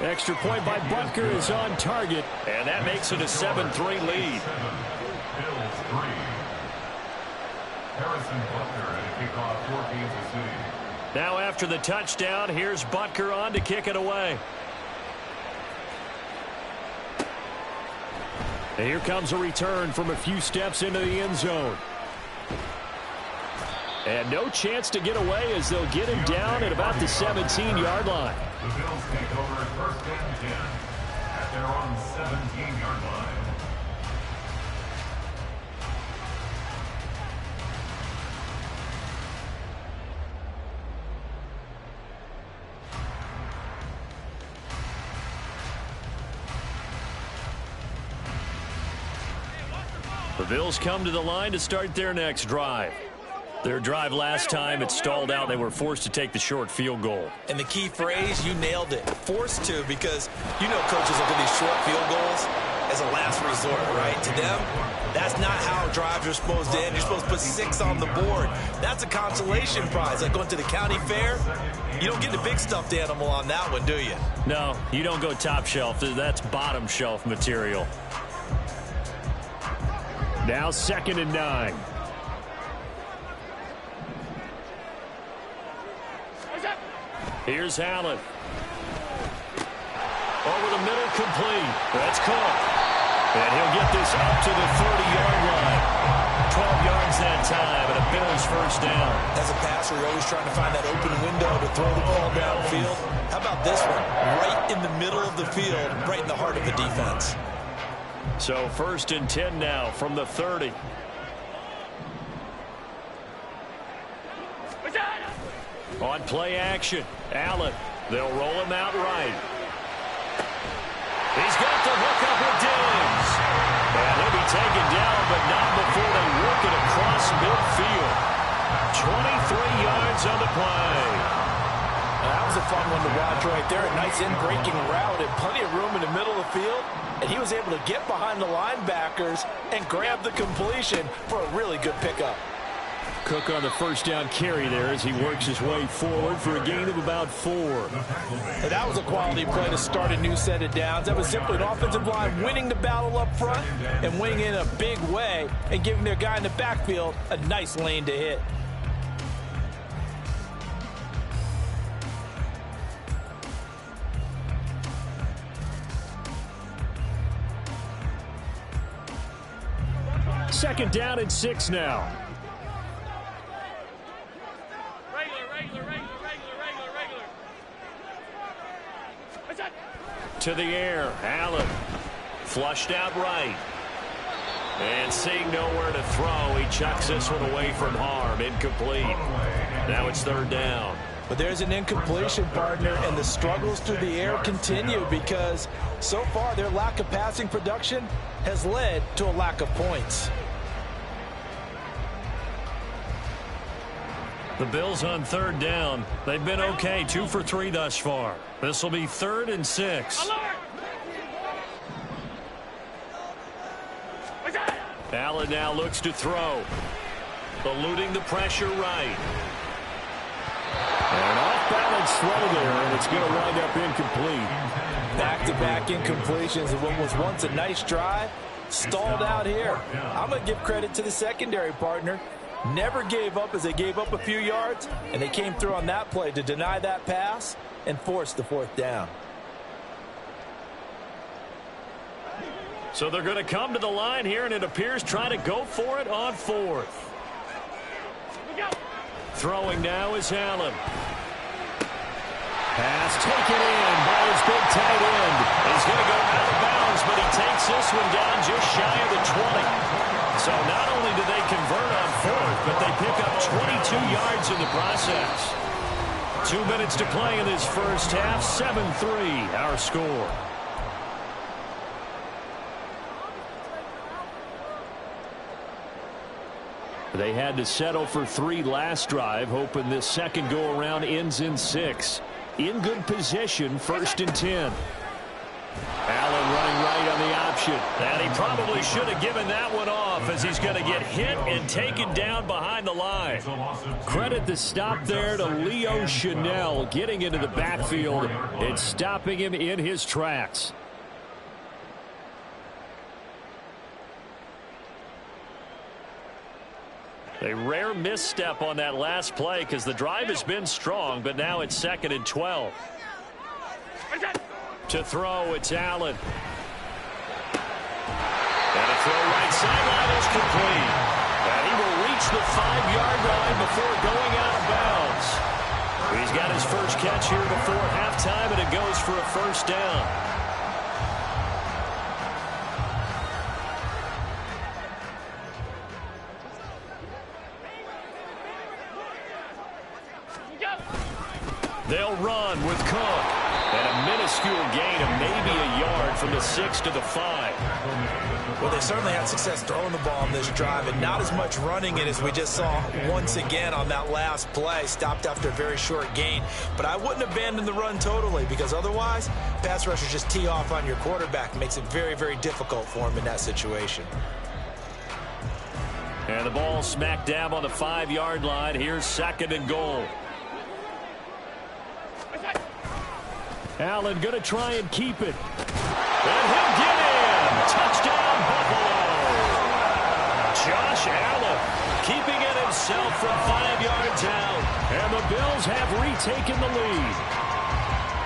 Extra point by Butker is on target, and that makes it a 7-3 lead. Bills 3. Harrison Butker at a kickoff for Kansas City. Now after the touchdown, here's Butker on to kick it away. And here comes a return from a few steps into the end zone. And no chance to get away as they'll get him down at about the 17-yard line. The Bills take over at 1st and 10 at their own 17-yard line. The Bills come to the line to start their next drive. Their drive last time, it stalled out. They were forced to take the short field goal. And the key phrase, you nailed it. Forced to, because you know coaches look at these short field goals as a last resort, right? To them, that's not how drives are supposed to end. You're supposed to put 6 on the board. That's a consolation prize. Like going to the county fair, you don't get the big stuffed animal on that one, do you? No, you don't go top shelf. That's bottom shelf material. Now 2nd and 9. Here's Allen. Over the middle, complete. That's caught. And he'll get this up to the 30-yard line. 12 yards that time, and a Bills first down. As a passer, you're always trying to find that open window to throw the ball downfield. How about this one? Right in the middle of the field, right in the heart of the defense. So 1st and 10 now from the 30. On play action, Allen. They'll roll him out right. He's got the hook up with Diggs. And he'll be taken down, but not before they work it across midfield. 23 yards on the play. That was a fun one to watch right there. A nice in-breaking route and plenty of room in the middle of the field. And he was able to get behind the linebackers and grab the completion for a really good pickup. Cook on the first down carry there as he works his way forward for a gain of about 4. And that was a quality play to start a new set of downs. That was simply an offensive line winning the battle up front and winning in a big way and giving their guy in the backfield a nice lane to hit. Second down and 6 now. To the air, Allen. Flushed out right. And seeing nowhere to throw, he chucks this one away from harm. Incomplete. Now it's 3rd down. But there's an incompletion, partner, and the struggles through the air continue because so far their lack of passing production has led to a lack of points. The Bills on 3rd down. They've been okay, 2 for 3 thus far. This will be 3rd and 6. Allen now looks to throw. Eluding the pressure right. And off-balance throw there, and it's going to wind up incomplete. Back-to-back incompletions of what was once a nice drive, stalled out here. I'm going to give credit to the secondary, partner. Never gave up as they gave up a few yards, and they came through on that play to deny that pass and force the 4th down. So they're going to come to the line here, and it appears trying to go for it on 4th. Throwing now is Allen. Pass taken in by his big tight end. He's going to go out of bounds, but he takes this one down just shy of the 20. So not only do they convert on fourth, but they pick up 22 yards in the process. 2 minutes to play in this first half. 7-3 our score. They had to settle for 3 last drive, hoping this second go-around ends in 6. In good position, 1st and 10. Allen running right on the option. And he probably should have given that one off as he's going to get hit and taken down behind the line. Credit the stop there to Leo Chanel getting into the backfield and stopping him in his tracks. A rare misstep on that last play because the drive has been strong, but now it's 2nd and 12. To throw, it's Allen. And a throw right sideline is complete. And he will reach the 5-yard line before going out of bounds. He's got his first catch here before halftime, and it goes for a 1st down. They'll run with Cook. And a minuscule gain of maybe a yard from the 6 to the 5. Well, they certainly had success throwing the ball on this drive, and not as much running it as we just saw once again on that last play. Stopped after a very short gain. But I wouldn't abandon the run totally, because otherwise, pass rushers just tee off on your quarterback. It makes it very, very difficult for him in that situation. And the ball smack dab on the 5-yard line. Here's 2nd and goal. Allen going to try and keep it. And he'll get in. Touchdown, Buffalo. Josh Allen keeping it himself from 5 yards out. And the Bills have retaken the lead.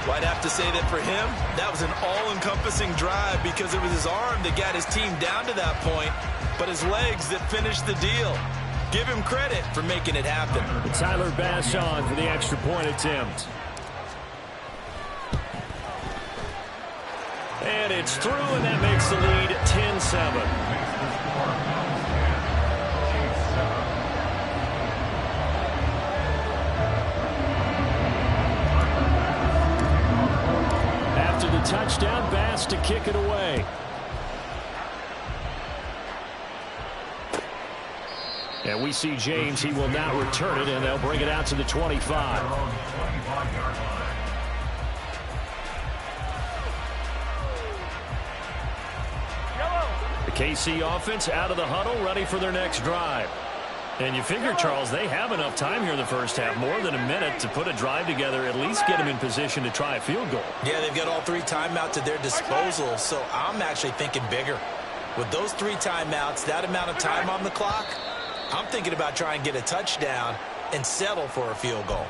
Well, I'd have to say that for him, that was an all-encompassing drive because it was his arm that got his team down to that point, but his legs that finished the deal. Give him credit for making it happen. Tyler Bass on for the extra point attempt. And it's through, and that makes the lead 10-7. After the touchdown, Bass to kick it away. And we see James. He will not return it, and they'll bring it out to the 25. KC offense out of the huddle, ready for their next drive. And you figure, Charles, they have enough time here in the first half, more than a minute, to put a drive together, at least get them in position to try a field goal. Yeah, they've got all 3 timeouts at their disposal, so I'm actually thinking bigger. With those 3 timeouts, that amount of time on the clock, I'm thinking about trying to get a touchdown and settle for a field goal.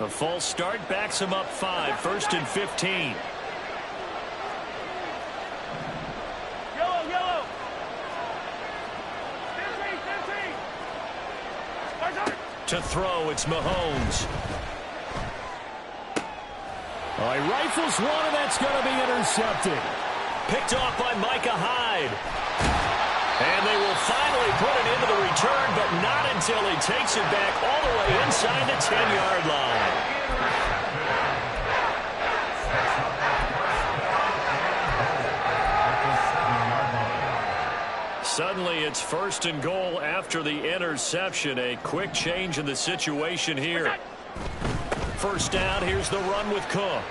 A false start backs him up 5, 1st and 15. Yellow. To throw, it's Mahomes. Oh, he rifles one, and that's going to be intercepted. Picked off by Micah Hyde. And they will finally put it into the return, but not until he takes it back all the way inside the 10-yard line. Suddenly, it's 1st and goal after the interception. A quick change in the situation here. 1st down, here's the run with Cook.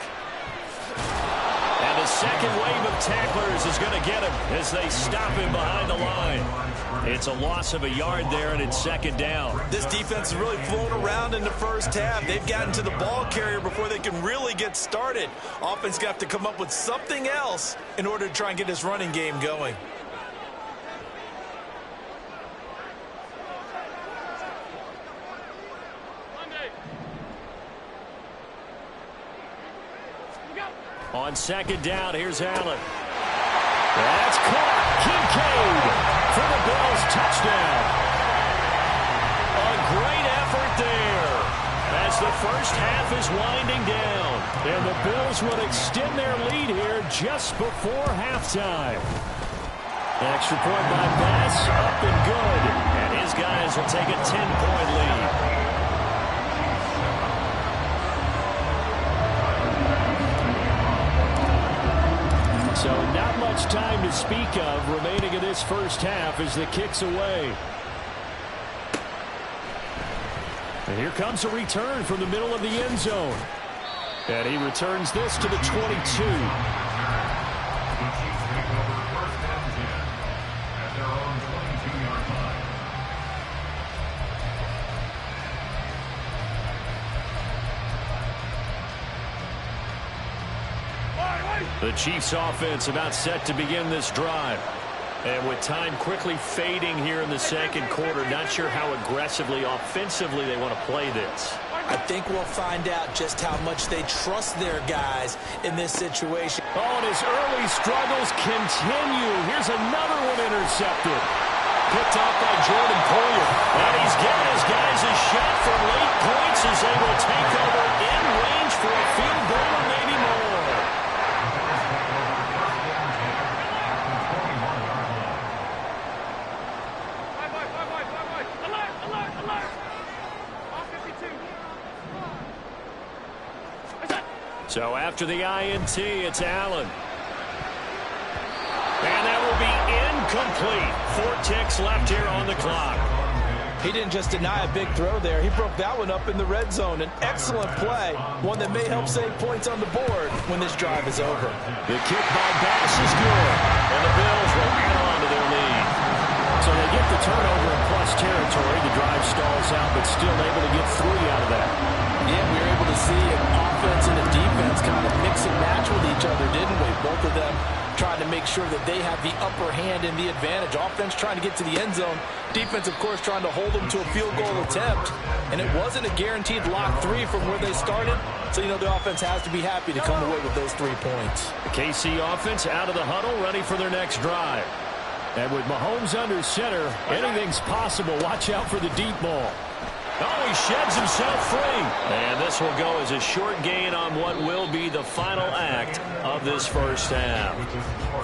And the second wave of tacklers is going to get him as they stop him behind the line. It's a loss of a yard there, and it's 2nd down. This defense is really flown around in the first half. They've gotten to the ball carrier before they can really get started. Offense got to come up with something else in order to try and get this running game going. On 2nd down, here's Allen. That's caught. Kincaid for the Bills touchdown. A great effort there. as the first half is winding down. And the Bills would extend their lead here just before halftime. Extra point by Bass, up and good. And his guys will take a 10-point lead. So not much time to speak of remaining in this first half as the kick's away. And here comes a return from the middle of the end zone. And he returns this to the 22. The Chiefs offense about set to begin this drive. And with time quickly fading here in the second quarter, not sure how aggressively, offensively they want to play this. I think we'll find out just how much they trust their guys in this situation. Oh, and his early struggles continue. Here's another one intercepted. Picked off by Jordan Poyer. And he's getting his guys a shot for late points as they will take over in range for a field goal or maybe more. So after the INT, it's Allen. And that will be incomplete. 4 ticks left here on the clock. He didn't just deny a big throw there. He broke that one up in the red zone. An excellent play, one that may help save points on the board when this drive is over. The kick by Bass is good. And the Bills will add on to their lead. So they get the turnover in plus territory. The drive stalls out, but still able to get 3 out of that. Yeah, we were able to see an offense and a defense kind of mix and match with each other, didn't we? Both of them trying to make sure that they have the upper hand and the advantage. Offense trying to get to the end zone. Defense, of course, trying to hold them to a field goal attempt. And it wasn't a guaranteed lock 3 from where they started. So, the offense has to be happy to come away with those 3 points. The KC offense out of the huddle, ready for their next drive. And with Mahomes under center, anything's possible. Watch out for the deep ball. Oh, he sheds himself free. And this will go as a short gain on what will be the final act of this first half.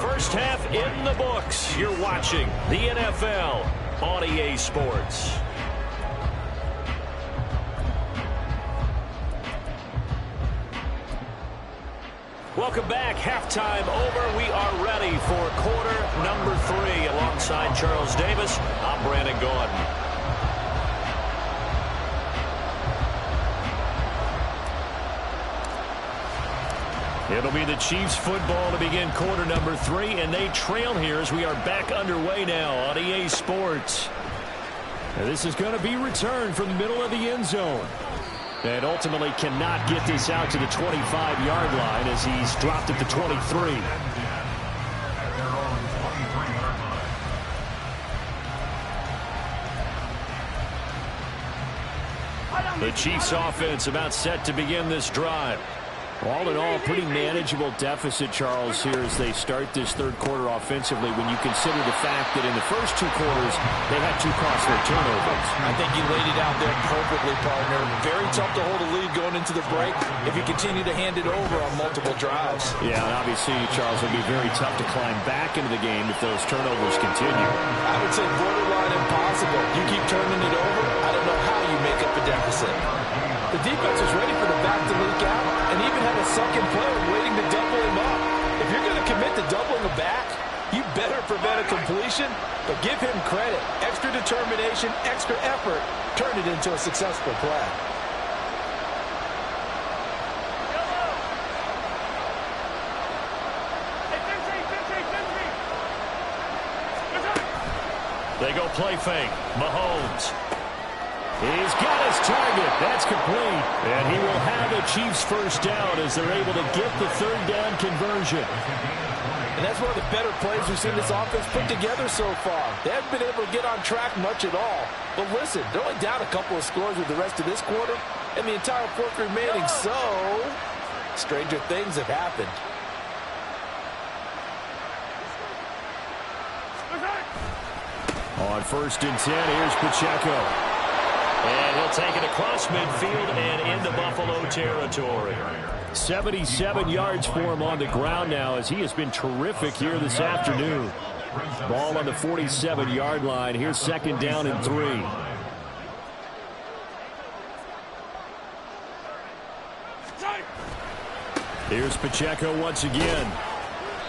First half in the books. You're watching the NFL on EA Sports. Welcome back. Halftime over. We are ready for quarter number 3. Alongside Charles Davis, I'm Brandon Gordon. It'll be the Chiefs football to begin quarter number 3, and they trail here as we are back underway now on EA Sports. And this is going to be returned from the middle of the end zone. And ultimately cannot get this out to the 25-yard line as he's dropped at the 23. The Chiefs offense about set to begin this drive. All in all, pretty manageable deficit, Charles, here as they start this third quarter offensively when you consider the fact that in the first 2 quarters, they had 2 costly turnovers. I think you laid it out there perfectly, partner. Very tough to hold a lead going into the break if you continue to hand it over on multiple drives. Yeah, and obviously, Charles, it'll be very tough to climb back into the game if those turnovers continue. I would say borderline impossible. You keep turning it over, I don't know how you make up a deficit. The defense was ready for the back to leak out and even had a second player waiting to double him up. If you're going to commit to doubling the back, you better prevent a completion, but give him credit. Extra determination, extra effort, turn it into a successful play. They go play fake. Mahomes. He's got his target. That's complete. And he will have a Chiefs first down as they're able to get the third down conversion. And that's one of the better plays we've seen this offense put together so far. They haven't been able to get on track much at all. But listen, they're only down a couple of scores with the rest of this quarter and the entire fourth remaining. So, stranger things have happened. On 1st and 10, here's Pacheco. And he'll take it across midfield and into Buffalo territory. 77 yards for him on the ground now, as he has been terrific here this afternoon. Ball on the 47-yard line. Here's second down and 3. Here's Pacheco once again.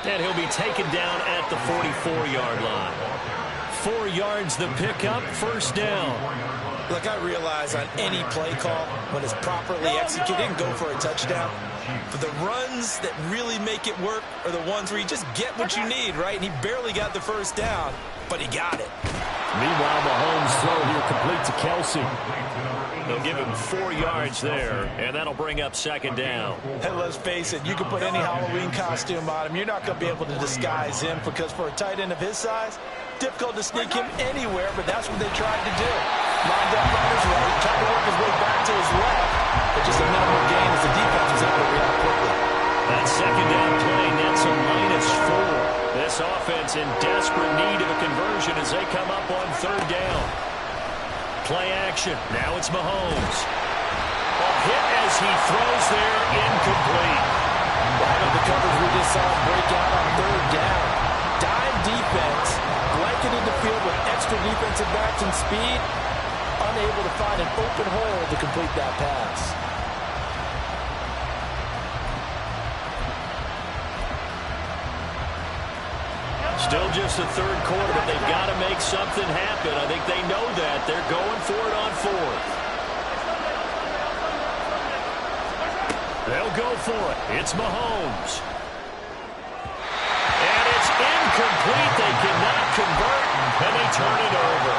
And he'll be taken down at the 44-yard line. 4 yards the pickup, first down. Look, I realize on any play call, when it's properly executed, you can go for a touchdown. But the runs that really make it work are the ones where you just get what you need, right? And he barely got the first down, but he got it. Meanwhile, Mahomes' throw here complete to Kelsey. They'll give him 4 yards there, and that'll bring up second down. And let's face it, you can put any Halloween costume on him. You're not going to be able to disguise him, because for a tight end of his size, difficult to sneak him anywhere, but that's what they tried to do. Lined up on his right, tried to work his way back to his left, but just a minimal gain as the defense was able to react quickly. That second down play nets a -4. This offense in desperate need of a conversion as they come up on third down. Play action. Now it's Mahomes. A hit as he throws there, incomplete. Right on the coverage, we just saw him break out on third down. Dime defense, blanketed the field with extra defensive backs and speed, unable to find an open hole to complete that pass. Still just the third quarter, but they've got to make something happen. I think they know that. They're going for it on fourth. They'll go for it. It's Mahomes. And it's incomplete. They cannot convert, and they turn it over.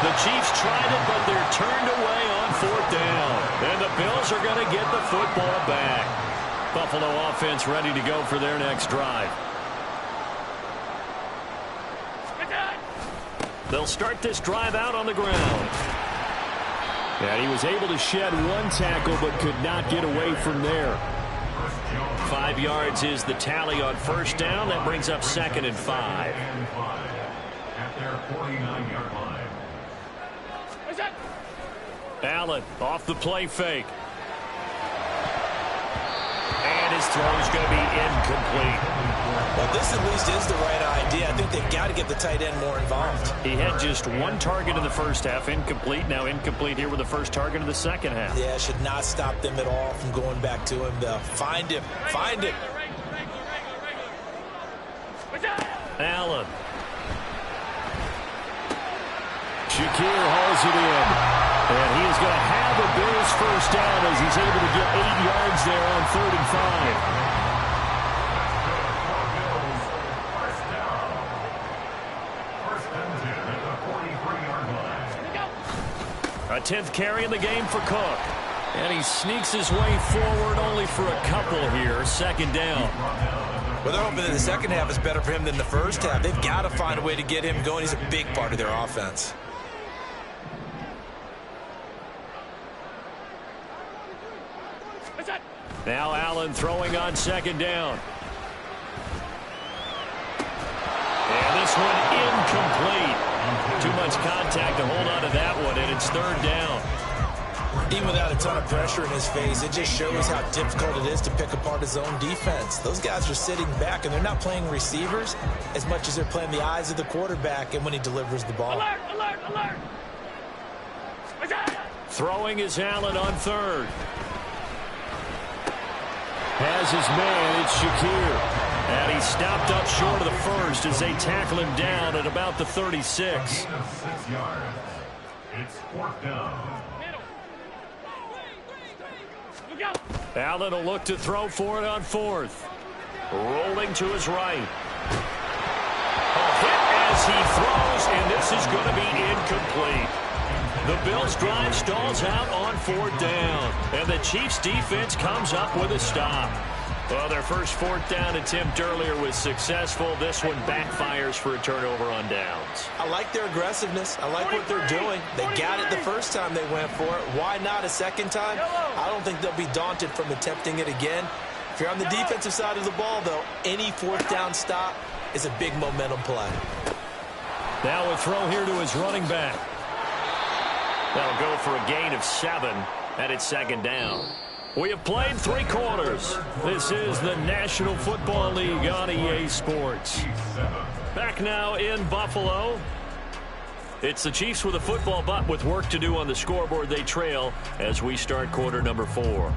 The Chiefs tried it, but they're turned away on fourth down. And the Bills are going to get the football back. Buffalo offense ready to go for their next drive. They'll start this drive out on the ground. And he was able to shed one tackle but could not get away from there. 5 yards is the tally on first down. That brings up second and 5. At their 49-yard line. Allen off the play fake. And his throw is going to be incomplete. Well, this at least is the right idea. I think they've got to get the tight end more involved. He had just one target in the first half, incomplete. Now incomplete here with the first target of the second half. Yeah, should not stop them at all from going back to him. They'll find him. Find him. Allen. Shakir hauls it in. And he is going to have a Bills first down as he's able to get 8 yards there on 3rd and 5. A 10th carry in the game for Cook. And he sneaks his way forward only for a couple here. Second down. Well, they're hoping that the second half is better for him than the first half. They've got to find a way to get him going. He's a big part of their offense. Now Allen throwing on second down. And this one incomplete. Too much contact to hold on to that one, and it's third down. Even without a ton of pressure in his face, it just shows how difficult it is to pick apart his own defense. Those guys are sitting back, and they're not playing receivers as much as they're playing the eyes of the quarterback and when he delivers the ball. Alert, alert, alert. Throwing is Allen on third. Has his man, it's Shakir. And he stopped up short of the first as they tackle him down at about the 36. 6 yards. It's 4th down. Allen will look to throw for it on 4th. Rolling to his right. A hit as he throws, and this is going to be incomplete. The Bills' drive stalls out on 4th down, and the Chiefs' defense comes up with a stop. Well, their first 4th down attempt earlier was successful. This one backfires for a turnover on downs. I like their aggressiveness. I like what they're doing. They got it the first time they went for it. Why not a second time? I don't think they'll be daunted from attempting it again. If you're on the defensive side of the ball, though, any 4th down stop is a big momentum play. Now a throw here to his running back. That'll go for a gain of 7, and it's second down. We have played 3 quarters. This is the National Football League on EA Sports. Back now in Buffalo. It's the Chiefs with a football, but with work to do on the scoreboard, they trail as we start quarter number 4.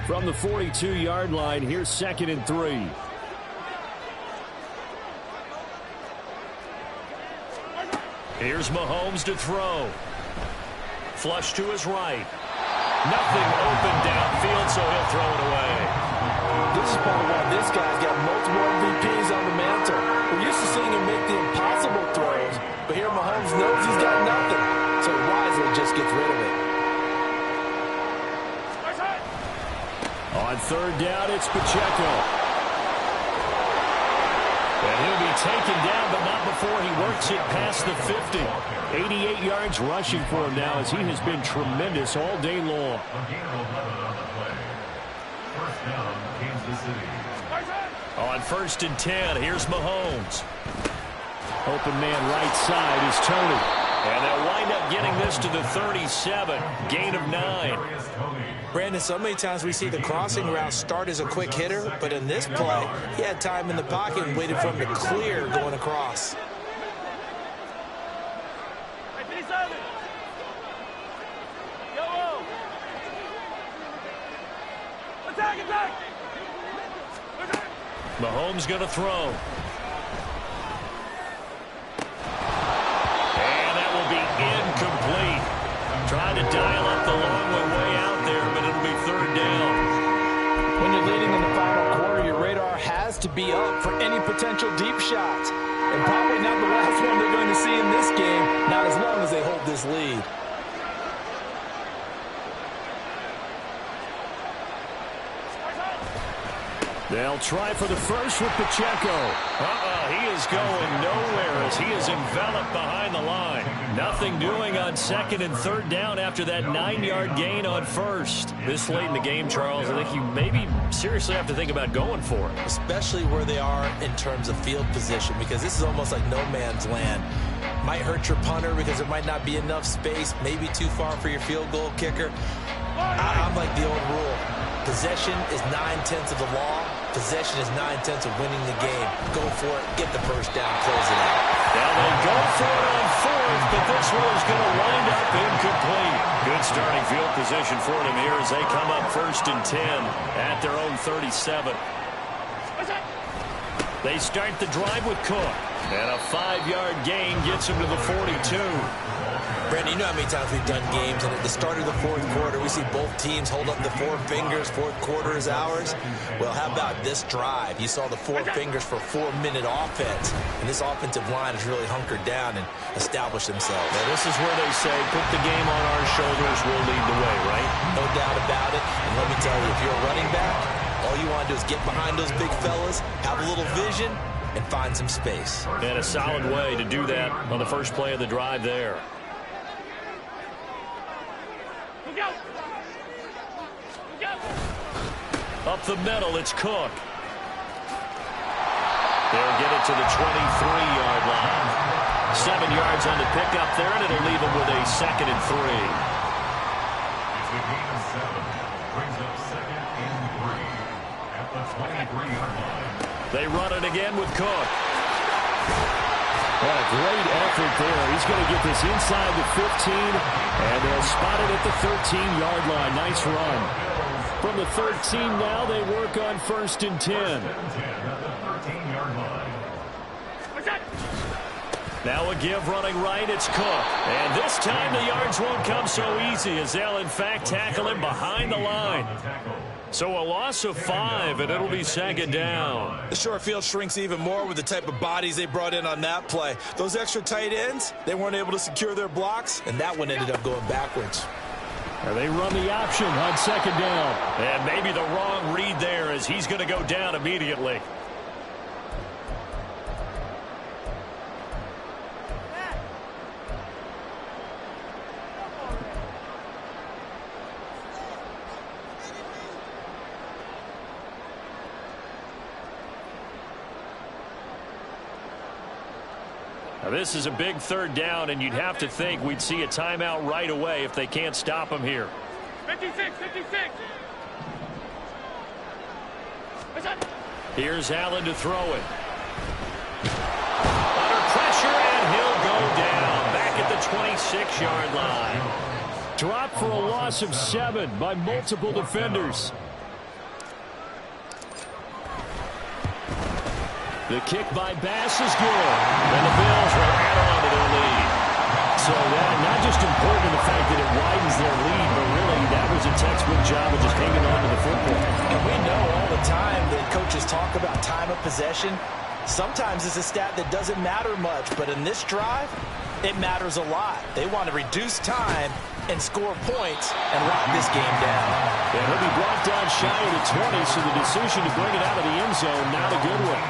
From the 42-yard line, here's 2nd and 3. Here's Mahomes to throw. Flush to his right. Nothing open downfield, so he'll throw it away. This is part of why this guy's got multiple MVPs on the mantle. We're used to seeing him make the impossible throws, but here Mahomes knows he's got nothing, so he wisely just gets rid of it. On 3rd down, it's Pacheco. And he'll be taken down, but not before he works it past the 50. 88 yards rushing for him now as he has been tremendous all day long. On 1st and 10, here's Mahomes. Open man right side is Tony. And they'll wind up getting this to the 37. Gain of 9. Brandon, so many times we see the crossing route start as a quick hitter, but in this play, he had time in the pocket and waited for him to clear going across. Mahomes going to throw. Incomplete. Trying to dial up the long way out there, but it'll be 3rd down. When you're leading in the final quarter, your radar has to be up for any potential deep shots. And probably not the last one they're going to see in this game, not as long as they hold this lead. They'll try for the first with Pacheco. He is going nowhere as he is enveloped behind the line. Nothing doing on 2nd and 3rd down after that 9-yard gain on 1st. This late in the game, Charles, I think you maybe seriously have to think about going for it. Especially where they are in terms of field position, because this is almost like no man's land. Might hurt your punter because there might not be enough space, maybe too far for your field goal kicker. I'm like the old rule. Possession is 9/10 of the law. Possession is 9/10 of winning the game. Go for it. Get the first down. Close it out. Now they go for it on 4th, but this one is going to wind up incomplete. Good starting field position for them here as they come up 1st and 10 at their own 37. They start the drive with Cook. And a 5-yard gain gets him to the 42. Brandon, you know how many times we've done games, and at the start of the 4th quarter, we see both teams hold up the 4 fingers, 4th quarter is ours. Well, how about this drive? You saw the 4 fingers for 4-minute offense, and this offensive line has really hunkered down and established themselves. Now, this is where they say, put the game on our shoulders, we'll lead the way, right? No doubt about it, and let me tell you, if you're a running back, all you want to do is get behind those big fellas, have a little vision, and find some space. And a solid way to do that on the first play of the drive there. Up the middle, it's Cook. They'll get it to the 23-yard line. 7 yards on the pickup there, and it'll leave them with a 2nd and 3. It's a gain of 7. Brings up 2nd and 3 at the 23-yard line. They run it again with Cook. What a great effort there. He's going to get this inside the 15, and they'll spot it at the 13-yard line. Nice run. From the 13 now, they work on 1st and 10. Now a give running right, it's Cook. And this time the yards won't come so easy as they'll in fact tackle him behind the line. So a loss of 5, and it'll be 2nd down. The short field shrinks even more with the type of bodies they brought in on that play. Those extra tight ends, they weren't able to secure their blocks, and that one ended up going backwards. They run the option on 2nd down. And maybe the wrong read there as he's going to go down immediately. Now, this is a big third down, and you'd have to think we'd see a timeout right away if they can't stop him here. 56. Here's Allen to throw it. Under pressure, and he'll go down back at the 26-yard line. Dropped for a loss of 7 by multiple defenders. The kick by Bass is good, and the Bills will add on to their lead. So that not just important in the fact that it widens their lead, but really that was a textbook job of just hanging on to the football. And we know all the time that coaches talk about time of possession. Sometimes it's a stat that doesn't matter much, but in this drive, it matters a lot. They want to reduce time and score points and lock this game down. And he'll be brought down shy of the 20, so the decision to bring it out of the end zone, not a good one.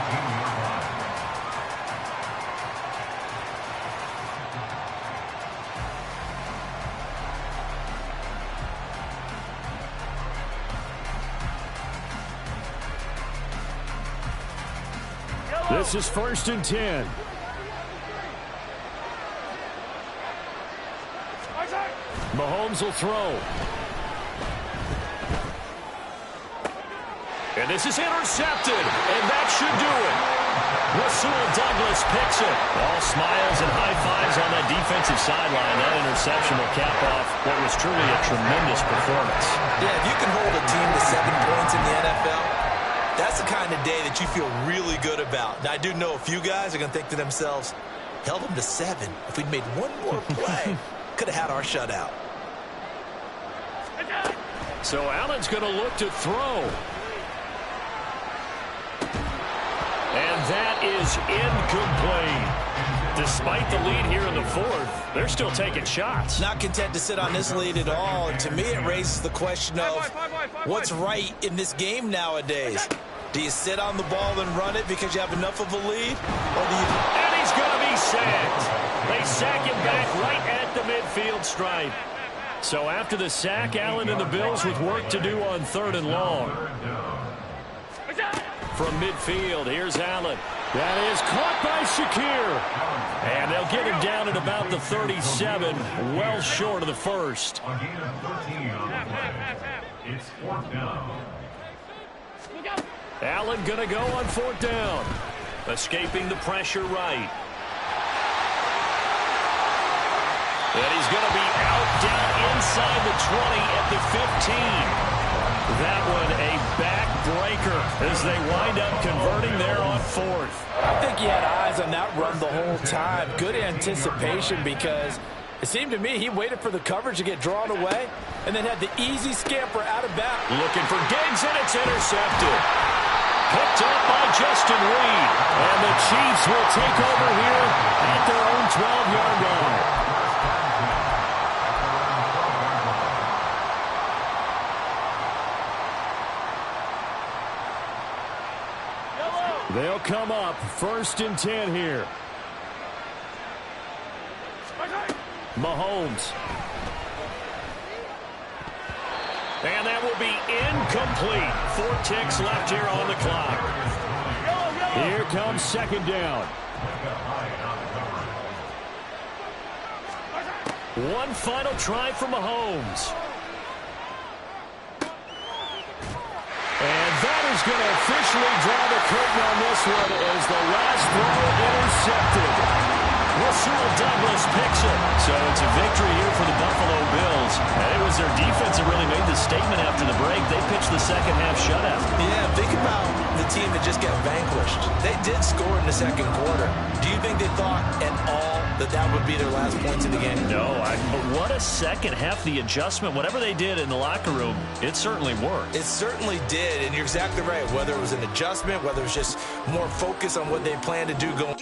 This is 1st and 10. Mahomes will throw. And this is intercepted, and that should do it. Rasul Douglas picks it. All smiles and high fives on that defensive sideline. That interception will cap off what was truly a tremendous performance. Yeah, if you can hold a team to 7 points in the NFL, that's the kind of day that you feel really good about. Now, I do know a few guys are going to think to themselves, held them to 7. If we'd made one more play, could have had our shutout. So Allen's going to look to throw. And that is incomplete. Despite the lead here in the 4th, they're still taking shots. Not content to sit on this lead at all. And to me, it raises the question of what's right in this game nowadays. Do you sit on the ball and run it because you have enough of a lead? Or do you... And he's going to be sacked. They sack him back right at the midfield stripe. So after the sack, Allen and the Bills with work to do on 3rd and long. From midfield, here's Allen. That is caught by Shakir. And they'll get him down at about the 37, well short of the 1st. It's 4th down. Allen going to go on 4th down. Escaping the pressure right. And he's going to be out down inside the 20 at the 15. That one a backbreaker as they wind up converting there on 4th. I think he had eyes on that run the whole time. Good anticipation because it seemed to me he waited for the coverage to get drawn away and then had the easy scamper out of bounds. Looking for Diggs, and it's intercepted. Picked up by Justin Reed. And the Chiefs will take over here at their own 12-yard line. They'll come up 1st and 10 here. Mahomes. And that will be incomplete. 4 ticks left here on the clock. Here comes 2nd down. One final try for Mahomes. And that is going to officially draw the curtain on this one as the last throw intercepted. Rasul Douglas picks it. So it's a victory here for the Buffalo Bills. And it was their defense that really made the statement after the break. They pitched the second half shutout. Yeah, think about the team that just got vanquished. They did score in the 2nd quarter. Do you think they thought at all that that would be their last points in the game? No, but what a second half. The adjustment, whatever they did in the locker room, it certainly worked. It certainly did, and you're exactly right. Whether it was an adjustment, whether it was just more focus on what they planned to do going